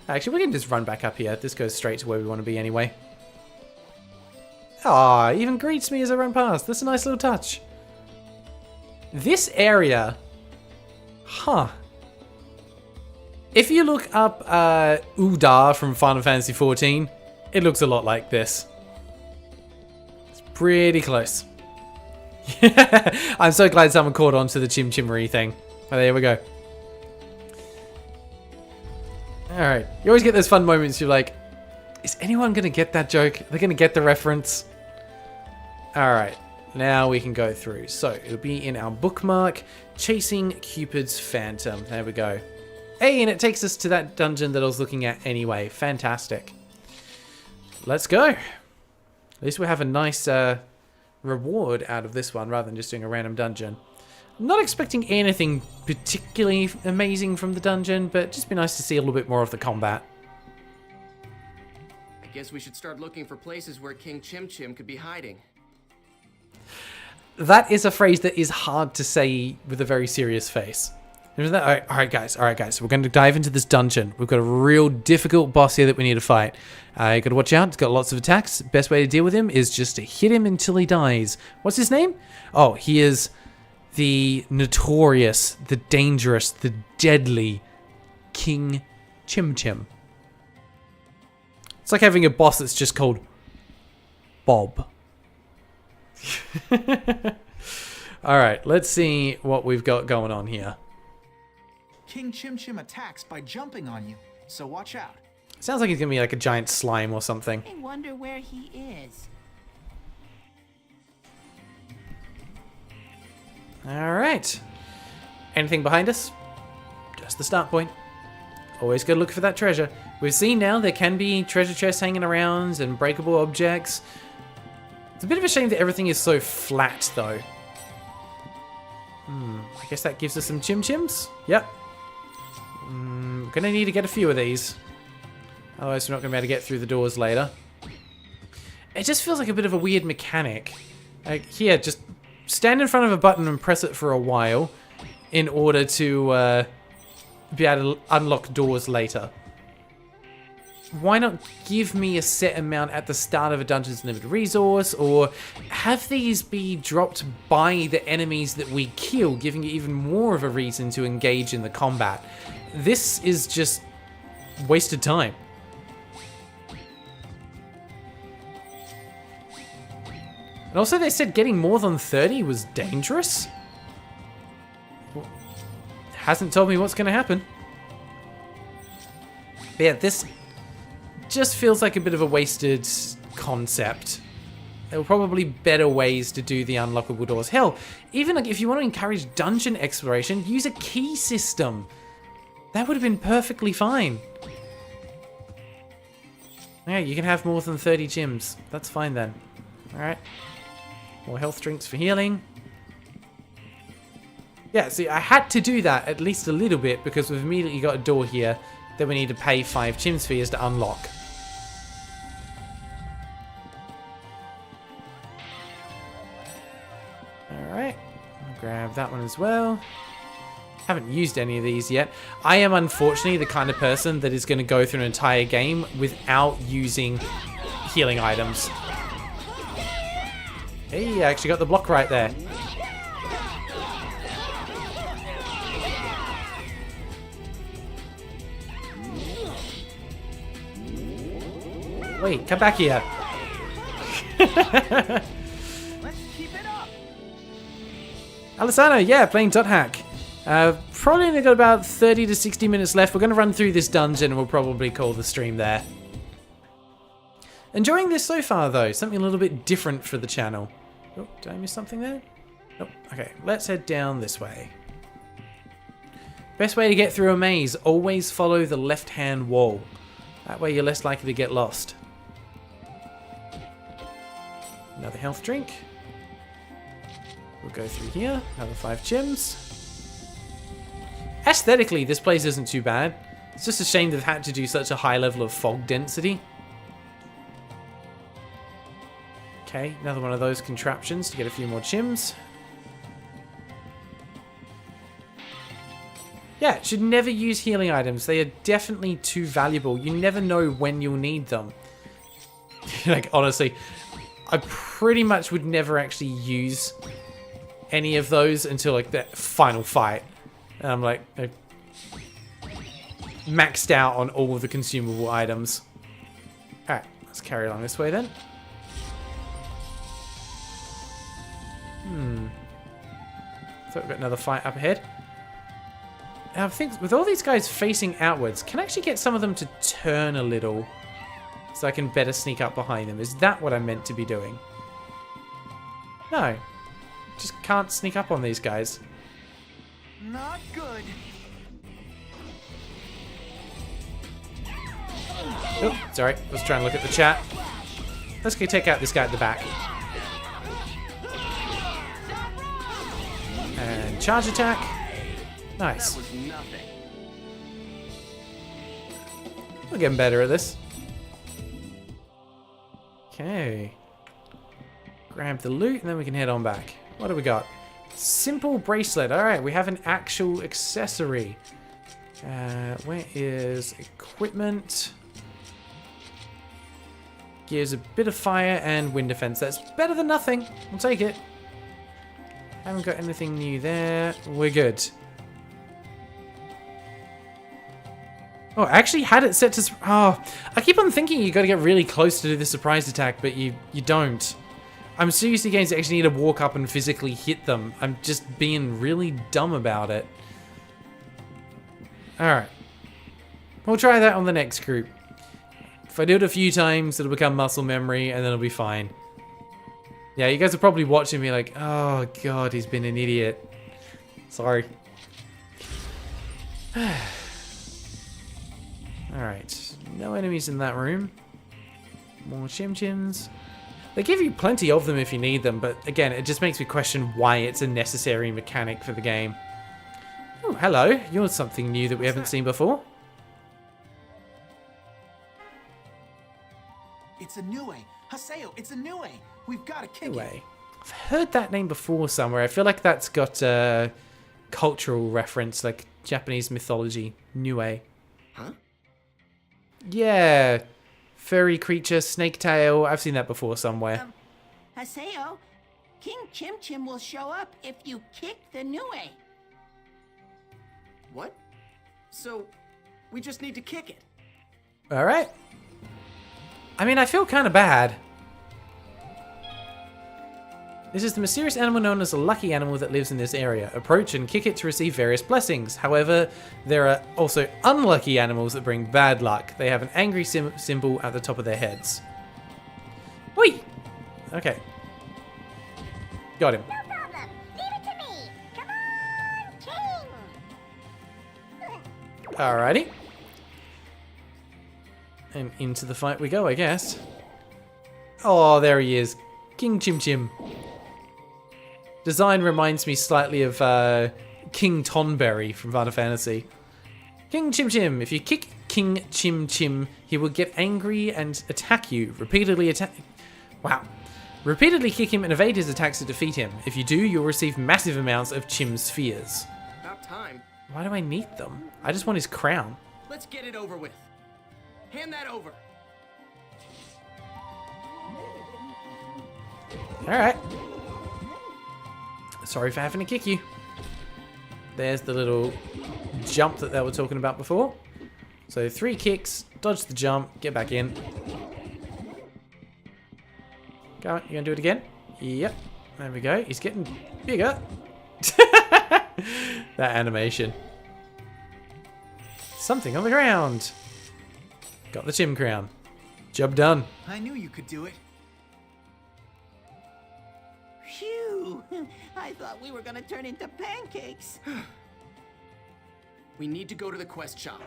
Actually, we can just run back up here. This goes straight to where we want to be anyway. He even greets me as I run past. That's a nice little touch. This area... If you look up Udar from Final Fantasy XIV, it looks a lot like this. It's pretty close. I'm so glad someone caught on to the Chim Chimmery thing. Oh, there we go. Alright, you always get those fun moments, you're like, is anyone going to get that joke? They're going to get the reference? Alright, now we can go through. So, it'll be in our bookmark, Chasing Cupid's Phantom. There we go. Hey, and it takes us to that dungeon that I was looking at anyway. Fantastic. Let's go. At least we have a nice reward out of this one, rather than just doing a random dungeon. I'm not expecting anything particularly amazing from the dungeon, but just be nice to see a little bit more of the combat. I guess we should start looking for places where King Chim Chim could be hiding. That is a phrase that is hard to say with a very serious face. Alright guys, so we're going to dive into this dungeon. We've got a real difficult boss here that we need to fight. You got to watch out, he's got lots of attacks. Best way to deal with him is just to hit him until he dies. What's his name? Oh, he is the notorious, the dangerous, the deadly King Chim Chim. It's like having a boss that's just called Bob. Alright, let's see what we've got going on here. King Chim Chim attacks by jumping on you, so watch out. Sounds like he's gonna be like a giant slime or something. I wonder where he is. Alright. Anything behind us? Just the start point. Always gotta look for that treasure. We've seen now there can be treasure chests hanging around and breakable objects. It's a bit of a shame that everything is so flat though. I guess that gives us some Chim Chims. Yep. Gonna need to get a few of these. Otherwise we're not gonna be able to get through the doors later. It just feels like a bit of a weird mechanic. Like, here, just stand in front of a button and press it for a while in order to be able to unlock doors later. Why not give me a set amount at the start of a dungeon's limited resource, or have these be dropped by the enemies that we kill, giving you even more of a reason to engage in the combat? This is just wasted time. And also they said getting more than 30 was dangerous? Well, hasn't told me what's going to happen. But yeah, this just feels like a bit of a wasted concept. There were probably better ways to do the unlockable doors. Hell, even like if you want to encourage dungeon exploration, use a key system. That would have been perfectly fine. Yeah, you can have more than 30 gems. That's fine then. Alright. More health drinks for healing. Yeah, see, I had to do that at least a little bit because we've immediately got a door here that we need to pay 5 gem spheres to unlock. Alright, I'll grab that one as well. Haven't used any of these yet. I am unfortunately the kind of person that is going to go through an entire game without using healing items. Hey, I actually got the block right there. Wait, come back here. Let's keep it up. Alessano, yeah, playing Dot Hack. Probably only got about 30 to 60 minutes left. We're going to run through this dungeon and we'll probably call the stream there. Enjoying this so far though, something a little bit different for the channel. Oh, did I miss something there? Oh, okay, let's head down this way. Best way to get through a maze, always follow the left-hand wall. That way you're less likely to get lost. Another health drink. We'll go through here, another 5 gems. Aesthetically, this place isn't too bad. It's just a shame they've had to do such a high level of fog density. Okay, another one of those contraptions to get a few more gems. Yeah, should never use healing items. They are definitely too valuable. You never know when you'll need them. Like, honestly, I pretty much would never actually use any of those until, like, the final fight. And I'm, like, maxed out on all of the consumable items. Alright, let's carry along this way then. So we've got another fight up ahead. Now I think with all these guys facing outwards, can I actually get some of them to turn a little so I can better sneak up behind them? Is that what I'm meant to be doing? No. Just can't sneak up on these guys. Not good. Oh, sorry. I was trying to look at the chat. Let's go take out this guy at the back. And charge attack. Nice. That was nothing. We're getting better at this. Okay. Grab the loot and then we can head on back. What do we got? Simple bracelet. Alright, we have an actual accessory. Where is equipment? Gives a bit of fire and wind defense. That's better than nothing. We'll take it. Haven't got anything new there. We're good. Oh, I actually had it set to... Oh, I keep on thinking you got to get really close to do the surprise attack, but you don't. I'm so used to games that actually need to walk up and physically hit them. I'm just being really dumb about it. Alright. We'll try that on the next group. If I do it a few times, it'll become muscle memory, and then it'll be fine. Yeah, you guys are probably watching me like, oh god, he's been an idiot. Sorry. Alright, no enemies in that room. More chim-chims. They give you plenty of them if you need them, but again, it just makes me question why it's a necessary mechanic for the game. Oh, hello. You're something new that we haven't seen before. It's a Nue. Haseo, it's a Nue. We've got to kick it. I've heard that name before somewhere. I feel like that's got a cultural reference, like Japanese mythology. Nue. Huh? Yeah. Furry creature, snake tail. I've seen that before somewhere. Haseo, King Chim Chim will show up if you kick the Nue. What? So, we just need to kick it. Alright. I mean, I feel kind of bad. This is the mysterious animal known as a lucky animal that lives in this area. Approach and kick it to receive various blessings. However, there are also unlucky animals that bring bad luck. They have an angry symbol at the top of their heads. Whee! Okay. Got him. No problem. Leave it to me. Come on, King. Alrighty. And into the fight we go, I guess. Oh, there he is. King Chim Chim. Design reminds me slightly of King Tonberry from Final Fantasy. King Chim Chim. If you kick King Chim Chim, he will get angry and attack you. Repeatedly kick him and evade his attacks to defeat him. If you do, you'll receive massive amounts of Chim spheres. About time. Why do I need them? I just want his crown. Let's get it over with. Hand that over. Alright. Sorry for having to kick you. There's the little jump that they were talking about before. So 3 kicks, dodge the jump, get back in. Go on, you gonna do it again? Yep. There we go. He's getting bigger. That animation. Something on the ground. Got the Chim crown. Job done. I knew you could do it. Phew! I thought we were gonna turn into pancakes. We need to go to the quest shop.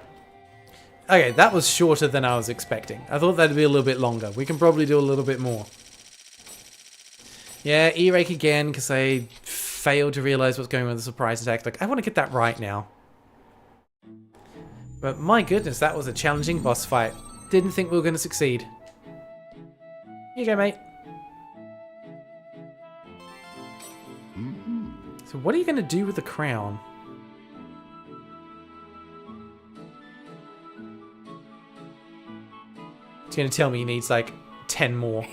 Okay, that was shorter than I was expecting. I thought that'd be a little bit longer. We can probably do a little bit more. Yeah, E-rake again, because I failed to realize what's going on with the surprise attack. Like, I want to get that right now. But my goodness, that was a challenging boss fight. Didn't think we were going to succeed. Here you go, mate. So what are you going to do with the crown? It's going to tell me he needs like 10 more.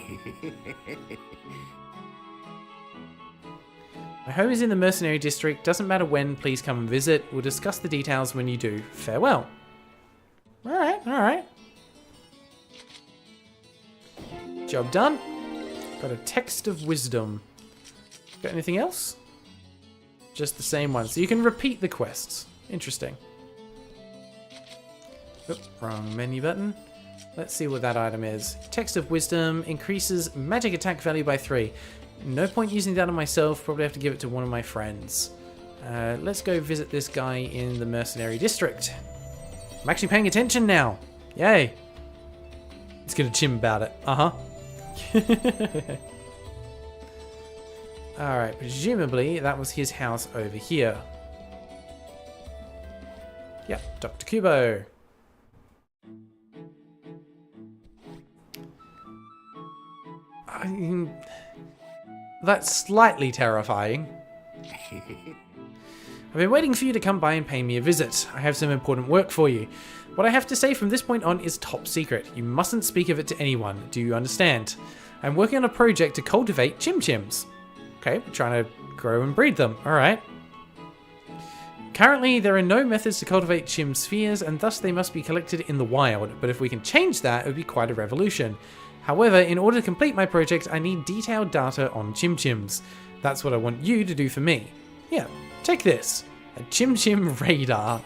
My home is in the mercenary district. Doesn't matter when, please come and visit. We'll discuss the details when you do. Farewell. Alright, alright. Job done. Got a text of wisdom. Got anything else? Just the same one. So you can repeat the quests. Interesting. Oop, wrong menu button. Let's see what that item is. Text of wisdom increases magic attack value by 3. No point using that on myself. Probably have to give it to one of my friends. Let's go visit this guy in the mercenary district. I'm actually paying attention now. Yay. He's gonna chim about it. Uh-huh. Alright, presumably that was his house over here. Yep, Dr. Kubo. That's slightly terrifying. I've been waiting for you to come by and pay me a visit. I have some important work for you. What I have to say from this point on is top secret. You mustn't speak of it to anyone. Do you understand? I'm working on a project to cultivate Chim Chims. Okay, we're trying to grow and breed them. Alright. Currently, there are no methods to cultivate Chim spheres, and thus they must be collected in the wild. But if we can change that, it would be quite a revolution. However, in order to complete my project, I need detailed data on Chim Chims. That's what I want you to do for me. Yeah, take this. A Chim Chim radar.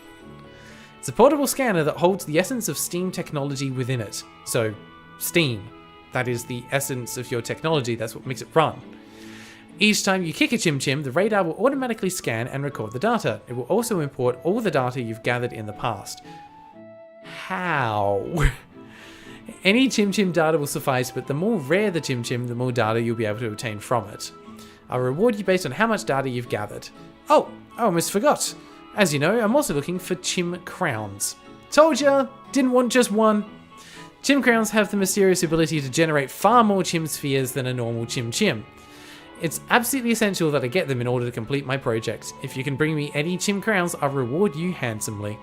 It's a portable scanner that holds the essence of STEAM technology within it. So, STEAM. That is the essence of your technology. That's what makes it run. Each time you kick a Chim Chim, the radar will automatically scan and record the data. It will also import all the data you've gathered in the past. How? Any Chim Chim data will suffice, but the more rare the Chim Chim, the more data you'll be able to obtain from it. I'll reward you based on how much data you've gathered. Oh, I almost forgot. As you know, I'm also looking for Chim crowns. Told ya! Didn't want just one. Chim crowns have the mysterious ability to generate far more Chim spheres than a normal Chim Chim. It's absolutely essential that I get them in order to complete my project. If you can bring me any Chim crowns, I'll reward you handsomely.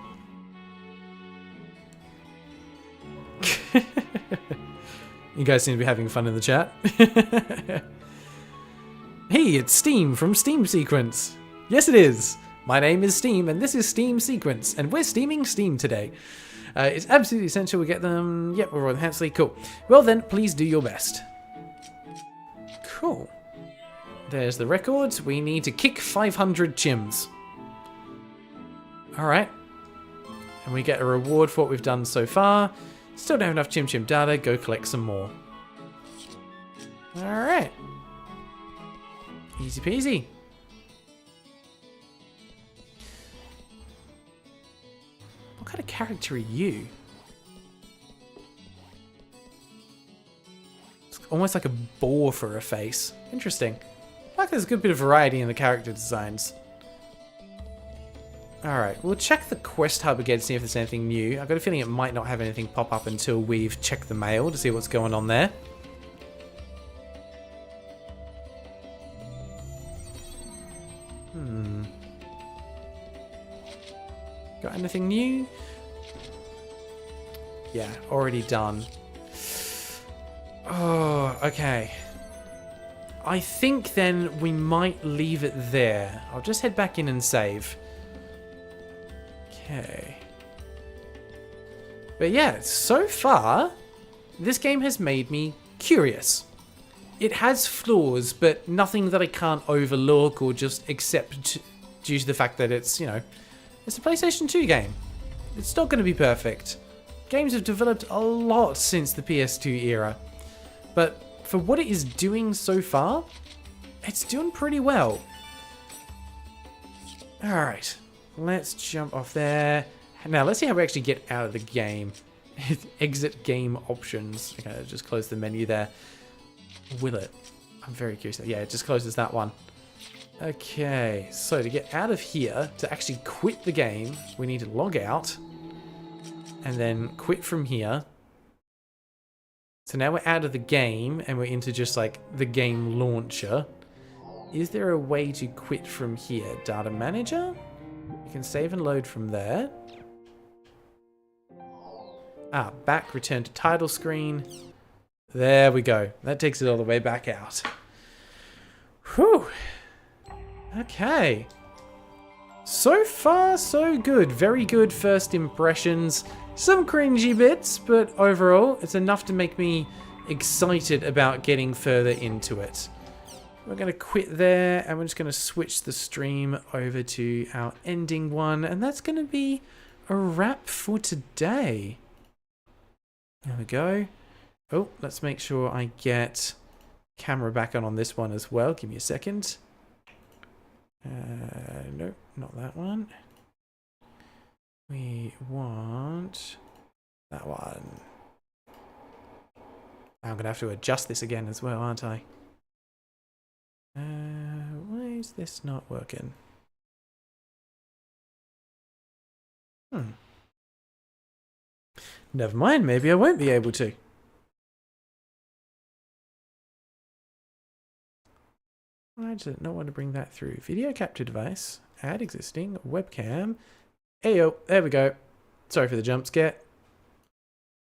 You guys seem to be having fun in the chat. Hey, it's Steam from Steam Sequence. Yes, it is. My name is Steam, and this is Steam Sequence, and we're steaming Steam today. It's absolutely essential we get them. Yep, we're on Hansley. Cool. Well then, please do your best. Cool. There's the record. We need to kick 500 chims. Alright. And we get a reward for what we've done so far. Still don't have enough chim chim data. Go collect some more. Alright. Easy peasy. What kind of character are you? It's almost like a boar for a face. Interesting. I like there's a good bit of variety in the character designs. Alright, we'll check the quest hub again to see if there's anything new. I've got a feeling it might not have anything pop up until we've checked the mail to see what's going on there. Got anything new? Yeah, already done. Oh, okay. I think then we might leave it there. I'll just head back in and save. Okay. But yeah, so far, this game has made me curious. It has flaws, but nothing that I can't overlook or just accept due to the fact that it's, you know, it's a PlayStation 2 game. It's not going to be perfect. Games have developed a lot since the PS2 era. But for what it is doing so far, it's doing pretty well. Alright, let's jump off there. Now, let's see how we actually get out of the game. Exit game options. Okay, just close the menu there. Will it? I'm very curious. Yeah, it just closes that one. Okay, so to get out of here, to actually quit the game, we need to log out. And then quit from here. So now we're out of the game, and we're into just like the game launcher. Is there a way to quit from here? Data manager? You can save and load from there. Ah, back, return to title screen. There we go. That takes it all the way back out. Whew. Okay. So far, so good. Very good first impressions. Some cringy bits, but overall, it's enough to make me excited about getting further into it. We're going to quit there, and we're just going to switch the stream over to our ending one, and that's going to be a wrap for today. There we go. Oh, let's make sure I get camera back on this one as well. Give me a second. Nope, not that one. We want that one. I'm going to have to adjust this again as well, aren't I? Why is this not working? Never mind, maybe I won't be able to. I did not want to bring that through. Video capture device, add existing, webcam. Ayo, there we go. Sorry for the jump scare.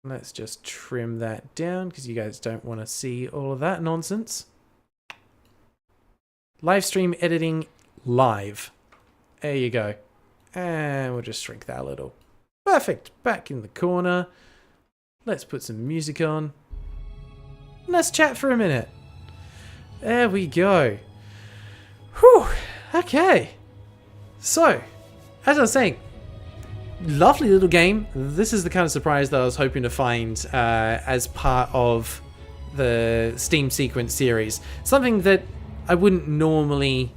Let's just trim that down because you guys don't want to see all of that nonsense. Live stream editing live. There you go. And we'll just shrink that a little. Perfect. Back in the corner. Let's put some music on. Let's chat for a minute. There we go. Whew. Okay. So, as I was saying, lovely little game. This is the kind of surprise that I was hoping to find as part of the Steam Sequence series. Something that I wouldn't normally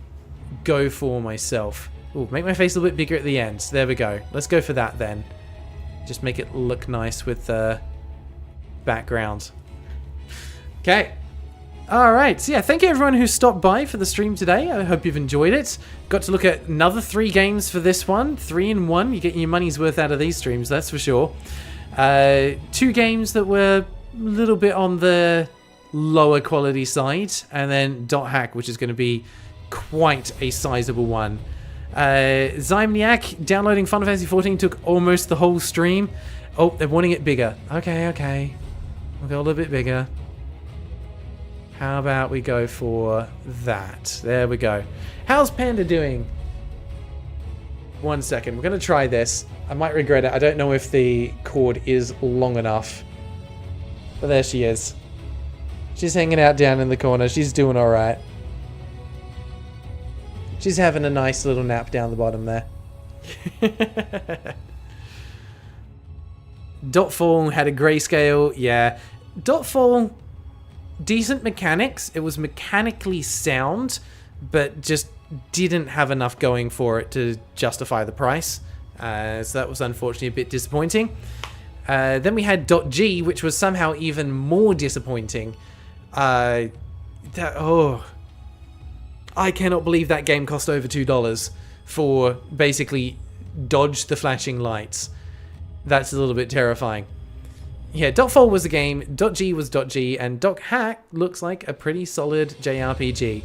go for myself. Ooh, make my face a little bit bigger at the end. There we go. Let's go for that then. Just make it look nice with the background. Okay. Alright, so yeah, thank you everyone who stopped by for the stream today. I hope you've enjoyed it. Got to look at another 3 games for this one. 3 in 1. You're getting your money's worth out of these streams, that's for sure. 2 games that were a little bit on the lower quality side. And then Dot Hack, which is going to be quite a sizable one. Zymniac, downloading Final Fantasy XIV took almost the whole stream. Oh, they're wanting it bigger. Okay. We'll go a little bit bigger. How about we go for that? There we go. How's Panda doing? 1 second. We're going to try this. I might regret it. I don't know if the cord is long enough. But there she is. She's hanging out down in the corner. She's doing all right. She's having a nice little nap down the bottom there. Dotfall had a grayscale, yeah. Dotfall, decent mechanics. It was mechanically sound, but just didn't have enough going for it to justify the price. So that was unfortunately a bit disappointing. Then we had .g, which was somehow even more disappointing. I cannot believe that game cost over $2 for basically dodge the flashing lights. That's a little bit terrifying. Yeah, Dotfall was a game, .g was .g, and .hack looks like a pretty solid JRPG.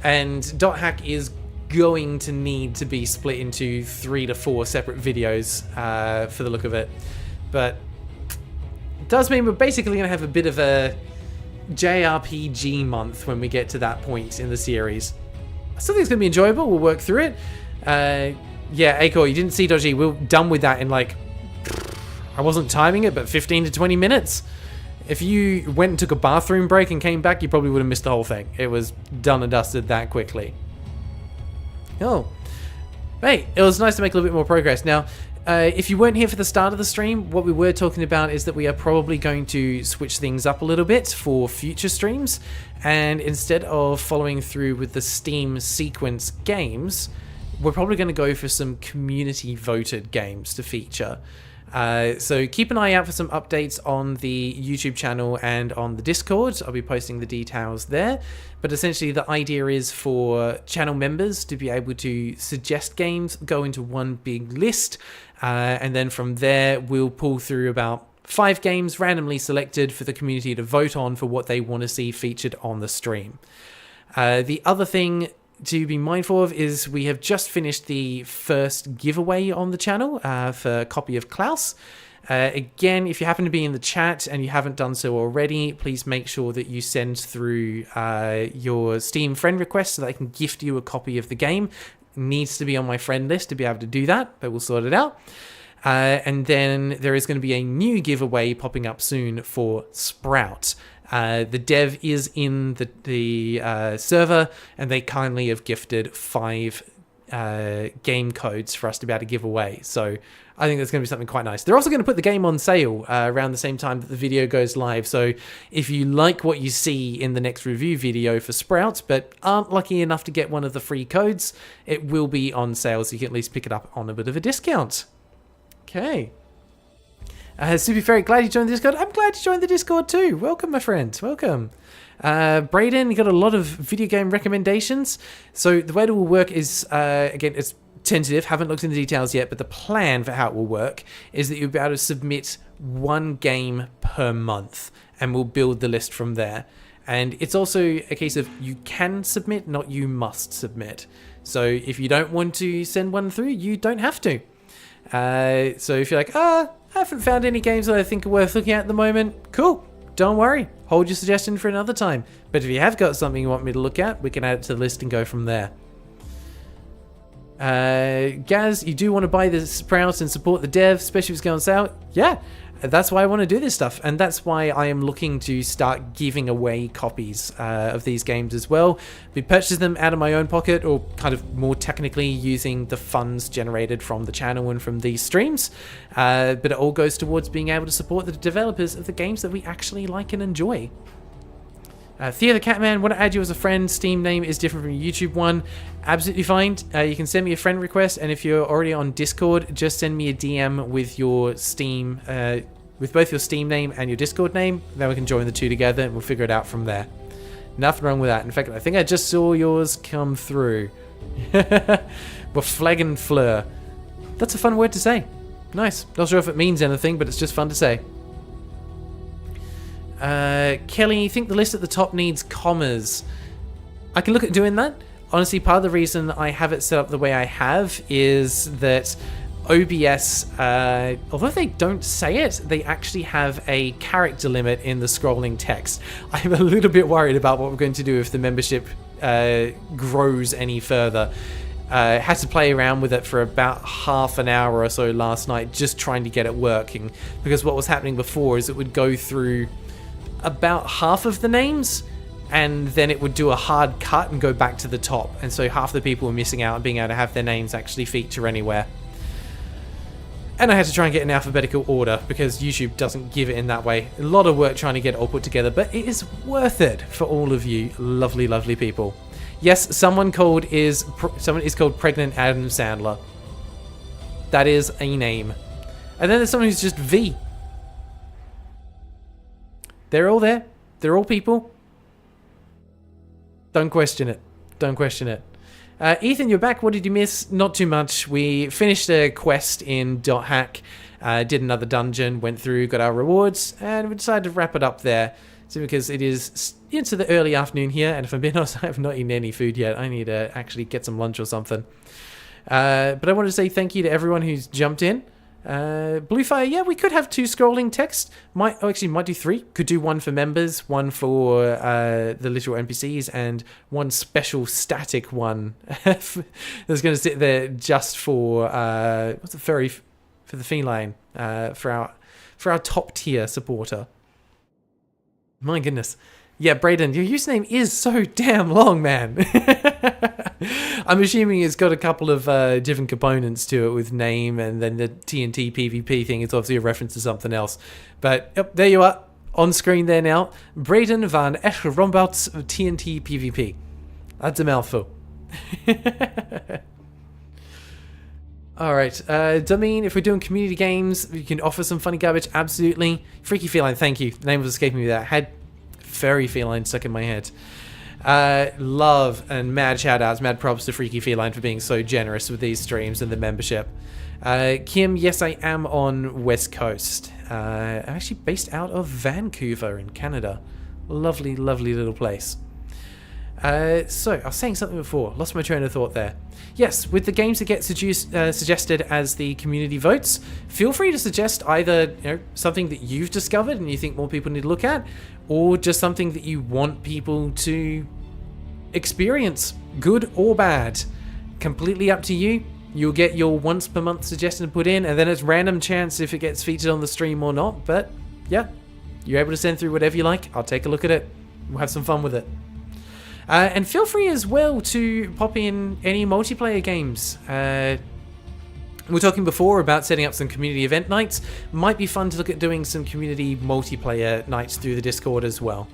And .hack is going to need to be split into 3 to 4 separate videos for the look of it. But it does mean we're basically going to have a bit of a JRPG month when we get to that point in the series. I still think it's going to be enjoyable. We'll work through it. Yeah, Acor, you didn't see .g. We're done with that in like, I wasn't timing it, but 15 to 20 minutes. If you went and took a bathroom break and came back, you probably would have missed the whole thing. It was done and dusted that quickly. Oh. Hey, it was nice to make a little bit more progress. Now, if you weren't here for the start of the stream, what we were talking about is that we are probably going to switch things up a little bit for future streams. And instead of following through with the Steam sequence games, we're probably going to go for some community voted games to feature. So keep an eye out for some updates on the YouTube channel and on the Discord. I'll be posting the details there. But essentially the idea is for channel members to be able to suggest games, go into one big list, and then from there we'll pull through about 5 games randomly selected for the community to vote on for what they want to see featured on the stream. The other thing to be mindful of is we have just finished the first giveaway on the channel for a copy of Klaus. Again, if you happen to be in the chat and you haven't done so already, please make sure that you send through your Steam friend request so that I can gift you a copy of the game. It needs to be on my friend list to be able to do that, but we'll sort it out. And then there is going to be a new giveaway popping up soon for Sprout. The dev is in the server, and they kindly have gifted 5 game codes for us to be able to give away. So I think that's going to be something quite nice. They're also going to put the game on sale around the same time that the video goes live. So if you like what you see in the next review video for Sprout, but aren't lucky enough to get one of the free codes, it will be on sale, so you can at least pick it up on a bit of a discount. Okay. Super Ferry, glad you joined the Discord. I'm glad you joined the Discord too. Welcome, my friend. Welcome. Brayden, you got a lot of video game recommendations. So the way it will work is, again, it's tentative. Haven't looked into the details yet, but the plan for how it will work is that you'll be able to submit 1 game per month, and we'll build the list from there. And it's also a case of you can submit, not you must submit. So if you don't want to send one through, you don't have to. So if you're like, I haven't found any games that I think are worth looking at the moment, cool, don't worry, hold your suggestion for another time. But if you have got something you want me to look at, we can add it to the list and go from there. Gaz, you do want to buy the Sprout and support the dev, especially if it's going on sale? Yeah, that's why I want to do this stuff, and that's why I am looking to start giving away copies of these games as well. We purchase them out of my own pocket, or kind of more technically using the funds generated from the channel and from these streams, but it all goes towards being able to support the developers of the games that we actually like and enjoy. Thea the Catman, want to add you as a friend. Steam name is different from your YouTube one. Absolutely fine. You can send me a friend request, and if you're already on Discord, just send me a DM with your Steam, with both your Steam name and your Discord name. Then we can join the two together, and we'll figure it out from there. Nothing wrong with that. In fact, I think I just saw yours come through. Well, flag and fleur. That's a fun word to say. Nice. Not sure if it means anything, but it's just fun to say. Kelly, you think the list at the top needs commas? I can look at doing that. Honestly, part of the reason I have it set up the way I have is that OBS, although they don't say it, they actually have a character limit in the scrolling text. I'm a little bit worried about what we're going to do if the membership grows any further. Had to play around with it for about half an hour or so last night, just trying to get it working, because what was happening before is it would go through about half of the names and then it would do a hard cut and go back to the top, and so half the people were missing out on being able to have their names actually feature anywhere. And I had to try and get in alphabetical order because YouTube doesn't give it in that way. A lot of work trying to get it all put together, but it is worth it for all of you lovely, lovely people. Yes, someone is called Pregnant Adam Sandler. That is a name. And then there's someone who's just V. They're all there. They're all people. Don't question it. Don't question it. Ethan, you're back. What did you miss? Not too much. We finished a quest in .hack, did another dungeon, went through, got our rewards, and we decided to wrap it up there. So because it is into the early afternoon here, and if I'm being honest, I have not eaten any food yet. I need to actually get some lunch or something. But I want to say thank you to everyone who's jumped in. Bluefire, yeah, we could have 2 scrolling text. Might do 3. Could do 1 for members, 1 for the literal NPCs, and 1 special static one that's going to sit there just for for the feline, for our top tier supporter. My goodness. Yeah, Brayden, your username is so damn long, man. I'm assuming it's got a couple of different components to it with name, and then the TNT PvP thing is obviously a reference to something else. But yep, there you are, on screen there now. Brayden van Eschrombouts TNT PvP. That's a mouthful. Alright, Damien, if we're doing community games, you can offer some funny garbage, absolutely. Freaky Feline, thank you. The name was escaping me there. I had Fairy Feline stuck in my head. Love and mad shout-outs, mad props to Freaky Feline for being so generous with these streams and the membership. Kim, yes, I am on West Coast. I'm actually based out of Vancouver in Canada. Lovely, lovely little place. So, I was saying something before. Lost my train of thought there. Yes, with the games that get suggested as the community votes, feel free to suggest either something that you've discovered and you think more people need to look at, or just something that you want people to experience, good or bad. Completely up to you. You'll get your once per month suggestion put in, and then it's random chance if it gets featured on the stream or not. But yeah, you're able to send through whatever you like. I'll take a look at it. We'll have some fun with it. And feel free as well to pop in any multiplayer games. We were talking before about setting up some community event nights. Might be fun to look at doing some community multiplayer nights through the Discord as well.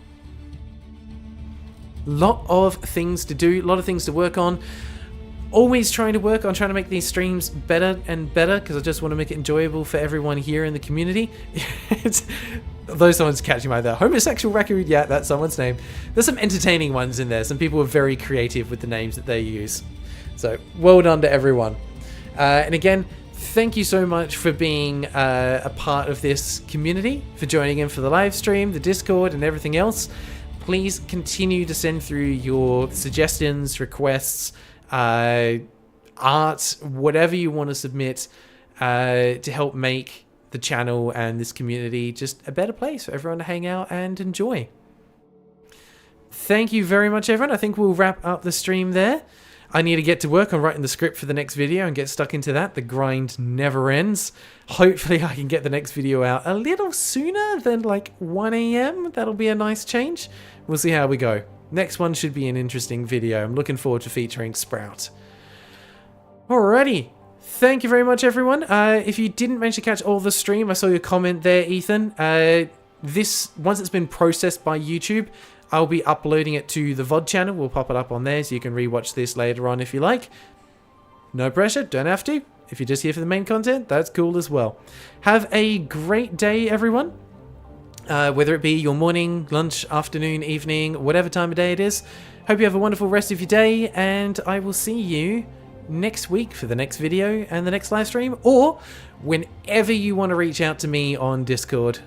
Lot of things to do, a lot of things to work on. Always trying to make these streams better and better, because I just want to make it enjoyable for everyone here in the community. Though someone's catching my there. Homosexual record, yeah, that's someone's name. There's some entertaining ones in there. Some people are very creative with the names that they use. So, well done to everyone. And again, thank you so much for being a part of this community, for joining in for the live stream, the Discord, and everything else. Please continue to send through your suggestions, requests, art, whatever you want to submit to help make the channel and this community just a better place for everyone to hang out and enjoy. Thank you very much, everyone. I think we'll wrap up the stream there. I need to get to work on writing the script for the next video and get stuck into that. The grind never ends. Hopefully I can get the next video out a little sooner than like 1 AM. That'll be a nice change. We'll see how we go. Next one should be an interesting video. I'm looking forward to featuring Sprout. Alrighty. Thank you very much, everyone. If you didn't manage to catch all the stream, I saw your comment there, Ethan. Once it's been processed by YouTube, I'll be uploading it to the VOD channel. We'll pop it up on there so you can rewatch this later on if you like. No pressure, don't have to. If you're just here for the main content, that's cool as well. Have a great day, everyone. Whether it be your morning, lunch, afternoon, evening, whatever time of day it is. Hope you have a wonderful rest of your day, and I will see you next week for the next video and the next live stream, or whenever you want to reach out to me on Discord.